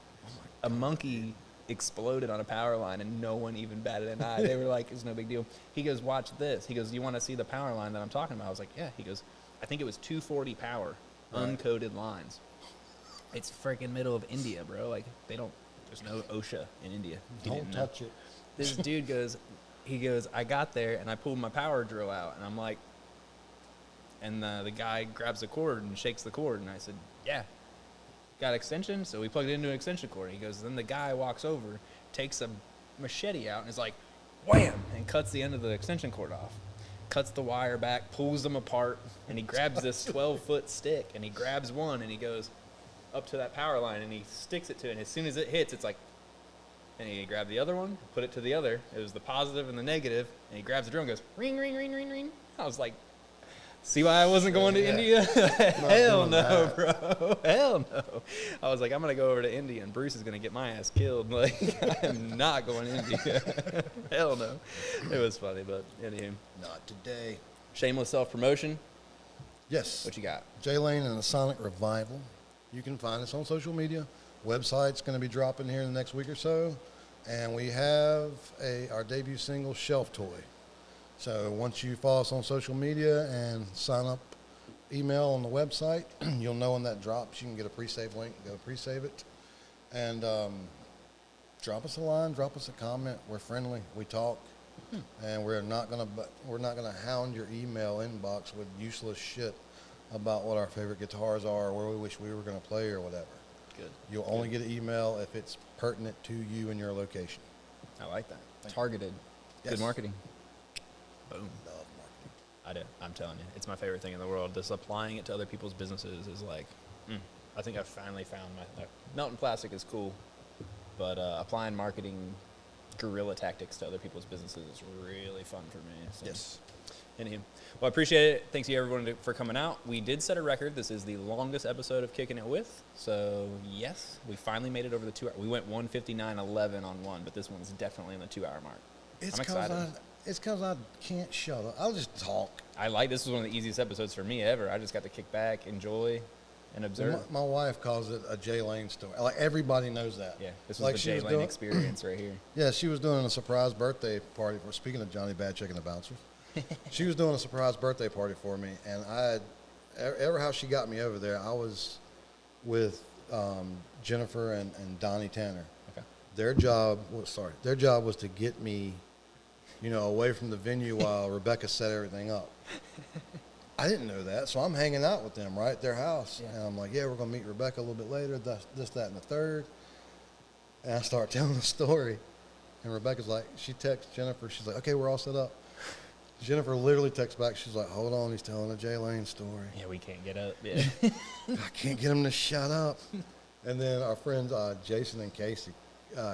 a monkey exploded on a power line and no one even batted an eye. They were like, it's no big deal. He goes, watch this. He goes, you want to see the power line that I'm talking about? I was like, yeah. He goes, I think it was 240 power, uncoded lines. It's freaking middle of India, bro. Like, there's no OSHA in India. Don't touch it. This dude goes, I got there and I pulled my power drill out, and I'm like, and the guy grabs the cord and shakes the cord, and I said, yeah. Got extension, so we plugged it into an extension cord. He goes, then the guy walks over, takes a machete out, and is like, wham, and cuts the end of the extension cord off. Cuts the wire back, pulls them apart, and he grabs this 12-foot stick, and he grabs one, and he goes up to that power line, and he sticks it to it, and as soon as it hits, it's like, and he grabbed the other one, put it to the other. It was the positive and the negative, and he grabs the drill and goes, ring, ring, ring, ring, ring. I was like, see why I wasn't going to India? Hell no, bro. Hell no. I was like, I'm going to go over to India, and Bruce is going to get my ass killed. Like, I am not going to India. Hell no. It was funny, but anywho. Not today. Shameless self-promotion. Yes. What you got? Jay Lane and the Sonic Revival. You can find us on social media. Website's going to be dropping here in the next week or so. And we have our debut single, Shelf Toy. So once you follow us on social media and sign up email on the website, you'll know when that drops. You can get a pre-save link, go pre-save it. And drop us a line, drop us a comment. We're friendly, we talk. And we're not gonna hound your email inbox with useless shit about what our favorite guitars are or where we wish we were gonna play or whatever. Good. You'll only get an email if it's pertinent to you and your location. I like that. Targeted. Yes. Good marketing. Boom. Love marketing. I do. I'm telling you, it's my favorite thing in the world. Just applying it to other people's businesses is like, I think I've finally found my melting plastic is cool, but applying marketing guerrilla tactics to other people's businesses is really fun for me. So. Yes. Anywho, well, I appreciate it. Thanks to everyone for coming out. We did set a record. This is the longest episode of Kicking It With. So, yes, we finally made it over the 2 hour. We went 1:59:11 on one, but this one's definitely in the 2 hour mark. I'm excited. It's because I can't shut up. I'll just talk. This was one of the easiest episodes for me ever. I just got to kick back, enjoy, and observe. My wife calls it a Jay Lane story. Like, everybody knows that. Yeah, this was like the Jay Lane experience right here. Yeah, she was doing a surprise birthday party. Speaking of Johnny Bad Chicken and Bouncers, she was doing a surprise birthday party for me, and ever how she got me over there, I was with Jennifer and Donnie Tanner. Okay. Their job was to get me, away from the venue while Rebecca set everything up. I didn't know that, so I'm hanging out with them, right, at their house. Yeah. And I'm like, yeah, we're going to meet Rebecca a little bit later, this, that, and the third. And I start telling the story. And Rebecca's like, she texts Jennifer. She's like, okay, we're all set up. Jennifer literally texts back. She's like, hold on, he's telling a Jay Lane story. Yeah, we can't get up. Yeah. I can't get him to shut up. And then our friends, Jason and Casey,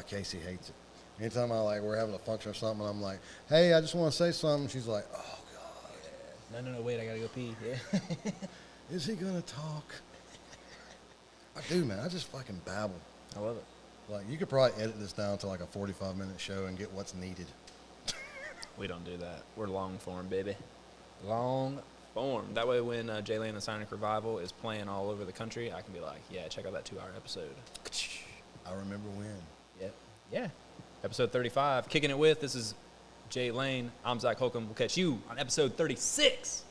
Casey hates it. Anytime we're having a function or something, I'm like, hey, I just want to say something. She's like, oh, God. No, wait, I got to go pee. Yeah. Is he going to talk? I do, man. I just fucking babble. I love it. Like, you could probably edit this down to like a 45-minute show and get what's needed. We don't do that. We're long form, baby. Long form. That way when Jay Lane and Sonic Revival is playing all over the country, I can be like, yeah, check out that 2-hour episode. I remember when. Yep. Yeah. Episode 35, Kicking It With. This is Jay Lane. I'm Zac Holcomb. We'll catch you on episode 36.